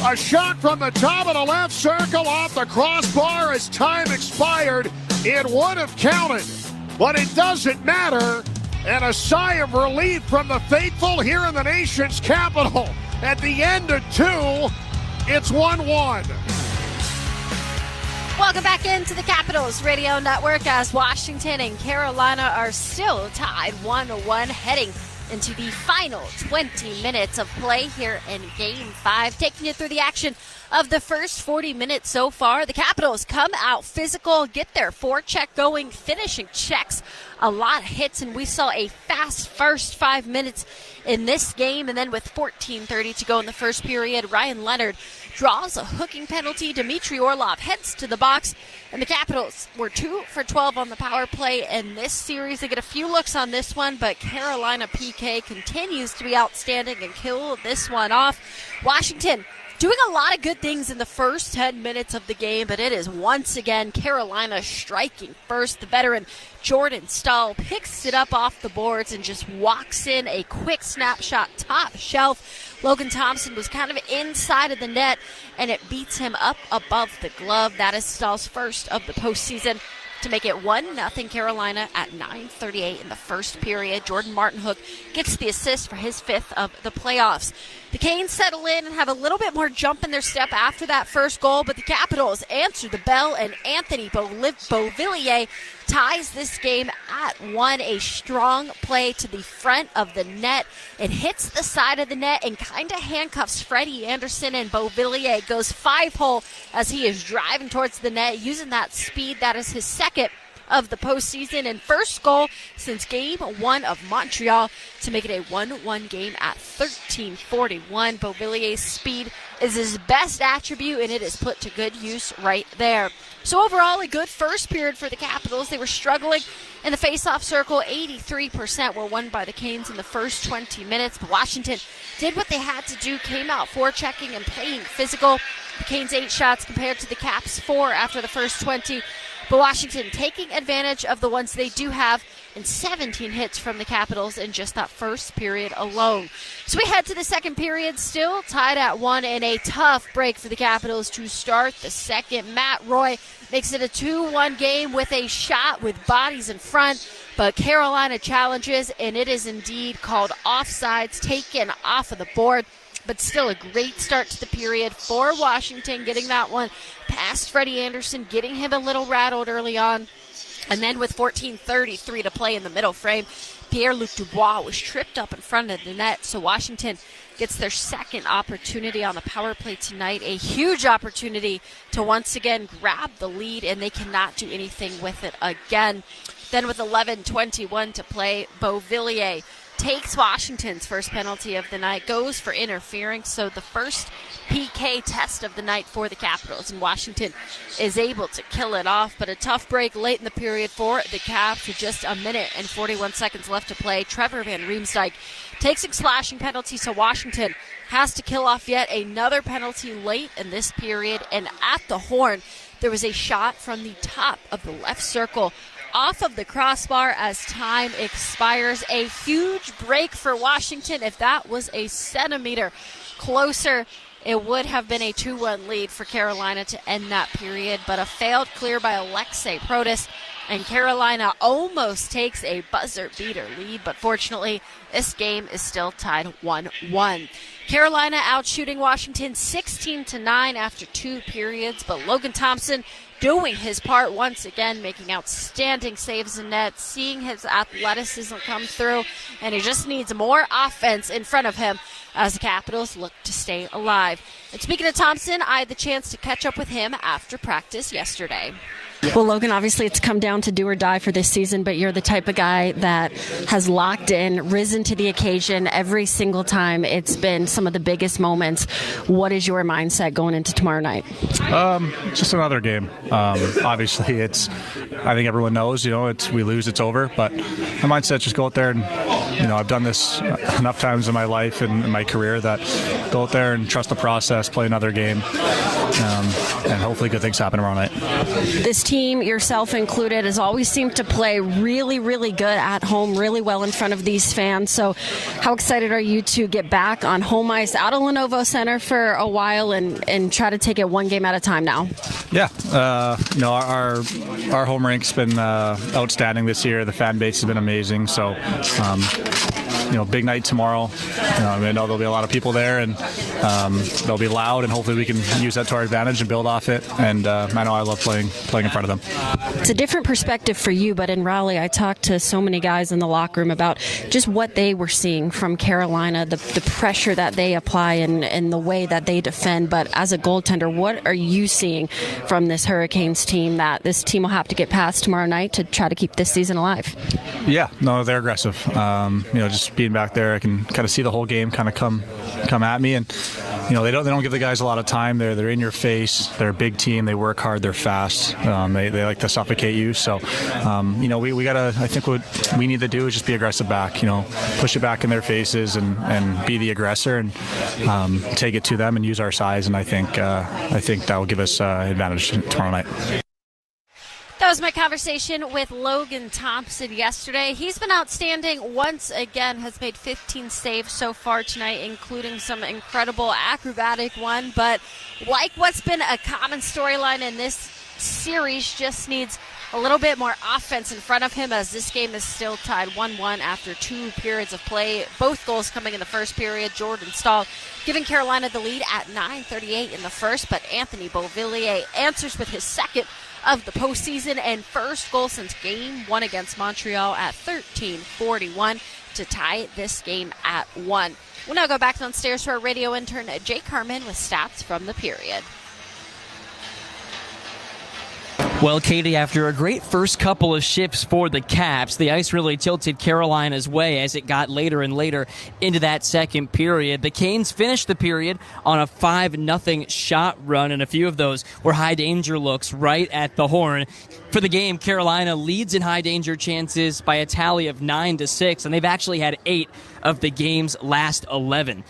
A shot from the top of the left circle off the crossbar as time expired. It would have counted, but it doesn't matter. And a sigh of relief from the faithful here in the nation's capital. At the end of 2, it's 1-1. Welcome back into the Capitals Radio Network as Washington and Carolina are still tied 1-1 heading into the final 20 minutes of play here in Game 5. Taking you through the action of the first 40 minutes so far. The Capitals come out physical, get their forecheck going, finishing checks, a lot of hits, and we saw a fast first 5 minutes in this game. And then with 14:30 to go in the first period, Ryan Leonard draws a hooking penalty. Dmitry Orlov heads to the box, and the Capitals were 2 for 12 on the power play in this series. They get a few looks on this one, but Carolina PK continues to be outstanding and kill this one off. Washington doing a lot of good things in the first 10 minutes of the game, but it is once again Carolina striking first. The veteran Jordan Stahl picks it up off the boards and just walks in a quick snapshot top shelf. Logan Thompson was kind of inside of the net, and it beats him up above the glove. That is Stahl's first of the postseason to make it 1-0 Carolina at 9:38 in the first period. Jordan Martinhook gets the assist for his 5th of the playoffs. The Canes settle in and have a little bit more jump in their step after that first goal, but the Capitals answer the bell, and Anthony Beauvillier ties this game at 1. A strong play to the front of the net. It hits the side of the net and kind of handcuffs Freddie Anderson, and Beauvillier goes 5-hole as he is driving towards the net using that speed. That is his second of the postseason and first goal since Game 1 of Montreal to make it a 1-1 game at 13:41. Beauvillier's speed is his best attribute, and it is put to good use right there. So overall, a good first period for the Capitals. They were struggling in the face-off circle. 83% were won by the Canes in the first 20 minutes, but Washington did what they had to do, came out forechecking and playing physical. The Canes 8 shots compared to the Caps 4 after the first 20. But Washington taking advantage of the ones they do have, and 17 hits from the Capitals in just that first period alone. So we head to the second period, still tied at 1, and a tough break for the Capitals to start the second. Matt Roy makes it a 2-1 game with a shot with bodies in front, but Carolina challenges, and it is indeed called offsides, taken off of the board. But still a great start to the period for Washington, getting that one past Freddie Anderson, getting him a little rattled early on. And then with 14:33 to play in the middle frame, Pierre-Luc Dubois was tripped up in front of the net, so Washington gets their second opportunity on the power play tonight, a huge opportunity to once again grab the lead, and they cannot do anything with it again. Then with 11:21 to play, Beauvillier takes Washington's first penalty of the night, goes for interfering, so the first PK test of the night for the Capitals, and Washington is able to kill it off. But a tough break late in the period for the Caps with just a minute and 41 seconds left to play. Trevor Van Riemsdyk takes a slashing penalty, so Washington has to kill off yet another penalty late in this period. And at the horn, there was a shot from the top of the left circle off of the crossbar as time expires. A huge break for Washington. If that was a centimeter closer, it would have been a 2-1 lead for Carolina to end that period, but a failed clear by Alexei Protas, and Carolina almost takes a buzzer-beater lead, but fortunately, this game is still tied 1-1. Carolina outshooting Washington 16-9 after 2 periods, but Logan Thompson doing his part once again, making outstanding saves in net, seeing his athleticism come through, and he just needs more offense in front of him as the Capitals look to stay alive. And speaking of Thompson, I had the chance to catch up with him after practice yesterday. Well, Logan, obviously it's come down to do or die for this season, but you're the type of guy that has locked in, risen to the occasion every single time. It's been some of the biggest moments. What is your mindset going into tomorrow night? Just another game. Obviously, I think everyone knows, we lose, it's over. But my mindset, just go out there and, I've done this enough times in my life and in my career that go out there and trust the process, play another game, and hopefully good things happen tomorrow night. This team, yourself included, has always seemed to play really, really good at home, really well in front of these fans. So how excited are you to get back on home ice out of Lenovo Center for a while and try to take it one game at a time now? Yeah, our home rink's been outstanding this year. The fan base has been amazing. So, big night tomorrow. I know there'll be a lot of people there, and they'll be loud, and hopefully we can use that to our advantage and build off it. And I know I love playing in front of them. It's a different perspective for you, but in Raleigh, I talked to so many guys in the locker room about just what they were seeing from Carolina, the pressure that they apply and the way that they defend. But as a goaltender, what are you seeing from this Hurricanes team that this team will have to get past tomorrow night to try to keep this season alive? Yeah, no, they're aggressive. Just being back there, I can kind of see the whole game kind of come at me, and they don't give the guys a lot of time. They're in your face. They're a big team. They work hard. They're fast. They like to suffocate you. So, we gotta. I think what we need to do is just be aggressive back. Push it back in their faces and be the aggressor and take it to them and use our size. And I think that will give us advantage tomorrow night. That was my conversation with Logan Thompson yesterday. He's been outstanding once again, has made 15 saves so far tonight, including some incredible acrobatic one. But like what's been a common storyline in this series, just needs a little bit more offense in front of him, as this game is still tied 1-1 after 2 periods of play. Both goals coming in the first period. Jordan Stahl giving Carolina the lead at 9:38 in the first, but Anthony Beauvillier answers with his second of the postseason and first goal since Game 1 against Montreal at 13:41 to tie this game at 1. We'll now go back downstairs to our radio intern, Jake Harmon, with stats from the period. Well, Katie, after a great first couple of shifts for the Caps, the ice really tilted Carolina's way as it got later and later into that second period. The Canes finished the period on a 5-0 shot run, and a few of those were high-danger looks right at the horn. For the game, Carolina leads in high-danger chances by a tally of 9-6, and they've actually had 8 of the game's last 11.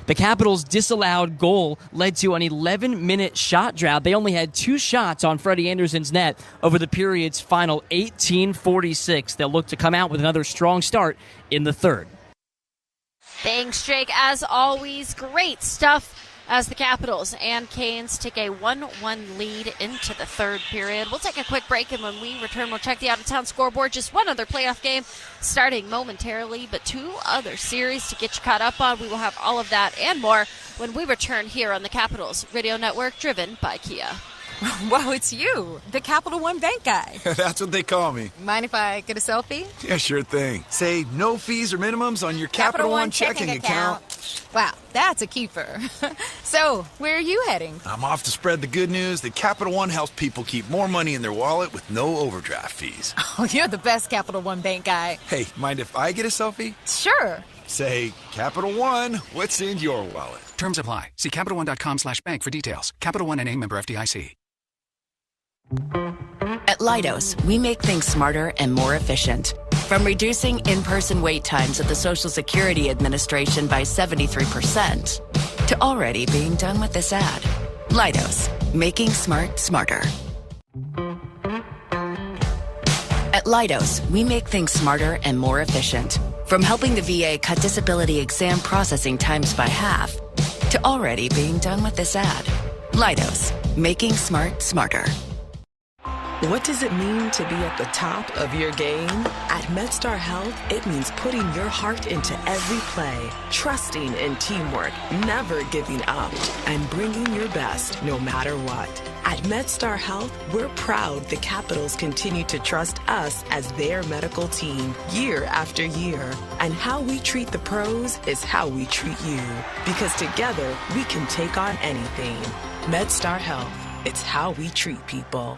The Capitals' disallowed goal led to an 11-minute shot drought. They only had 2 shots on Freddie Andersen's net over the period's final 18:46. They'll look to come out with another strong start in the third. Thanks, Jake. As always, great stuff as the Capitals and Canes take a 1-1 lead into the third period. We'll take a quick break, and when we return, we'll check the out-of-town scoreboard. Just one other playoff game starting momentarily, but 2 other series to get you caught up on. We will have all of that and more when we return here on the Capitals Radio Network, driven by Kia. Wow, it's you, the Capital One Bank guy. That's what they call me. Mind if I get a selfie? Yeah, sure thing. Say no fees or minimums on your Capital One checking account. Wow, that's a keeper. So, where are you heading? I'm off to spread the good news that Capital One helps people keep more money in their wallet with no overdraft fees. Oh, you're the best Capital One Bank guy. Hey, mind if I get a selfie? Sure. Say, Capital One, what's in your wallet? Terms apply. See CapitalOne.com/bank for details. Capital One NA, member FDIC. At Leidos, we make things smarter and more efficient. From reducing in-person wait times at the Social Security Administration by 73% to already being done with this ad. Leidos, making smart smarter. At Leidos, we make things smarter and more efficient. From helping the VA cut disability exam processing times by half to already being done with this ad. Leidos, making smart smarter. What does it mean to be at the top of your game? At MedStar Health, it means putting your heart into every play, trusting in teamwork, never giving up, and bringing your best no matter what. At MedStar Health, we're proud the Capitals continue to trust us as their medical team year after year. And how we treat the pros is how we treat you. Because together, we can take on anything. MedStar Health, it's how we treat people.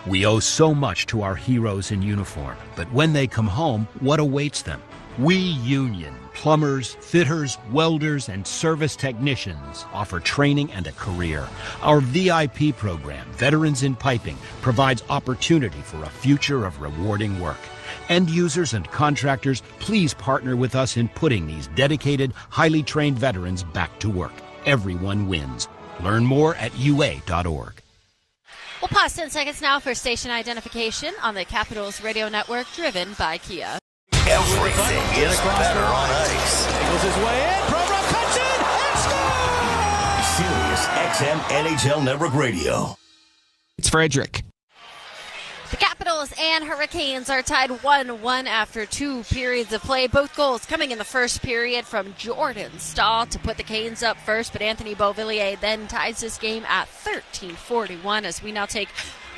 We owe so much to our heroes in uniform, but when they come home, what awaits them? We union plumbers, fitters, welders, and service technicians offer training and a career. Our VIP program, Veterans in Piping, provides opportunity for a future of rewarding work. End users and contractors, please partner with us in putting these dedicated, highly trained veterans back to work. Everyone wins. Learn more at UA.org. We'll pause 10 seconds now for station identification on the Capitals Radio Network, driven by Kia. Everything is better on ice. Angles his way in. Provorov cuts in and scores! Sirius XM NHL Network Radio. It's Frederick. The Capitals and Hurricanes are tied 1-1 after 2 periods of play. Both goals coming in the first period from Jordan Staal to put the Canes up first, but Anthony Beauvillier then ties this game at 13:41 as we now take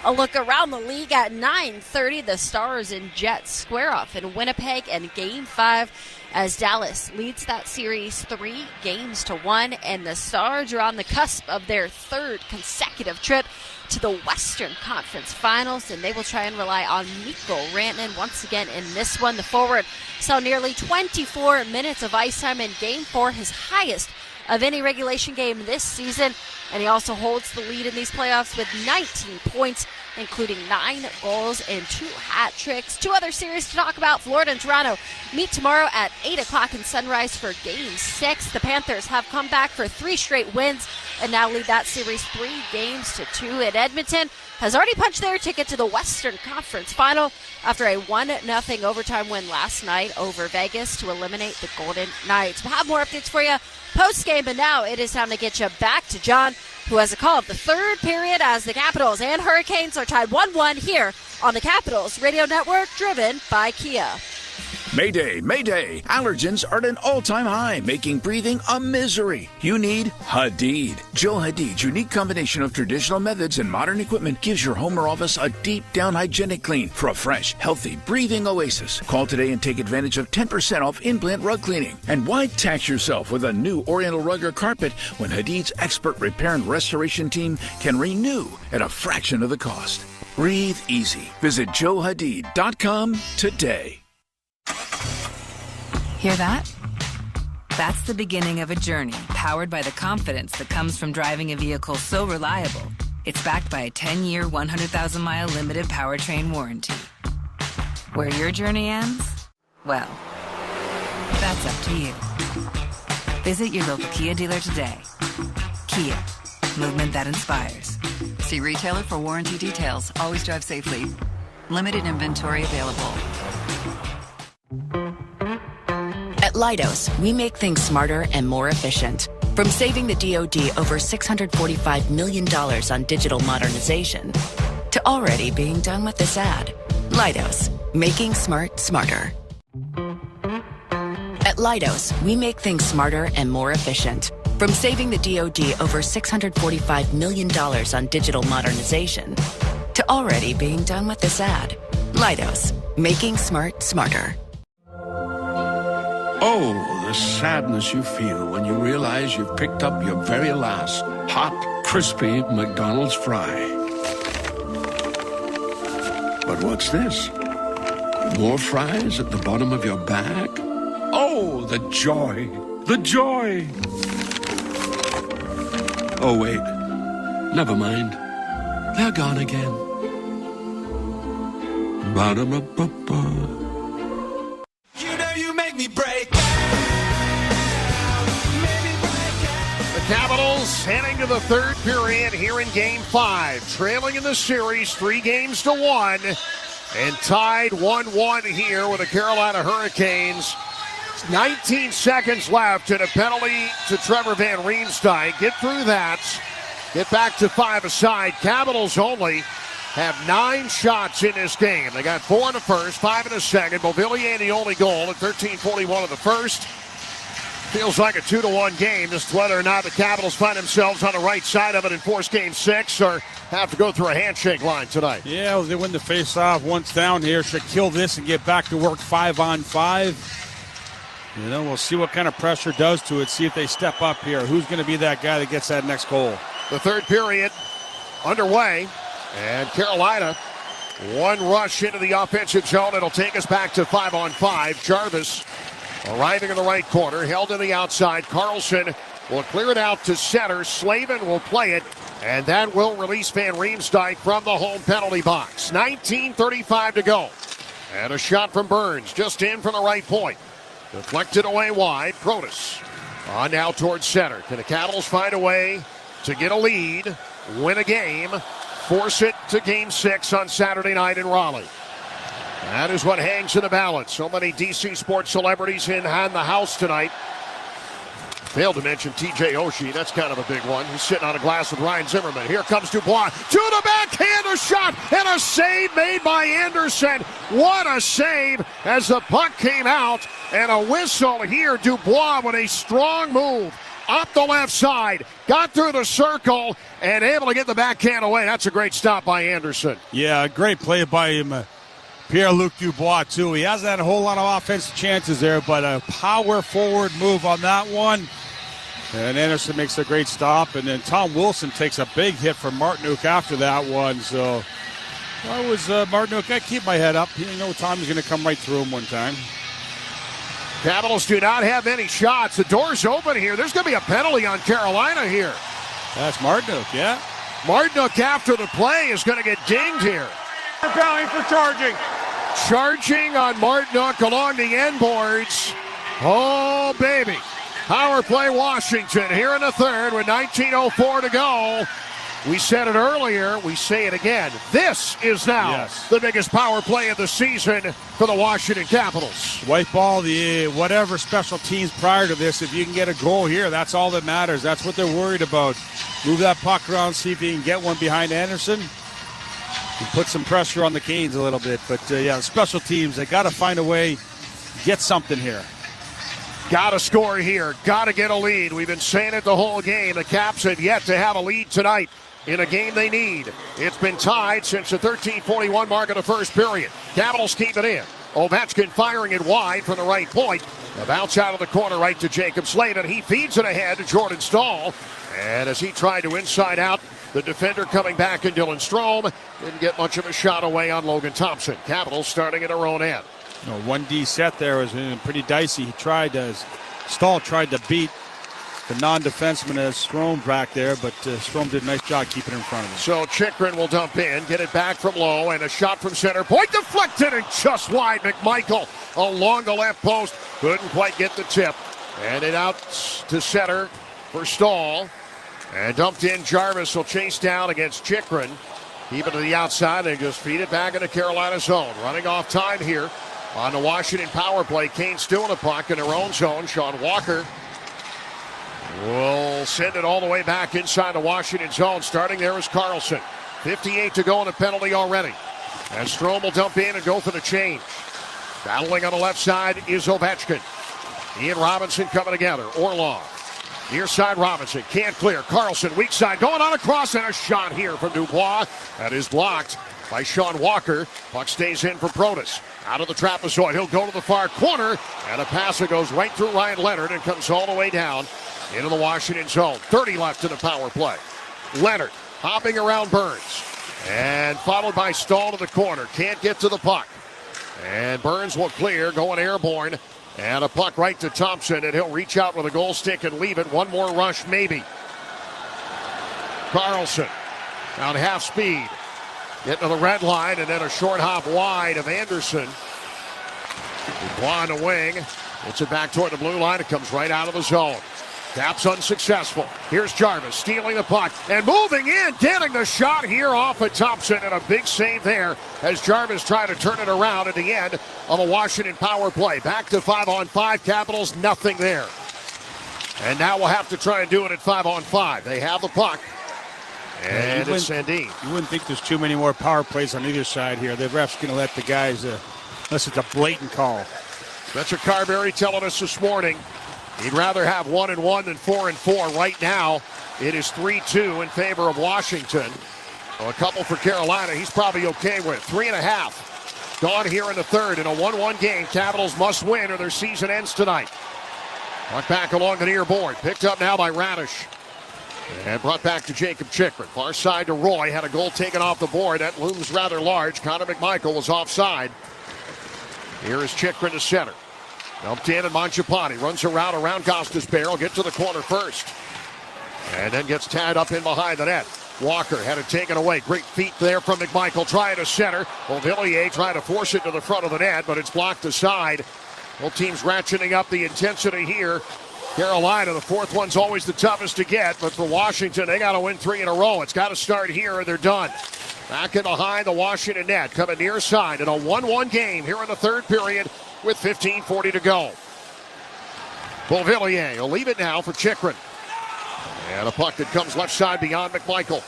a look around the league at 9:30. The Stars and Jets square off in Winnipeg, and Game 5 as Dallas leads that series 3-1, and the Stars are on the cusp of their 3rd consecutive trip to the Western Conference Finals, and they will try and rely on Mikko Rantanen once again in this one. The forward saw nearly 24 minutes of ice time in Game 4, his highest of any regulation game this season, and he also holds the lead in these playoffs with 19 points, including 9 goals and 2 hat tricks. 2 other series to talk about. Florida and Toronto meet tomorrow at 8 o'clock in Sunrise for Game 6. The Panthers have come back for 3 straight wins and now lead that series 3-2. And Edmonton has already punched their ticket to the Western Conference Final after a 1-0 overtime win last night over Vegas to eliminate the Golden Knights. We'll have more updates for you post-game, but now it is time to get you back to John, who has a call of the 3rd period as the Capitals and Hurricanes are tied 1-1 here on the Capitals Radio Network, driven by Kia. Mayday, mayday. Allergens are at an all-time high, making breathing a misery. You need Hadid. Joe Hadid's unique combination of traditional methods and modern equipment gives your home or office a deep-down hygienic clean for a fresh, healthy, breathing oasis. Call today and take advantage of 10% off in-plant rug cleaning. And why tax yourself with a new Oriental rug or carpet when Hadid's expert repair and restoration team can renew at a fraction of the cost? Breathe easy. Visit joehadid.com today. Hear that? That's the beginning of a journey powered by the confidence that comes from driving a vehicle so reliable. It's backed by a 10-year, 100,000-mile limited powertrain warranty. Where your journey ends? Well, that's up to you. Visit your local Kia dealer today. Kia, movement that inspires. See retailer for warranty details. Always drive safely. Limited inventory available. At Leidos, we make things smarter and more efficient. From saving the DoD over $645 million on digital modernization to already being done with this ad. Leidos, making smart smarter. At Leidos, we make things smarter and more efficient. From saving the DoD over $645 million on digital modernization to already being done with this ad. Leidos, making smart smarter. Oh, the sadness you feel when you realize you've picked up your very last hot, crispy McDonald's fry. But what's this? More fries at the bottom of your bag? Oh, the joy! The joy! Oh, wait. Never mind. They're gone again. Ba-da-ba-ba-ba. You make me break. The Capitals heading to the third period here in Game 5. Trailing in the series 3-1 and tied 1-1 here with the Carolina Hurricanes. 19 seconds left and a penalty to Trevor Van Riemsdyk. Get through that. Get back to 5 aside. Capitals only have 9 shots in this game. They got 4 in the first, 5 in the second. Beauvillier the only goal at 13:41 of the first. Feels like a 2-1 game. Just whether or not the Capitals find themselves on the right side of it and force Game 6 or have to go through a handshake line tonight. Yeah, they win the face-off once down here. Should kill this and get back to work 5-on-5. You know, we'll see what kind of pressure does to it. See if they step up here. Who's going to be that guy that gets that next goal? The third period underway. And Carolina, one rush into the offensive zone. It'll take us back to 5-on-5. Jarvis arriving in the right corner, held to the outside. Carlson will clear it out to center. Slavin will play it, and that will release Van Riemsdyk from the home penalty box. 19:35 to go. And a shot from Burns, just in from the right point. Deflected away wide. Protas on now towards center. Can the Capitals find a way to get a lead, win a game, force it to Game 6 on Saturday night in Raleigh? That is what hangs in the balance. So many DC sports celebrities in the house tonight. Failed to mention TJ Oshie. That's kind of a big one. He's sitting on a glass with Ryan Zimmerman. Here comes Dubois. To the backhand, a shot, and a save made by Anderson. What a save as the puck came out. And a whistle here. Dubois with a strong move. Up the left side. Got through the circle and able to get the backhand away. That's a great stop by Anderson. Yeah, a great play by him. Pierre-Luc Dubois, too. He hasn't had a whole lot of offensive chances there, but a power forward move on that one. And Anderson makes a great stop. And then Tom Wilson takes a big hit from Martinook after that one. So that was Martinook. I keep my head up. You know Tom's going to come right through him one time. Capitals do not have any shots. The door's open here. There's going to be a penalty on Carolina here. That's Martinook, yeah. Martinook after the play is going to get dinged here. Penalty for charging. Charging on Martinook along the end boards. Oh, baby. Power play Washington here in the third with 19:04 to go. We said it earlier. We say it again. This is now the biggest power play of the season for the Washington Capitals. White ball, the whatever special teams prior to this. If you can get a goal here, that's all that matters. That's what they're worried about. Move that puck around, see if you can get one behind Anderson. And put some pressure on the Canes a little bit. But, yeah, the special teams, they got to find a way, get something here. Got to score here. Got to get a lead. We've been saying it the whole game. The Caps have yet to have a lead tonight in a game they need. It's been tied since the 13:41 mark of the first period. Capitals keep it in. Ovechkin firing it wide from the right point. A bounce out of the corner right to Jacob Slavin. He feeds it ahead to Jordan Staal. And as he tried to inside out, the defender coming back in Dylan Strome didn't get much of a shot away on Logan Thompson. Capitals starting at their own end. 1D set there was pretty dicey. Staal tried to beat the non-defenseman as Strome back there, but Strome did a nice job keeping it in front of him. So Chychrun will dump in, get it back from low, and a shot from center point deflected and just wide. McMichael along the left post couldn't quite get the tip. And it out to center for Stahl. And dumped in. Jarvis will chase down against Chikrin. Keep it to the outside. They just feed it back into Carolina zone. Running off time here on the Washington power play. Kane still in the puck in their own zone. Sean Walker will send it all the way back inside the Washington zone. Starting there is Carlson. 58 to go in the penalty already. And Strome will dump in and go for the change. Battling on the left side is Ovechkin. He and Robinson coming together. Orlov. Near side Robinson. Can't clear. Carlson, weak side. Going on across and a shot here from Dubois. That is blocked by Sean Walker. Puck stays in for Protas. Out of the trapezoid. He'll go to the far corner. And a pass that goes right through Ryan Leonard and comes all the way down into the Washington zone. 30 left in the power play. Leonard hopping around Burns. And followed by Stahl to the corner. Can't get to the puck. And Burns will clear. Going airborne. And a puck right to Thompson, and he'll reach out with a goal stick and leave it. One more rush, maybe. Carlson on half speed. Getting to the red line, and then a short hop wide of Anderson. Dubois on the wing. Gets it back toward the blue line. It comes right out of the zone. Taps unsuccessful. Here's Jarvis stealing the puck and moving in, getting the shot here off of Thompson, and a big save there as Jarvis tried to turn it around at the end of a Washington power play. Back to 5-on-5 Capitals, nothing there. And now we'll have to try and do it at 5-on-5. They have the puck, and it's Sandin. You wouldn't think there's too many more power plays on either side here. The ref's going to let the guys, unless it's a blatant call. Spencer Carberry telling us this morning he'd rather have 1-1 than 4-4. Right now, it is 3-2 in favor of Washington. Well, a couple for Carolina he's probably okay with. 3.5 gone here in the third. In a 1-1 game, Capitals must win or their season ends tonight. Puck back along the near board. Picked up now by Radish. And brought back to Jacob Chikrin. Far side to Roy. Had a goal taken off the board. That looms rather large. Connor McMichael was offside. Here is Chikrin to center. Dumped in, and Mangiapane runs around Costas Barrel. Get to the corner first. And then gets tied up in behind the net. Walker had it taken away. Great feet there from McMichael. Trying to center. Villiers trying to force it to the front of the net, but it's blocked aside. Both teams ratcheting up the intensity here. Carolina, the fourth one's always the toughest to get, but for Washington, they got to win 3 in a row. It's got to start here or they're done. Back in behind the Washington net, coming near side in a 1-1 game here in the third period with 15:40 to go. Villiers will leave it now for Chikrin. And a puck that comes left side beyond McMichael.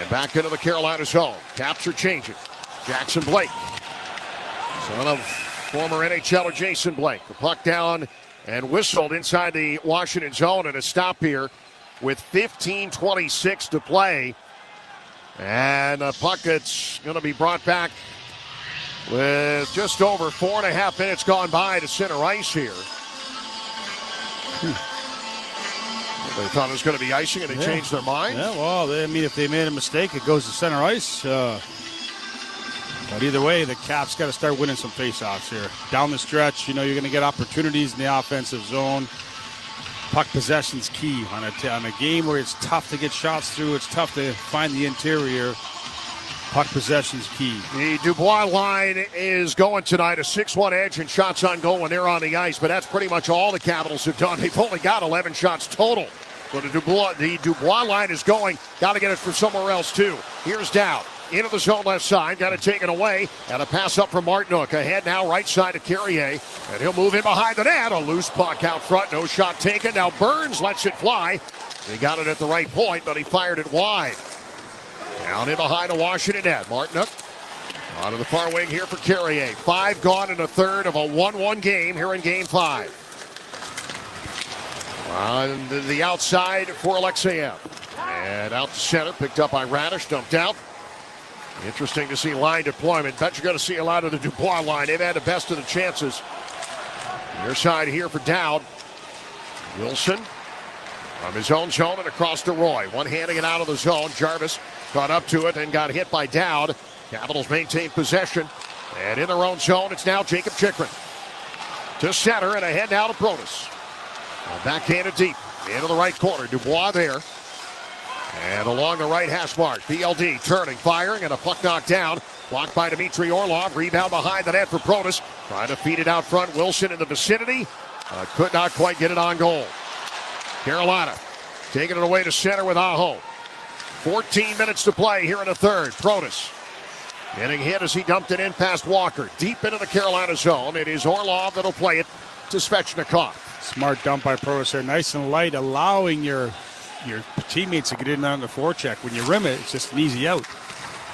And back into the Carolina zone. Caps are changing. Jackson Blake, son of former NHLer Jason Blake. The puck down and whistled inside the Washington zone, and a stop here with 15:26 to play. And a puck that's going to be brought back with just over 4.5 minutes gone by to center ice here. They thought it was going to be icing, and they changed their mind. Yeah, well, if they made a mistake, it goes to center ice. But either way, the Caps got to start winning some faceoffs here. Down the stretch, you're going to get opportunities in the offensive zone. Puck possession's key on a game where it's tough to get shots through. It's tough to find the interior. Puck possession's key. The Dubois line is going tonight, a 6-1 edge in shots on goal when they're on the ice, but that's pretty much all the Capitals have done. They've only got 11 shots total. But the Dubois line is going. Got to get it from somewhere else, too. Here's Dow. Into the zone left side. Got it taken away. And a pass up from Martinook. Ahead now, right side to Carrier. And he'll move in behind the net. A loose puck out front. No shot taken. Now Burns lets it fly. He got it at the right point, but he fired it wide. Down in behind the Washington net. Martinook onto the far wing here for Carrier. 5 gone in a third of a 1-1 game here in Game 5. On the outside for Alexeyev. And out to center. Picked up by Radish. Dumped out. Interesting to see line deployment. Bet you're going to see a lot of the Dubois line. They've had the best of the chances. Near side here for Dowd. Wilson from his own zone and across to Roy. One-handing it out of the zone. Jarvis caught up to it and got hit by Dowd. Capitals maintain possession. And in their own zone, it's now Jacob Chikrin. To center and ahead now to Protas. Backhanded deep. Into the right corner. Dubois there. And along the right hash mark, PLD turning, firing, and a puck knocked down. Blocked by Dmitry Orlov. Rebound behind the net for Protas. Trying to feed it out front. Wilson in the vicinity. Could not quite get it on goal. Carolina taking it away to center with Aho. 14 minutes to play here in the third. Protas getting hit as he dumped it in past Walker. Deep into the Carolina zone. It is Orlov that'll play it to Svechnikov. Smart dump by Protas there. Nice and light, allowing your teammates to get in on the forecheck. When you rim it, it's just an easy out.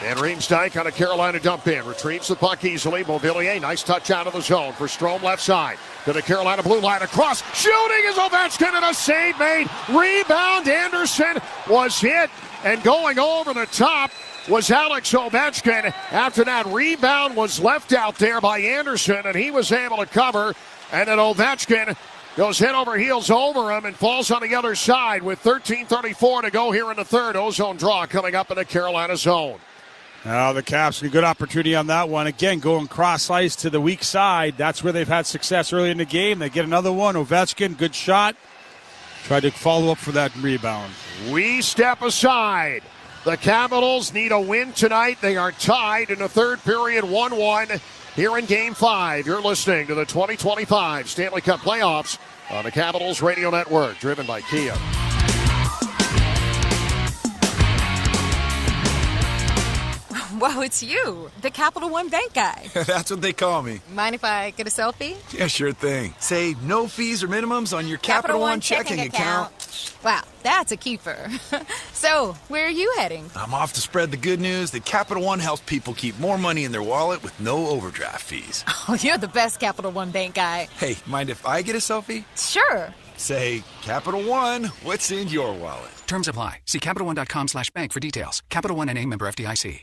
And Riemsdyk on a Carolina dump in. Retrieves the puck easily. Beauvillier, nice touch out of the zone for Strome left side. To the Carolina blue line across. Shooting is Ovechkin and a save made. Rebound. Anderson was hit. And going over the top was Alex Ovechkin. After that rebound was left out there by Anderson, and he was able to cover. And then Ovechkin goes head over heels over him and falls on the other side with 13:34 to go here in the third. Ozone draw coming up in the Carolina zone. Now the Caps, a good opportunity on that one. Again, going cross ice to the weak side. That's where they've had success early in the game. They get another one. Ovechkin, good shot. Tried to follow up for that rebound. We step aside. The Capitals need a win tonight. They are tied in the third period, 1-1 here in Game 5. You're listening to the 2025 Stanley Cup Playoffs on the Capitals Radio Network, driven by Kia. Whoa, it's you, the Capital One Bank guy. That's what they call me. Mind if I get a selfie? Yeah, sure thing. Say no fees or minimums on your Capital One checking account. Wow, that's a keeper. So, where are you heading? I'm off to spread the good news that Capital One helps people keep more money in their wallet with no overdraft fees. Oh, you're the best Capital One Bank guy. Hey, mind if I get a selfie? Sure. Say, Capital One, what's in your wallet? Terms apply. See CapitalOne.com/bank for details. Capital One N.A. member FDIC.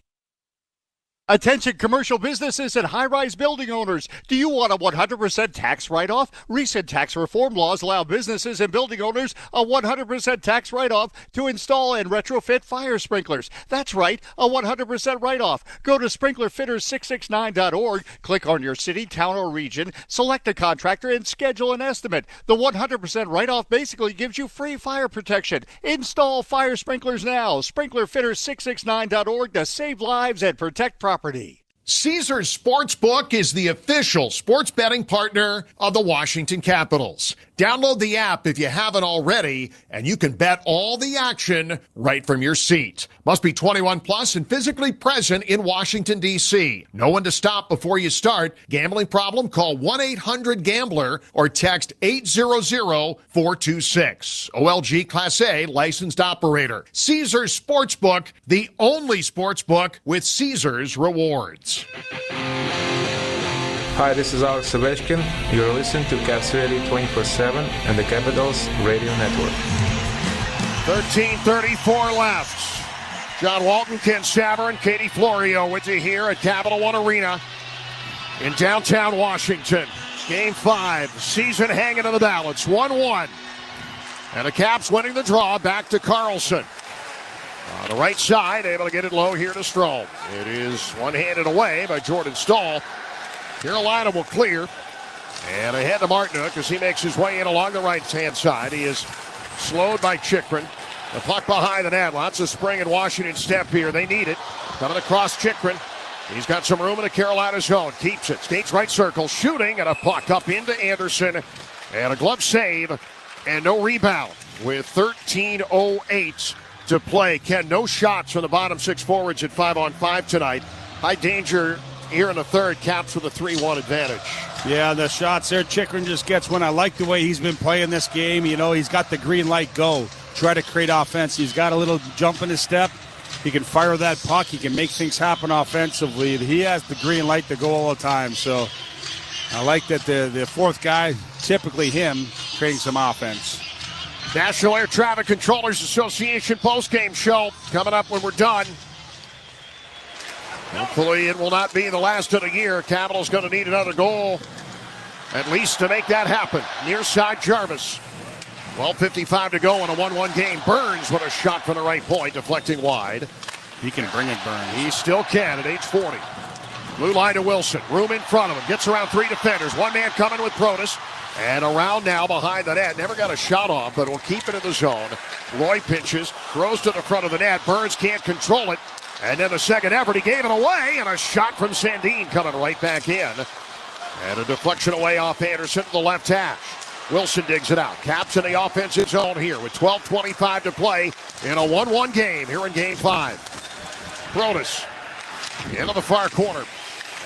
Attention commercial businesses and high-rise building owners. Do you want a 100% tax write-off? Recent tax reform laws allow businesses and building owners a 100% tax write-off to install and retrofit fire sprinklers. That's right, a 100% write-off. Go to sprinklerfitters669.org, click on your city, town, or region, select a contractor, and schedule an estimate. The 100% write-off basically gives you free fire protection. Install fire sprinklers now. Sprinklerfitters669.org to save lives and protect property. Caesars Sportsbook is the official sports betting partner of the Washington Capitals. Download the app if you haven't already, and you can bet all the action right from your seat. Must be 21 plus and physically present in Washington, D.C. Know when to stop before you start. Gambling problem? Call 1-800-GAMBLER or text 800-426. OLG Class A licensed operator. Caesars Sportsbook, the only sportsbook with Caesars rewards. Hi, this is Alex Ovechkin. You're listening to Caps Radio 24/7 and the Capitals Radio Network. 13:34 left. John Walton, Ken Saver, and Katie Florio with you here at Capital One Arena in downtown Washington. Game 5, season hanging in the balance, 1-1. And the Caps winning the draw back to Carlson. On the right side, able to get it low here to Strome. It is one-handed away by Jordan Staal. Carolina will clear. And ahead to Martinook as he makes his way in along the right-hand side. He is slowed by Chychrun. The puck behind the net. Lots of spring in Washington step here. They need it. Coming across Chychrun. He's got some room in the Carolina zone. Keeps it. Skates right circle. Shooting. And a puck up into Anderson. And a glove save. And no rebound with 13:08 to play. Ken, no shots from the bottom six forwards at 5-on-5 tonight. High danger here in the third. Caps with a 3-1 advantage. Yeah, the shots there. Chychrun just gets one. I like the way he's been playing this game. You know, he's got the green light go. Try to create offense. He's got a little jump in his step. He can fire that puck. He can make things happen offensively. He has the green light to go all the time. So I like that the fourth guy, typically him, creating some offense. National Air Traffic Controllers Association postgame show coming up when we're done. Hopefully it will not be the last of the year. Capitals going to need another goal at least to make that happen. Near side Jarvis. 12:55 to go in a 1-1 game. Burns with a shot from the right point, deflecting wide. He can bring it, Burns. He still can at age 40. Blue line to Wilson. Room in front of him. Gets around three defenders. One man coming with Protas. And around now behind the net. Never got a shot off, but will keep it in the zone. Roy pitches. Throws to the front of the net. Burns can't control it. And then the second effort, he gave it away. And a shot from Sandin coming right back in. And a deflection away off Anderson to the left hash. Wilson digs it out. Caps in the offensive zone here with 12:25 to play in a 1-1 game here in Game 5. Brodus into the far corner.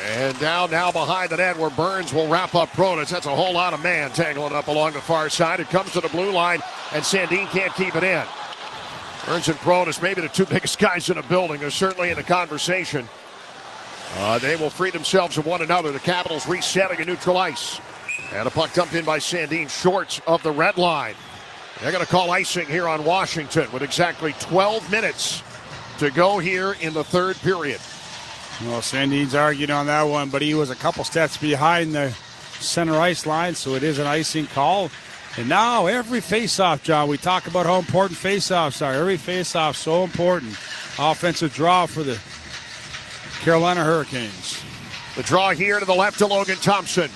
And down now behind the net where Burns will wrap up Brodus. That's a whole lot of man tangling up along the far side. It comes to the blue line, and Sandin can't keep it in. Burns and Brodus, maybe the two biggest guys in the building. They're certainly in the conversation. They will free themselves of one another. The Capitals resetting a neutral ice. And a puck dumped in by Sandin, short of the red line. They're going to call icing here on Washington with exactly 12 minutes to go here in the third period. Well, Sandin's argued on that one, but he was a couple steps behind the center ice line, so it is an icing call. And now every faceoff, John, we talk about how important faceoffs are. Every faceoff so important. Offensive draw for the Carolina Hurricanes. The draw here to the left to Logan Thompson.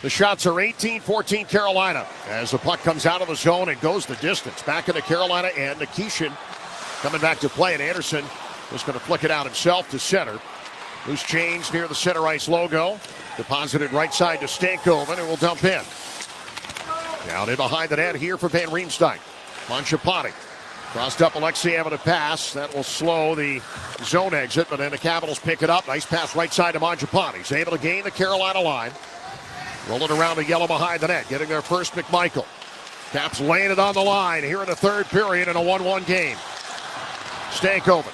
The shots are 18-14 Carolina as the puck comes out of the zone and goes the distance. Back into Carolina and Nikishin coming back to play, and Anderson is going to flick it out himself to center. Loose change near the center ice logo. Deposited right side to Stankoven, and will dump in. Down in behind the net here for Van Riemsdyk. Mangiapane crossed up Alexeyev on a pass. That will slow the zone exit, but then the Capitals pick it up. Nice pass right side to Mangiapane. He's able to gain the Carolina line. Rolling around the yellow behind the net. Getting there first, McMichael. Caps laying it on the line here in the third period in a 1-1 game. Stankoven.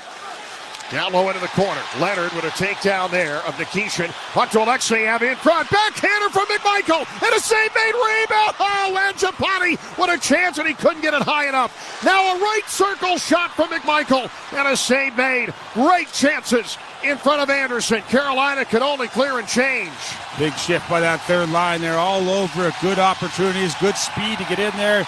Down low into the corner. Leonard with a takedown there of Nikishin. Puck to Alexeyev in front. Backhander from McMichael. And a save made. Rebound. Oh, Mangiapane. What a chance, and he couldn't get it high enough. Now a right circle shot from McMichael. And a save made. Great chances in front of Anderson. Carolina could only clear and change. Big shift by that third line. They're all over it. Good opportunities, good speed to get in there.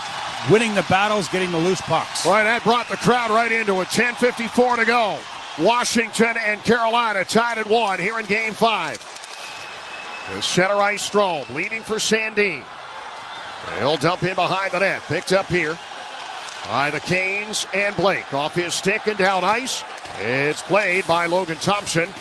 Winning the battles, getting the loose pucks. Right, that brought the crowd right into it. 10:54 to go. Washington and Carolina tied at 1 here in Game 5. The center ice Strome leading for Sandin. He'll dump in behind the net. Picked up here by the Canes and Blake. Off his stick and down ice. It's played by Logan Thompson.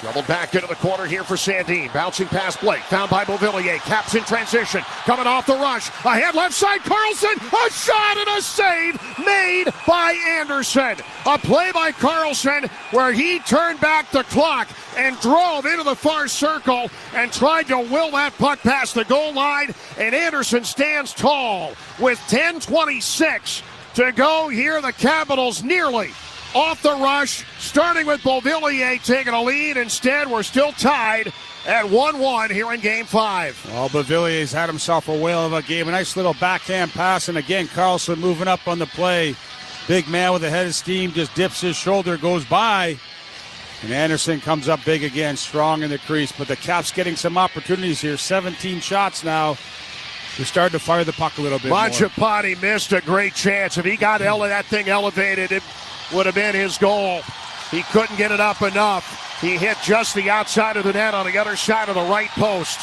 Doubled back into the corner here for Sandin. Bouncing past Blake. Found by Beauvillier. Caps in transition. Coming off the rush. Ahead left side. Carlson. A shot and a save made by Anderson. A play by Carlson where he turned back the clock and drove into the far circle and tried to will that puck past the goal line. And Anderson stands tall with 10:26 to go here. The Capitals nearly off the rush, starting with Beauvillier taking a lead. Instead, we're still tied at 1-1 here in Game 5. Well, Beauvillier's had himself a whale of a game. A nice little backhand pass, and again, Carlson moving up on the play. Big man with a head of steam, just dips his shoulder, goes by. And Anderson comes up big again, strong in the crease. But the Caps getting some opportunities here. 17 shots now. They're starting to fire the puck a little bit more. Mangiapane missed a great chance. If he got that thing elevated, it would have been his goal. He couldn't get it up enough. He hit just the outside of the net on the other side of the right post.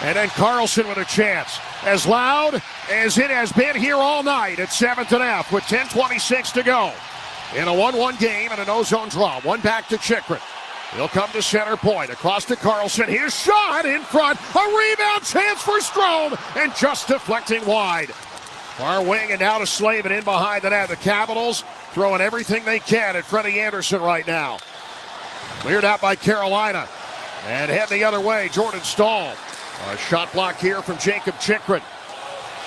And then Carlson with a chance. As loud as it has been here all night at 7th and F with 10:26 to go. In a 1-1 game and a no-zone draw. One back to Chychrun. He'll come to center point. Across to Carlson. His shot in front. A rebound chance for Strome. And just deflecting wide. Far wing and now to Slavin in behind the net. The Capitals throwing everything they can at Freddie Anderson right now. Cleared out by Carolina. And heading the other way, Jordan Staal. A shot block here from Jacob Chychrun.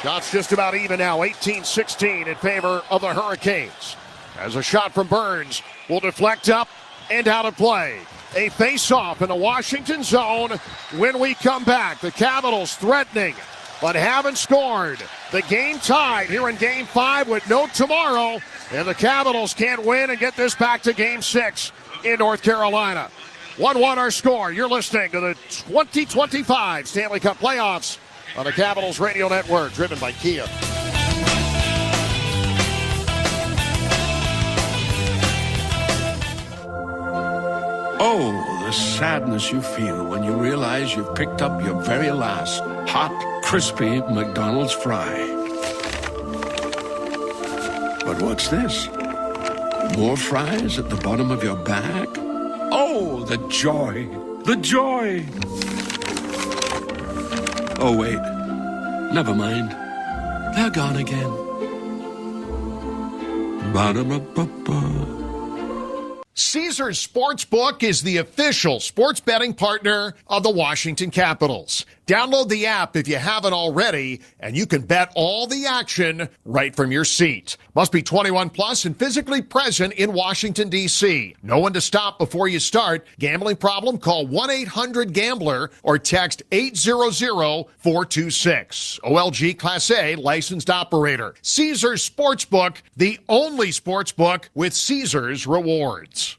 Shots just about even now, 18-16 in favor of the Hurricanes. As a shot from Burns will deflect up and out of play. A face-off in the Washington zone when we come back. The Capitals threatening, but haven't scored. The game tied here in Game 5 with no tomorrow. And the Capitals can't win and get this back to Game 6 in North Carolina. 1-1 our score. You're listening to the 2025 Stanley Cup Playoffs on the Capitals Radio Network, driven by Kia. Oh, the sadness you feel when you realize you've picked up your very last hot, crispy McDonald's fry. But what's this? More fries at the bottom of your bag? Oh, the joy! The joy! Oh, wait. Never mind. They're gone again. Ba-da-ba-ba-ba. Caesars Sportsbook is the official sports betting partner of the Washington Capitals. Download the app if you haven't already, and you can bet all the action right from your seat. Must be 21 plus and physically present in Washington, D.C. No one to stop before you start. Gambling problem? Call 1-800-GAMBLER or text 800-426. OLG Class A licensed operator. Caesars Sportsbook, the only sportsbook with Caesars rewards.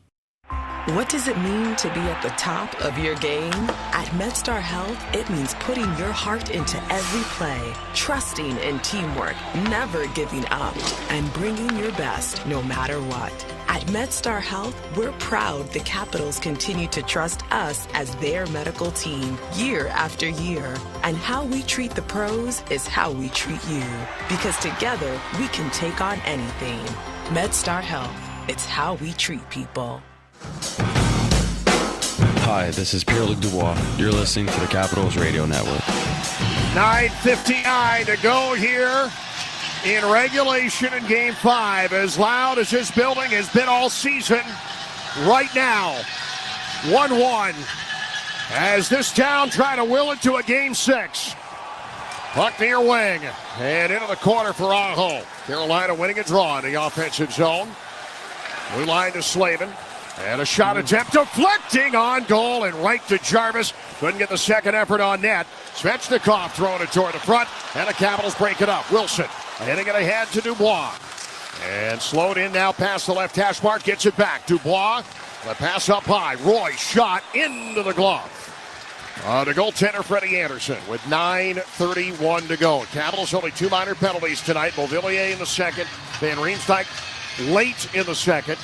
What does it mean to be at the top of your game? At MedStar Health, it means putting your heart into every play, trusting in teamwork, never giving up, and bringing your best no matter what. At MedStar Health, we're proud the Capitals continue to trust us as their medical team year after year. And how we treat the pros is how we treat you. Because together, we can take on anything. MedStar Health, it's how we treat people. Hi, this is Pierre-Luc Dubois. You're listening to the Capitals Radio Network. 9:59 to go here in regulation in Game 5. As loud as this building has been all season, right now, 1-1. As this town trying to will it to a Game 6. Puck near wing, and into the corner for Aho. Carolina winning a draw in the offensive zone. Blue line to Slavin. And a shot attempt deflecting on goal and right to Jarvis. Couldn't get the second effort on net. Svechnikov throwing it toward the front, and the Capitals break it up. Wilson hitting it ahead to Dubois. And slowed in now past the left hash mark, gets it back. Dubois, the pass up high. Roy shot into the glove. The goaltender, Freddie Anderson, with 9:31 to go. Capitals only 2 minor penalties tonight. Beauvillier in the second. Van Riemsdyk late in the second.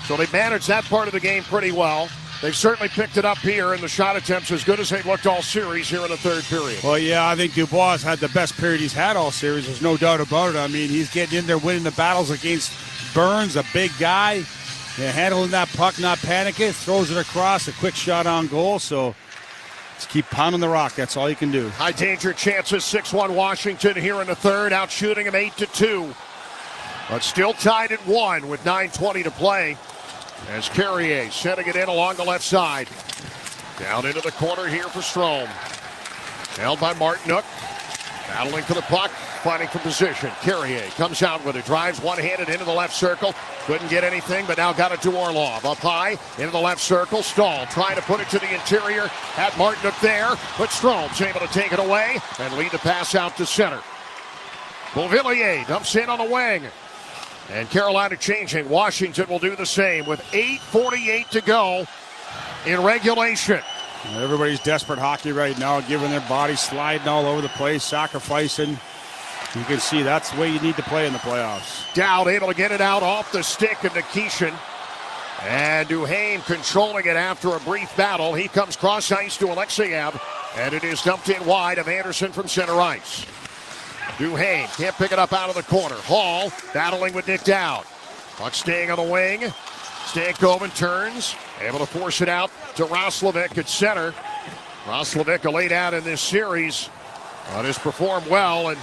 So they managed that part of the game pretty well. They've certainly picked it up here, and the shot attempts as good as they've looked all series here in the third period. Well, yeah, I think Dubois had the best period he's had all series. There's no doubt about it. I mean, he's getting in there winning the battles against Burns, a big guy. Handling that puck, not panicking, throws it across, a quick shot on goal. So just keep pounding the rock. That's all you can do. High danger chances, 6-1 Washington here in the third, out shooting him 8-2. But still tied at 1 with 9:20 to play. As Carrier sending it in along the left side. Down into the corner here for Strome. Held by Martinook. Battling for the puck, fighting for position. Carrier comes out with it, drives one-handed into the left circle. Couldn't get anything, but now got it to Orlov. Up high, into the left circle. Stahl trying to put it to the interior. Had Martinook there, but Strome's able to take it away and lead the pass out to center. Beauvillier dumps in on the wing. And Carolina changing. Washington will do the same with 8:48 to go in regulation. Everybody's desperate hockey right now, giving their bodies, sliding all over the place, sacrificing. You can see that's the way you need to play in the playoffs. Dowd able to get it out off the stick of Nikishin. And Duhaime controlling it after a brief battle. He comes cross ice to Alexeyev. And it is dumped in wide of Anderson from center ice. Duhaime can't pick it up out of the corner. Hall battling with Nick Dowd. Puck staying on the wing. Stankoven turns, able to force it out to Roslovic at center. Roslovic, a late out in this series, but has performed well and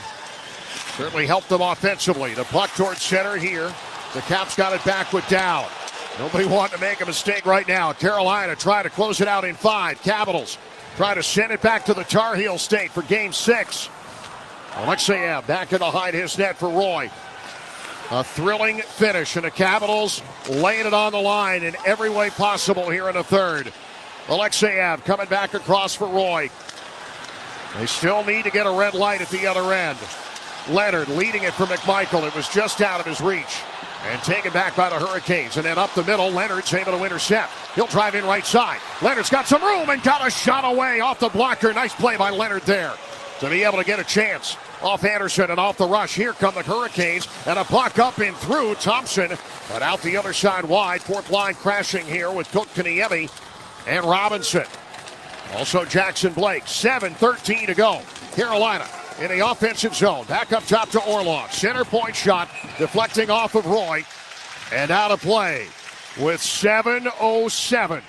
certainly helped them offensively. The puck towards center here. The Caps got it back with Dowd. Nobody wanting to make a mistake right now. Carolina trying to close it out in 5. Capitals try to send it back to the Tar Heel State for Game 6. Alexeyev back in behind his net for Roy. A thrilling finish, and the Capitals laying it on the line in every way possible here in the third. Alexeyev coming back across for Roy. They still need to get a red light at the other end. Leonard leading it for McMichael. It was just out of his reach. And taken back by the Hurricanes. And then up the middle, Leonard's able to intercept. He'll drive in right side. Leonard's got some room and got a shot away off the blocker. Nice play by Leonard there to be able to get a chance off Anderson and off the rush. Here come the Hurricanes, and a puck up and through Thompson, but out the other side wide. Fourth line crashing here with Kotkaniemi and Robinson. Also Jackson Blake. 7:13 to go. Carolina in the offensive zone. Back up top to Orlov. Center point shot deflecting off of Roy and out of play with 7:07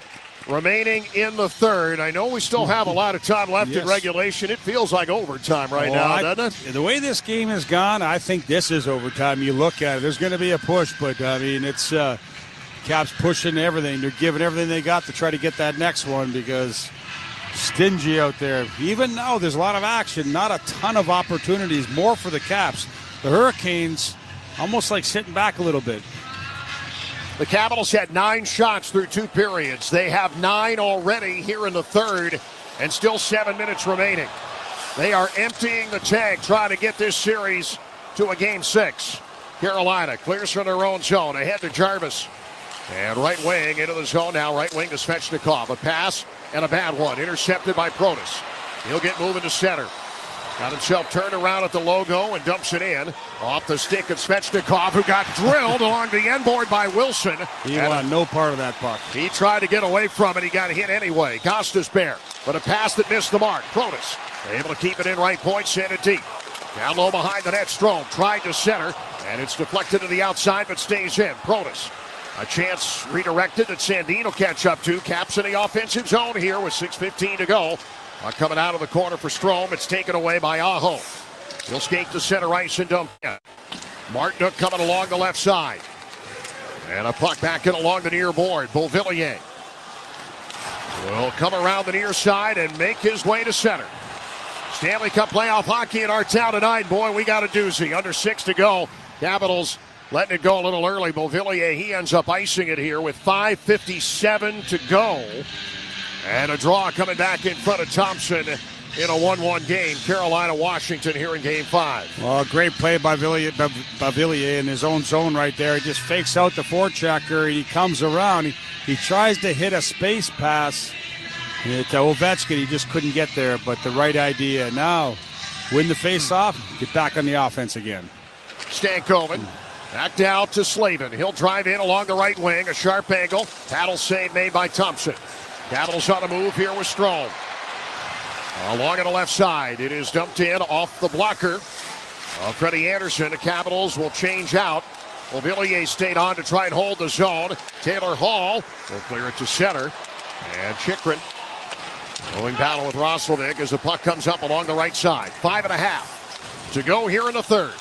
remaining in the third. I know we still have a lot of time left in regulation. It feels like overtime right now, doesn't it? The way this game has gone, I think this is overtime. You look at it, there's going to be a push, but, I mean, it's Caps pushing everything. They're giving everything they got to try to get that next one because stingy out there. Even though there's a lot of action, not a ton of opportunities, more for the Caps. The Hurricanes almost like sitting back a little bit. The Capitals had 9 shots through 2 periods. They have 9 already here in the third, and still 7 minutes remaining. They are emptying the tank, trying to get this series to a Game 6. Carolina clears from their own zone, ahead to Jarvis. And right wing into the zone now, right wing to Svechnikov. A pass and a bad one, intercepted by Protas. He'll get moving to center. Got himself turned around at the logo and dumps it in. Off the stick of Svechnikov, who got drilled along the end board by Wilson. He wanted no part of that puck. He tried to get away from it. He got hit anyway. Gostisbehere, but a pass that missed the mark. Protas able to keep it in right point, send it deep. Down low behind the net, Strome tried to center, and it's deflected to the outside, but stays in. Protas, a chance redirected that Sandin will catch up to. Caps in the offensive zone here with 6:15 to go. Coming out of the corner for Strome. It's taken away by Aho. He'll skate to center ice and dump in. Martinook coming along the left side. And a puck back in along the near board. Beauvillier will come around the near side and make his way to center. Stanley Cup playoff hockey in our town tonight. Boy, we got a doozy. Under 6 to go. Capitals letting it go a little early. Beauvillier, he ends up icing it here with 5:57 to go. And a draw coming back in front of Thompson in a 1-1 game. Carolina-Washington here in Game 5. Well, great play by Beauvillier in his own zone right there. He just fakes out the forechecker. He comes around. He tries to hit a space pass to Ovechkin. He just couldn't get there, but the right idea. Now, win the face-off, get back on the offense again. Stankoven back out to Slavin. He'll drive in along the right wing. A sharp angle. Paddle save made by Thompson. Capitals on a move here with Strome. Along on the left side, it is dumped in off the blocker of Freddie Anderson. The Capitals will change out. Villiers stayed on to try and hold the zone. Taylor Hall will clear it to center. And Chychrun going battle with Roslovic as the puck comes up along the right side. 5.5 to go here in the third.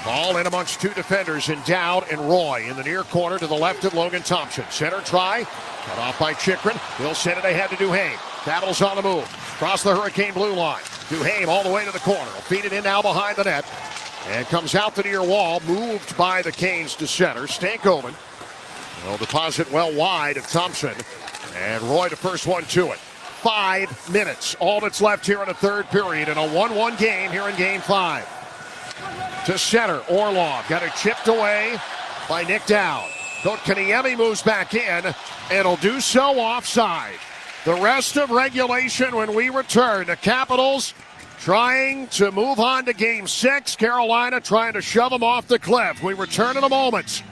Ball in amongst 2 defenders in Dowd and Roy in the near corner to the left of Logan Thompson. Center try, cut off by Chychrun. He'll send it ahead to Duhaime. Capitals on the move. Cross the Hurricane blue line. Duhaime all the way to the corner. He'll feed it in now behind the net. And comes out the near wall, moved by the Canes to center. Stankoven will deposit well wide of Thompson. And Roy the first one to it. 5 minutes, all that's left here in the third period in a 1-1 game here in Game 5. To center, Orlov got it chipped away by Nick Dowd. Kotkaniemi moves back in, and will do so offside. The rest of regulation when we return. The Capitals trying to move on to Game 6. Carolina trying to shove them off the cliff. We return in a moment.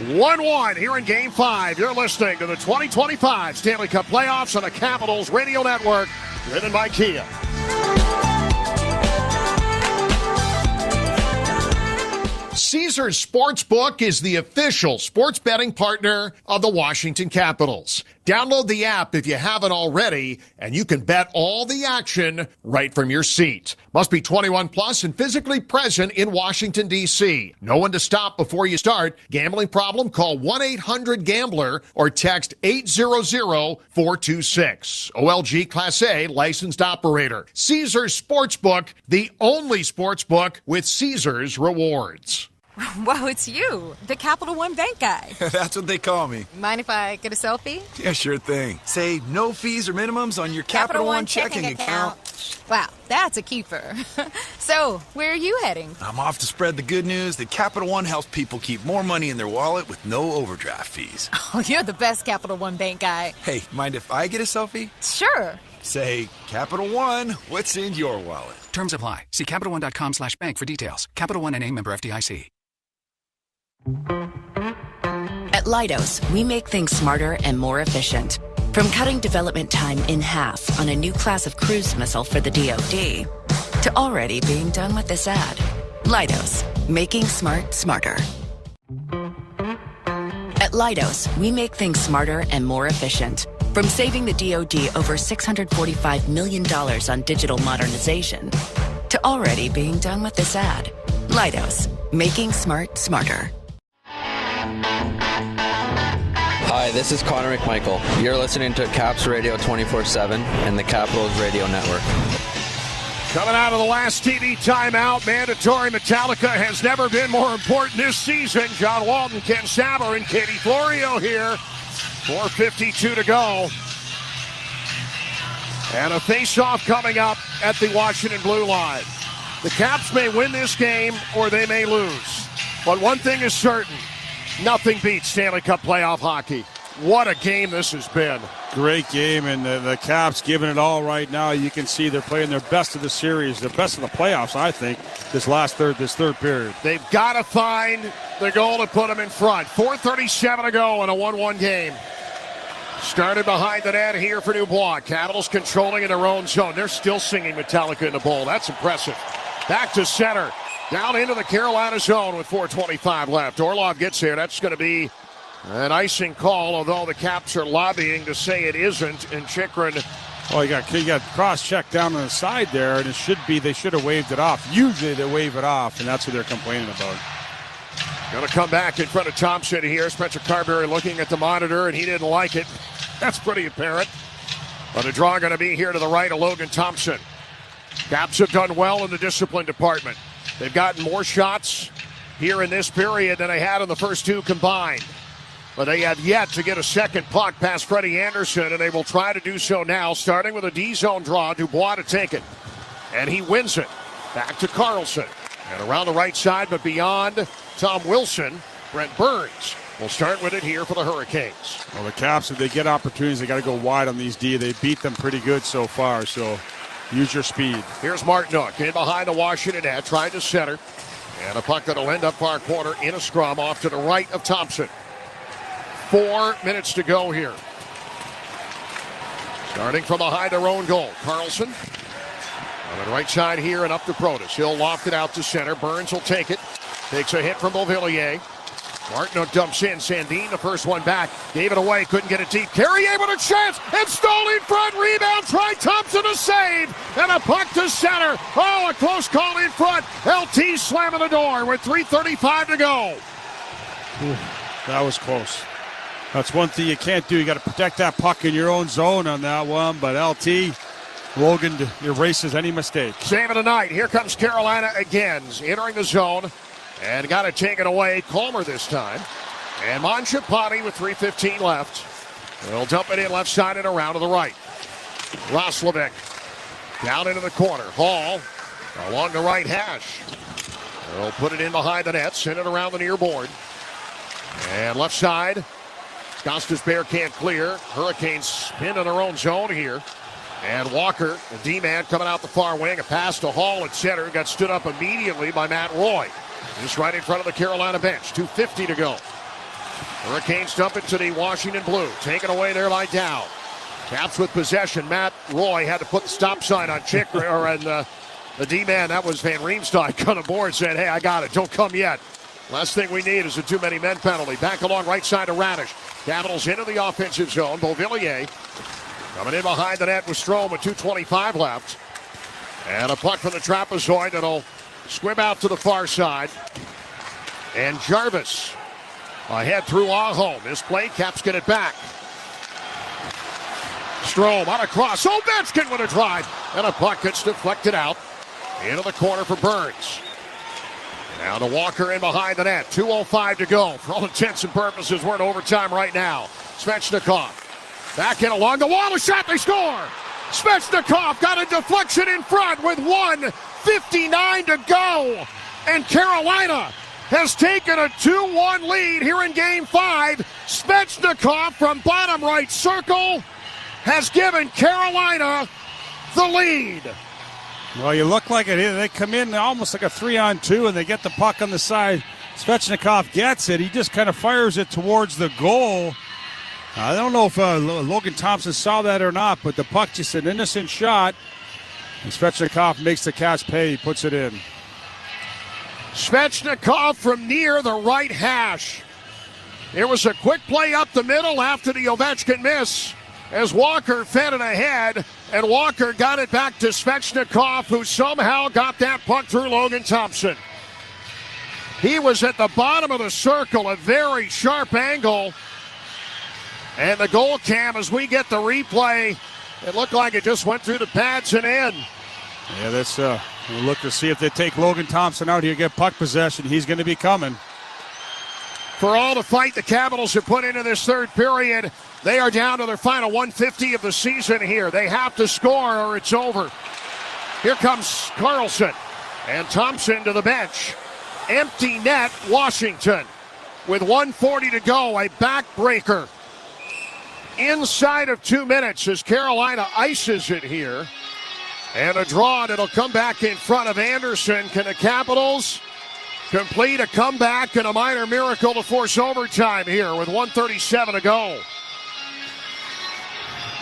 1-1 here in Game 5. You're listening to the 2025 Stanley Cup Playoffs on the Capitals Radio Network, driven by Kia. Caesars Sportsbook is the official sports betting partner of the Washington Capitals. Download the app if you haven't already, and you can bet all the action right from your seat. Must be 21 plus and physically present in Washington, D.C. No one to stop before you start. Gambling problem? Call 1-800-GAMBLER or text 800-426. OLG Class A licensed operator. Caesars Sportsbook, the only sportsbook with Caesars rewards. Wow, it's you, the Capital One Bank guy. That's what they call me. Mind if I get a selfie? Yeah, sure thing. Say no fees or minimums on your Capital One checking account. Wow, that's a keeper. So, where are you heading? I'm off to spread the good news that Capital One helps people keep more money in their wallet with no overdraft fees. Oh, you're the best Capital One Bank guy. Hey, mind if I get a selfie? Sure. Say, Capital One, what's in your wallet? Terms apply. See CapitalOne.com/bank for details. Capital One NA, member FDIC. At Leidos, we make things smarter and more efficient. From cutting development time in half on a new class of cruise missile for the DoD to already being done with this ad. Leidos, making smart smarter. At Leidos, we make things smarter and more efficient. From saving the DoD over $645 million on digital modernization to already being done with this ad. Lighthouse, making smart smarter. Hi, this is Connor McMichael. You're listening to Caps Radio 24/7 and the Capitals Radio Network. Coming out of the last TV timeout, mandatory Metallica has never been more important this season. John Walton, Ken Saber, and Katie Florio here. 4:52 to go. And a face-off coming up at the Washington blue line. The Caps may win this game or they may lose. But one thing is certain, nothing beats Stanley Cup playoff hockey. What a game this has been. Great game, and the Caps giving it all right now. You can see they're playing their best of the series, their best of the playoffs, I think, this third period. They've got to find the goal to put them in front. 4:37 to go in a 1-1 game. Started behind the net here for Dubois. Capitals controlling in their own zone. They're still singing Metallica in the bowl. That's impressive. Back to center. Down into the Carolina zone with 4:25 left. Orlov gets there. That's going to be an icing call, although the Caps are lobbying to say it isn't. And Chychrun. Oh, you got cross-check down on the side there, and they should have waved it off. Usually they wave it off, and that's what they're complaining about. Going to come back in front of Thompson here. Spencer Carberry looking at the monitor, and he didn't like it. That's pretty apparent. But a draw going to be here to the right of Logan Thompson. Caps have done well in the discipline department. They've gotten more shots here in this period than they had in the first two combined. But they have yet to get a second puck past Freddie Anderson, and they will try to do so now, starting with a D-zone draw. Dubois to take it. And he wins it. Back to Carlson. And around the right side, but beyond Tom Wilson, Brent Burns will start with it here for the Hurricanes. Well, the Caps, if they get opportunities, they got to go wide on these D. They beat them pretty good so far, so use your speed. Here's Martinook in behind the Washington net, trying to center. And a puck that'll end up far corner in a scrum off to the right of Thompson. 4 minutes to go here. Starting from behind their own goal. Carlson on the right side here and up to Protas. He'll loft it out to center. Burns will take it. Takes a hit from Beauvillier. Martinook dumps in. Sandin, the first one back. Gave it away. Couldn't get it deep. Carrier with a chance. And stole in front. Rebound. Try Thompson to save. And a puck to center. Oh, a close call in front. LT slamming the door with 3:35 to go. Ooh, that was close. That's one thing you can't do. You got to protect that puck in your own zone on that one. But LT, Logan erases any mistake. Save of the night. Here comes Carolina again. Entering the zone. And got to take it away. Calmer this time. And Mangiapane with 3:15 left. They'll dump it in left side and around to the right. Roslovic down into the corner. Hall along the right hash. They'll put it in behind the net. Send it around the near board. And left side. Costas Bear can't clear. Hurricanes spin in their own zone here. And Walker, the D-man, coming out the far wing. A pass to Hall at center. Got stood up immediately by Matt Roy. Just right in front of the Carolina bench. 2:50 to go. Hurricanes dump it to the Washington Blue. Taken away there by Dow. Caps with possession. Matt Roy had to put the stop sign on Chychrun, and the D-man, that was Van Riemsdyk, cut aboard, said, hey, I got it. Don't come yet. Last thing we need is a too many men penalty. Back along right side to Radish. Capitals into the offensive zone. Beauvillier coming in behind the net with Strome with 2:25 left. And a puck from the trapezoid that'll squib out to the far side. And Jarvis ahead through Aho. This play, Caps get it back. Strome on a cross. Ovechkin with a drive. And a puck gets deflected out. Into the corner for Burns. Now to Walker in behind the net. 2:05 to go. For all intents and purposes, we're in overtime right now. Svechnikov back in along the wall. A shot, they score. Svechnikov got a deflection in front with 1:59 to go. And Carolina has taken a 2-1 lead here in Game 5. Svechnikov from bottom right circle has given Carolina the lead. Well, you look like it. They come in almost like a 3-on-2, and they get the puck on the side. Svechnikov gets it. He just kind of fires it towards the goal. I don't know if Logan Thompson saw that or not, but the puck just an innocent shot. And Svechnikov makes the Caps pay. He puts it in. Svechnikov from near the right hash. It was a quick play up the middle after the Ovechkin miss. as Walker fed it ahead, and Walker got it back to Svechnikov, who somehow got that puck through Logan Thompson. He was at the bottom of the circle, a very sharp angle. And the goal cam, as we get the replay, it looked like it just went through the pads and in. Yeah, that's we'll look to see if they take Logan Thompson out here, get puck possession. He's going to be coming. For all the fight the Capitals have put into this third period, they are down to their final 150 of the season here. They have to score or it's over. Here comes Karlsson and Thompson to the bench. Empty net, Washington. With 1:40 to go, a backbreaker. Inside of 2 minutes as Carolina ices it here. And a draw, and it'll come back in front of Anderson. Can the Capitals complete a comeback and a minor miracle to force overtime here with 1:37 to go?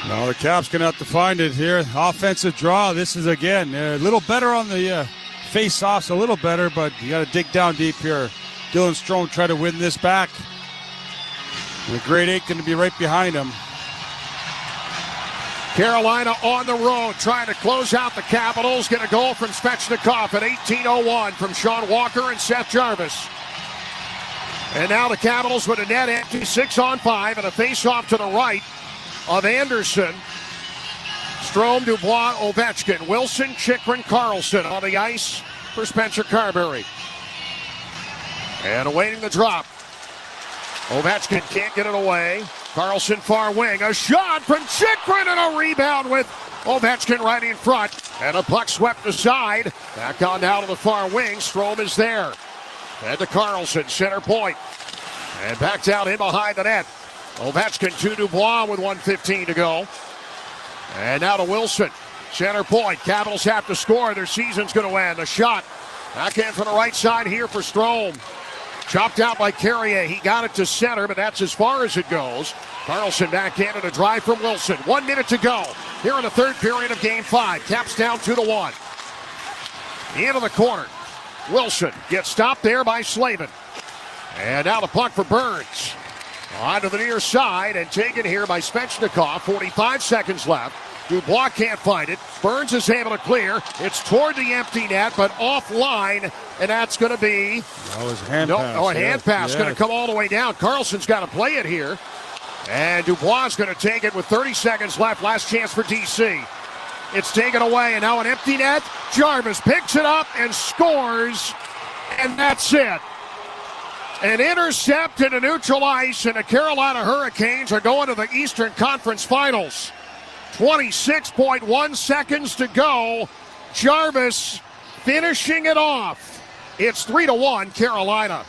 No, the Caps going to have to find it here. Offensive draw. This is, again, a little better on the face-offs, a little better, but you got to dig down deep here. Dylan Strome try to win this back. And the grade 8 going to be right behind him. Carolina on the road trying to close out the Capitals. Get a goal from Svechnikov at 18:01 from Sean Walker and Seth Jarvis. And now the Capitals with a net empty, 6-on-5, and a face-off to the right of Anderson. Strome, Dubois, Ovechkin, Wilson, Chychrun, Karlsson on the ice for Spencer Carberry. And awaiting the drop. Ovechkin can't get it away. Karlsson far wing. A shot from Chychrun and a rebound with Ovechkin right in front. And a puck swept aside. Back on now to the far wing. Strome is there. And to Karlsson, center point. And back down in behind the net. Ovechkin to Dubois with 1:15 to go. And now to Wilson. Center point. Capitals have to score. Their season's going to end. A shot. Back in from the right side here for Strome. Chopped out by Carrier. He got it to center, but that's as far as it goes. Karlsson back in and a drive from Wilson. 1 minute to go here in the third period of Game 5. Caps down 2-1. Into the corner. Wilson gets stopped there by Slavin. And now the puck for Burns. Onto the near side and taken here by Svechnikov. 45 seconds left. Dubois can't find it. Burns is able to clear. It's toward the empty net, but offline, and that's going to be... That was a hand pass. Oh, a hand pass. Going to come all the way down. Karlsson's got to play it here. And Dubois is going to take it with 30 seconds left. Last chance for DC. It's taken away, and now an empty net. Jarvis picks it up and scores, and that's it. An intercept into neutral ice, and the Carolina Hurricanes are going to the Eastern Conference Finals. 26.1 seconds to go. Jarvis finishing it off. It's 3-1 Carolina.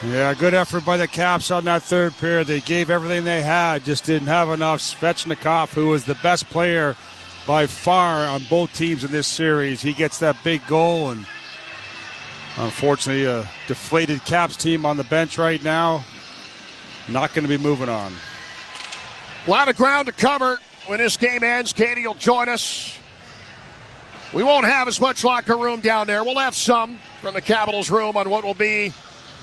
Yeah, good effort by the Caps on that third period. They gave everything they had, just didn't have enough. Svechnikov, who was the best player by far on both teams in this series, he gets that big goal, and unfortunately a deflated Caps team on the bench right now. Not going to be moving on. A lot of ground to cover. When this game ends, Katie will join us. We won't have as much locker room down there. We'll have some from the Capitals room on what will be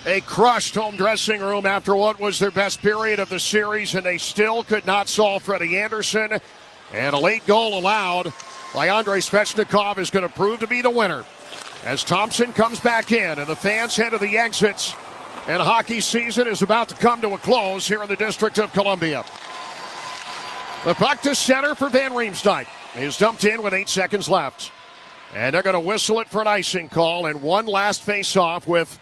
a crushed home dressing room after what was their best period of the series, and they still could not solve Freddie Anderson. And a late goal allowed by Andrei Svechnikov is going to prove to be the winner as Thompson comes back in and the fans head to the exits. And hockey season is about to come to a close here in the District of Columbia. The puck to center for Van Riemsdyk. He's dumped in with 8 seconds left. And they're going to whistle it for an icing call. And one last face-off with,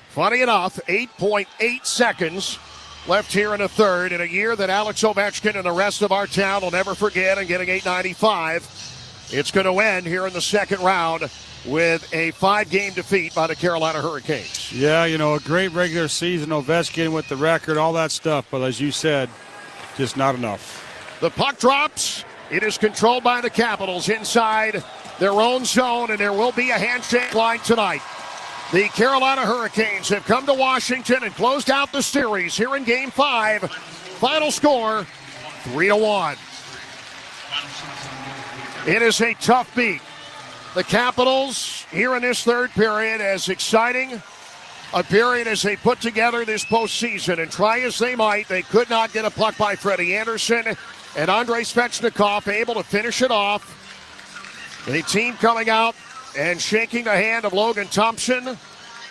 funny enough, 8.8 seconds left here in the third. In a year that Alex Ovechkin and the rest of our town will never forget, and getting 895. It's going to end here in the second round with a 5-game defeat by the Carolina Hurricanes. Yeah, you know, a great regular season. Ovechkin with the record, all that stuff. But as you said, just not enough. The puck drops. It is controlled by the Capitals inside their own zone, and there will be a handshake line tonight. The Carolina Hurricanes have come to Washington and closed out the series here in Game 5. Final score, 3-1. It is a tough beat. The Capitals here in this third period, as exciting a period as they put together this postseason, and try as they might, they could not get a puck by Freddie Anderson. And Andrei Svechnikov able to finish it off. The team coming out and shaking the hand of Logan Thompson.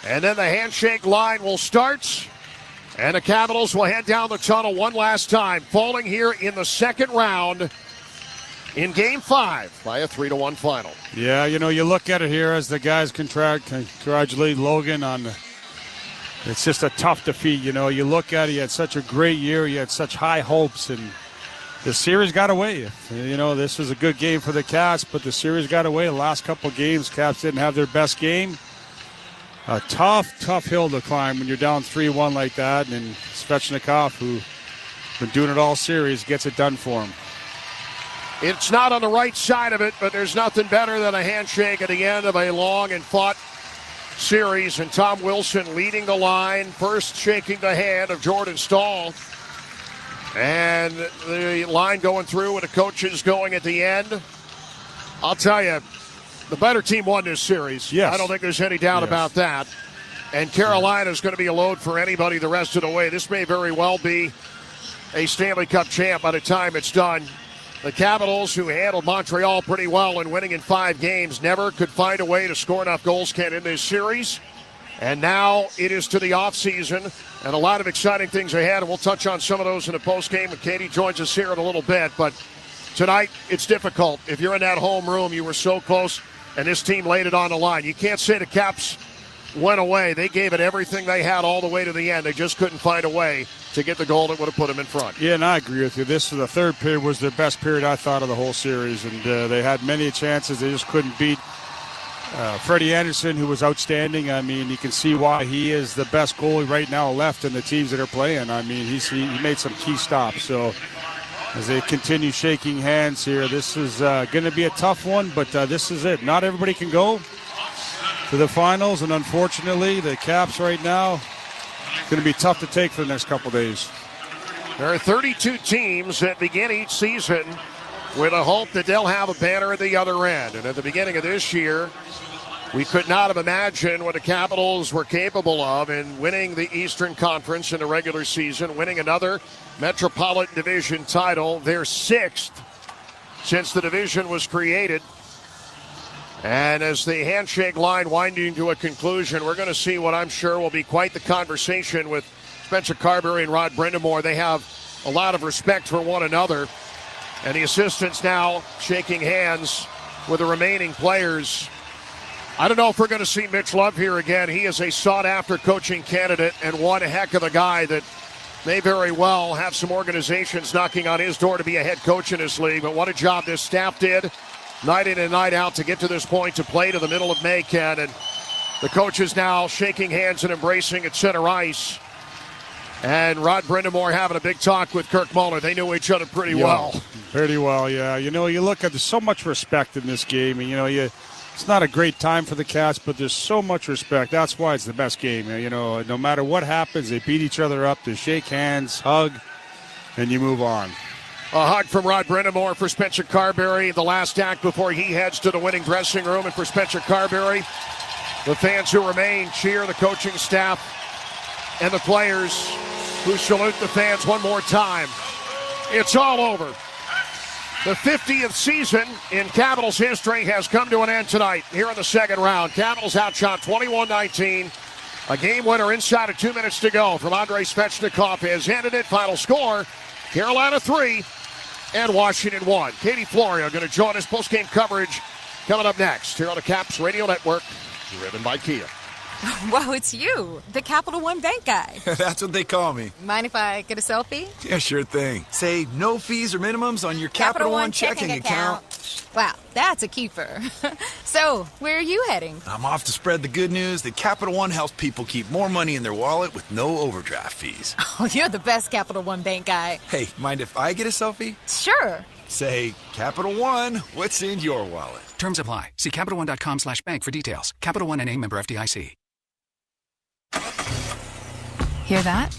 And then the handshake line will start. And the Capitals will head down the tunnel one last time, falling here in the second round in Game 5 by a 3-1 final. Yeah, you look at it here as the guys congratulate Logan on it's just a tough defeat. You look at it, he had such a great year, he had such high hopes, and the series got away. This was a good game for the Caps, but the series got away. The last couple of games, Caps didn't have their best game. A tough hill to climb when you're down 3-1 like that, and Svechnikov, who's been doing it all series, gets it done for him. It's not on the right side of it, but there's nothing better than a handshake at the end of a long and fought series. And Tom Wilson leading the line, first shaking the hand of Jordan Staal. And the line going through with the coaches going at the end. I'll tell you, the better team won this series. Yes. I don't think there's any doubt about that. And Carolina's going to be a load for anybody the rest of the way. This may very well be a Stanley Cup champ by the time it's done. The Capitals, who handled Montreal pretty well and winning in 5 games, never could find a way to score enough goals, Ken, in this series. And now it is to the offseason, and a lot of exciting things ahead, and we'll touch on some of those in the postgame when Katie joins us here in a little bit. But tonight, it's difficult. If you're in that home room, you were so close, and this team laid it on the line. You can't say the Caps went away. They gave it everything they had all the way to the end. They just couldn't find a way to get the goal that would have put them in front. Yeah, and I agree with you. The third period was their best period, I thought, of the whole series, and they had many chances. They just couldn't beat Freddie Anderson, who was outstanding. I mean, you can see why he is the best goalie right now left in the teams that are playing. I mean, he made some key stops. So as they continue shaking hands here, this is going to be a tough one, but this is it. Not everybody can go to the finals, and unfortunately, the Caps right now, going to be tough to take for the next couple days. There are 32 teams that begin each season with a hope that they'll have a banner at the other end. And at the beginning of this year, we could not have imagined what the Capitals were capable of in winning the Eastern Conference in the regular season, winning another Metropolitan Division title, their 6th since the division was created. And as the handshake line winding to a conclusion, we're going to see what I'm sure will be quite the conversation with Spencer Carberry and Rod Brindamore. They have a lot of respect for one another. And the assistants now shaking hands with the remaining players. I don't know if we're going to see Mitch Love here again. He is a sought-after coaching candidate and one heck of a guy that may very well have some organizations knocking on his door to be a head coach in this league. But what a job this staff did, night in and night out, to get to this point, to play to the middle of May, Ken. And the coaches now shaking hands and embracing at center ice. And Rod Brindamore having a big talk with Kirk Muller. They knew each other pretty well. Pretty well, yeah. You look at, there's so much respect in this game. And, it's not a great time for the Cats, but there's so much respect. That's why it's the best game. No matter what happens, they beat each other up. They shake hands, hug, and you move on. A hug from Rod Brindamore for Spencer Carberry, the last act before he heads to the winning dressing room. And for Spencer Carberry, the fans who remain cheer the coaching staff and the players who salute the fans one more time. It's all over. The 50th season in Capitals history has come to an end tonight here in the second round. Capitals outshot 21-19. A game winner inside of 2 minutes to go from Andrei Svechnikov has ended it. Final score, Carolina 3 and Washington 1. Katie Florio going to join us. Post-game coverage coming up next here on the Caps Radio Network, driven by Kia. Wow, it's you, the Capital One Bank guy. That's what they call me. Mind if I get a selfie? Yeah, sure thing. Say no fees or minimums on your Capital One checking account. Wow, that's a keeper. So, where are you heading? I'm off to spread the good news that Capital One helps people keep more money in their wallet with no overdraft fees. Oh, you're the best Capital One Bank guy. Hey, mind if I get a selfie? Sure. Say, Capital One, what's in your wallet? Terms apply. See CapitalOne.com/bank for details. Capital One N.A. member FDIC. Hear that?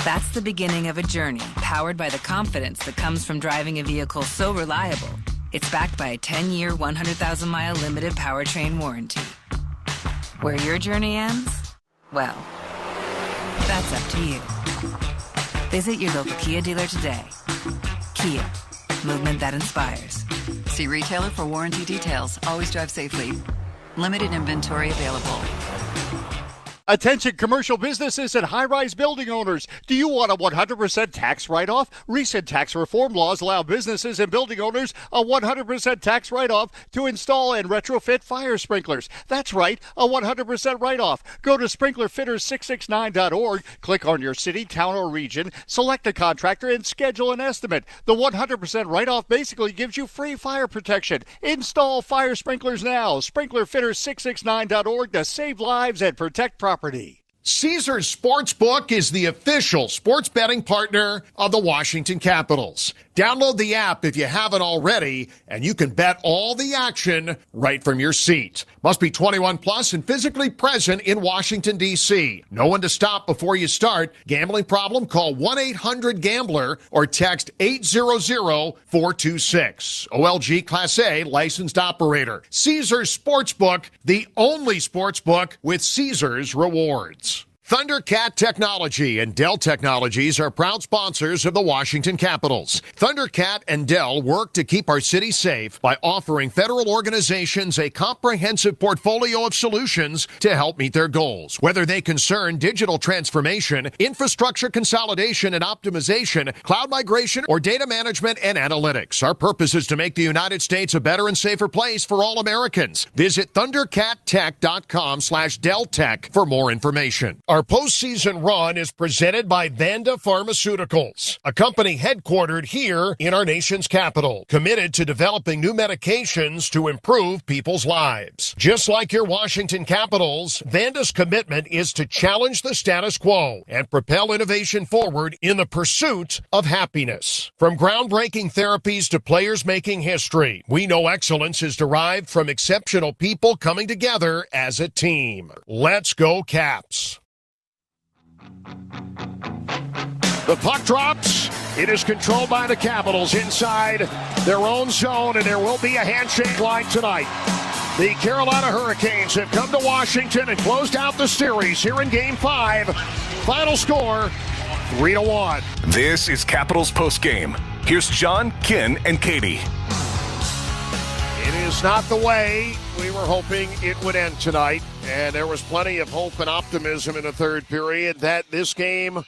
That's the beginning of a journey powered by the confidence that comes from driving a vehicle so reliable, it's backed by a 10-year, 100,000-mile limited powertrain warranty. Where your journey ends? Well, that's up to you. Visit your local Kia dealer today. Kia, movement that inspires. See retailer for warranty details. Always drive safely. Limited inventory available. Attention commercial businesses and high-rise building owners. Do you want a 100% tax write-off? Recent tax reform laws allow businesses and building owners a 100% tax write-off to install and retrofit fire sprinklers. That's right, a 100% write-off. Go to sprinklerfitters669.org, click on your city, town, or region, select a contractor, and schedule an estimate. The 100% write-off basically gives you free fire protection. Install fire sprinklers now. Sprinklerfitters669.org to save lives and protect property. Caesars Sportsbook is the official sports betting partner of the Washington Capitals. Download the app if you haven't already, and you can bet all the action right from your seat. Must be 21 plus and physically present in Washington, D.C. No one to stop before you start. Gambling problem? Call 1-800-GAMBLER or text 800-426. OLG Class A licensed operator. Caesars Sportsbook, the only sportsbook with Caesars rewards. Thundercat Technology and Dell Technologies are proud sponsors of the Washington Capitals. Thundercat and Dell work to keep our city safe by offering federal organizations a comprehensive portfolio of solutions to help meet their goals. Whether they concern digital transformation, infrastructure consolidation and optimization, cloud migration, or data management and analytics, our purpose is to make the United States a better and safer place for all Americans. Visit thundercattech.com/Dell Tech for more information. Our postseason run is presented by Vanda Pharmaceuticals, a company headquartered here in our nation's capital, committed to developing new medications to improve people's lives. Just like your Washington Capitals, Vanda's commitment is to challenge the status quo and propel innovation forward in the pursuit of happiness. From groundbreaking therapies to players making history, we know excellence is derived from exceptional people coming together as a team. Let's go Caps! The puck drops. It is controlled by the Capitals inside their own zone, and there will be a handshake line tonight. The Carolina Hurricanes have come to Washington and closed out the series here in Game 5. Final score, 3-1. This is Capitals postgame. Here's John, Ken, and Katie. It is not the way we were hoping it would end tonight, and there was plenty of hope and optimism in the third period that this game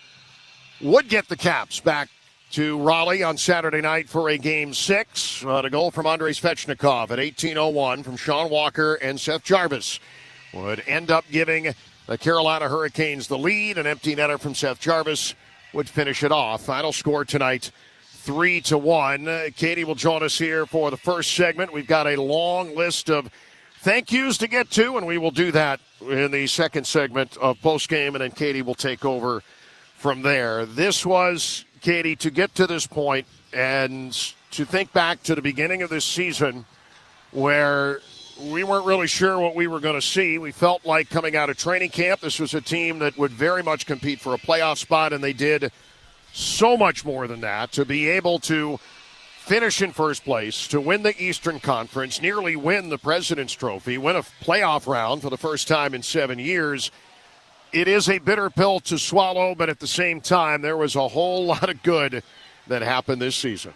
would get the Caps back to Raleigh on Saturday night for a Game 6. The goal from Andrei Svechnikov at 18:01 from Sean Walker and Seth Jarvis would end up giving the Carolina Hurricanes the lead. An empty netter from Seth Jarvis would finish it off. Final score tonight, 3-1. Katie will join us here for the first segment. We've got a long list of thank yous to get to, and we will do that in the second segment of postgame, and then Katie will take over from there. This was, Katie, to get to this point and to think back to the beginning of this season where we weren't really sure what we were going to see. We felt like coming out of training camp, this was a team that would very much compete for a playoff spot, and they did so much more than that. To be able to finish in first place, to win the Eastern Conference, nearly win the President's Trophy, win a playoff round for the first time in 7 years. It is a bitter pill to swallow, but at the same time, there was a whole lot of good that happened this season.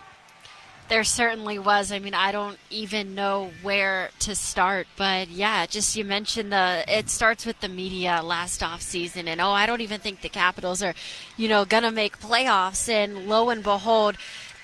There certainly was. I mean, I don't even know where to start, but yeah, just you mentioned it starts with the media last offseason, and I don't even think the Capitals are, going to make playoffs, and lo and behold,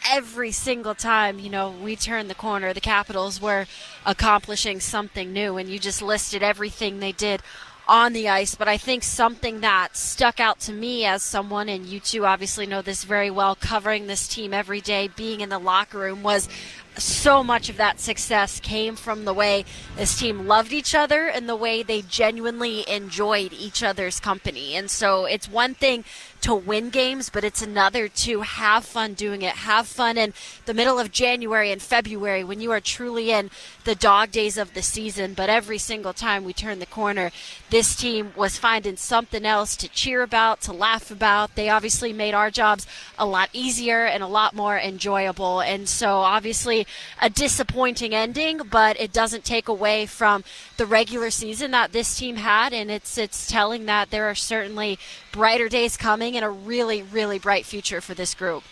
every single time, we turn the corner, the Capitals were accomplishing something new, and you just listed everything they did on the ice. But I think something that stuck out to me as someone, and you two obviously know this very well, covering this team every day, being in the locker room, was so much of that success came from the way this team loved each other and the way they genuinely enjoyed each other's company. And so it's one thing to win games, but it's another to have fun doing it, have fun in the middle of January and February when you are truly in the dog days of the season. But every single time we turn the corner, this team was finding something else to cheer about, to laugh about. They obviously made our jobs a lot easier and a lot more enjoyable. And so obviously a disappointing ending, but it doesn't take away from the regular season that this team had, and it's telling that there are certainly brighter days coming and a really, really bright future for this group.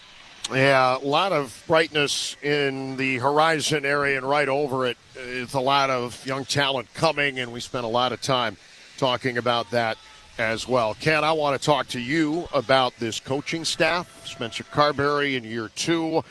Yeah, a lot of brightness in the horizon area, and right over it is a lot of young talent coming, and we spent a lot of time talking about that as well. Ken, I want to talk to you about this coaching staff, Spencer Carberry in year 2,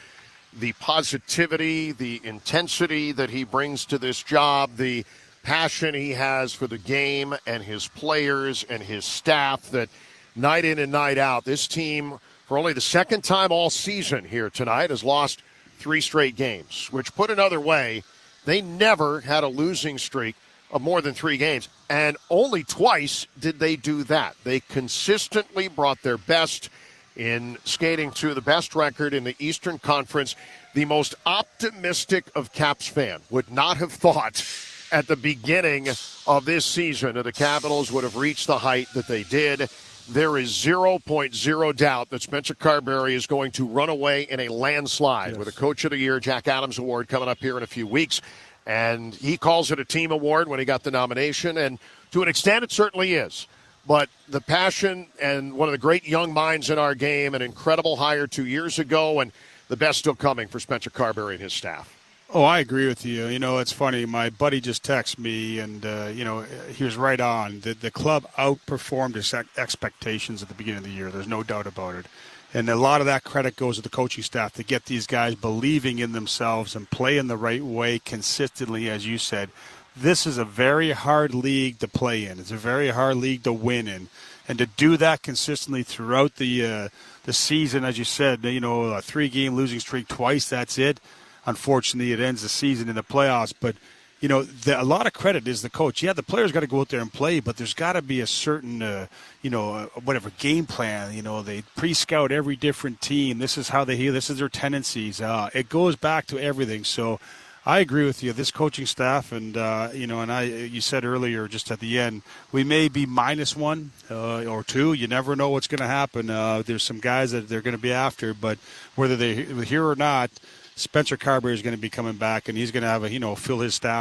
the positivity, the intensity that he brings to this job, the passion he has for the game and his players and his staff, that night in and night out, this team, for only the second time all season here tonight, has lost 3 straight games, which, put another way, they never had a losing streak of more than 3 games. And only twice did they do that. They consistently brought their best in skating to the best record in the Eastern Conference. The most optimistic of Caps fans would not have thought at the beginning of this season that the Capitals would have reached the height that they did. There is 0.0 doubt that Spencer Carberry is going to run away in a landslide with a Coach of the Year, Jack Adams Award, coming up here in a few weeks. And he calls it a team award when he got the nomination, and to an extent it certainly is. But the passion and one of the great young minds in our game, an incredible hire 2 years ago, and the best still coming for Spencer Carberry and his staff. Oh, I agree with you. You know, it's funny. My buddy just texted me, and, he was right on. The club outperformed his expectations at the beginning of the year. There's no doubt about it. And a lot of that credit goes to the coaching staff to get these guys believing in themselves and playing the right way consistently, as you said. This is a very hard league to play in. It's a very hard league to win in. And to do that consistently throughout the season, as you said, a 3-game losing streak twice, that's it. Unfortunately, it ends the season in the playoffs. But, a lot of credit is the coach. Yeah, the players got to go out there and play, but there's got to be a certain, game plan. They pre-scout every different team. This is how they heal. This is their tendencies. It goes back to everything. So I agree with you. This coaching staff, and, you said earlier just at the end, we may be -1 or 2. You never know what's going to happen. There's some guys that they're going to be after, but whether they're here or not, Spencer Carberry is going to be coming back, and he's going to have fill his staff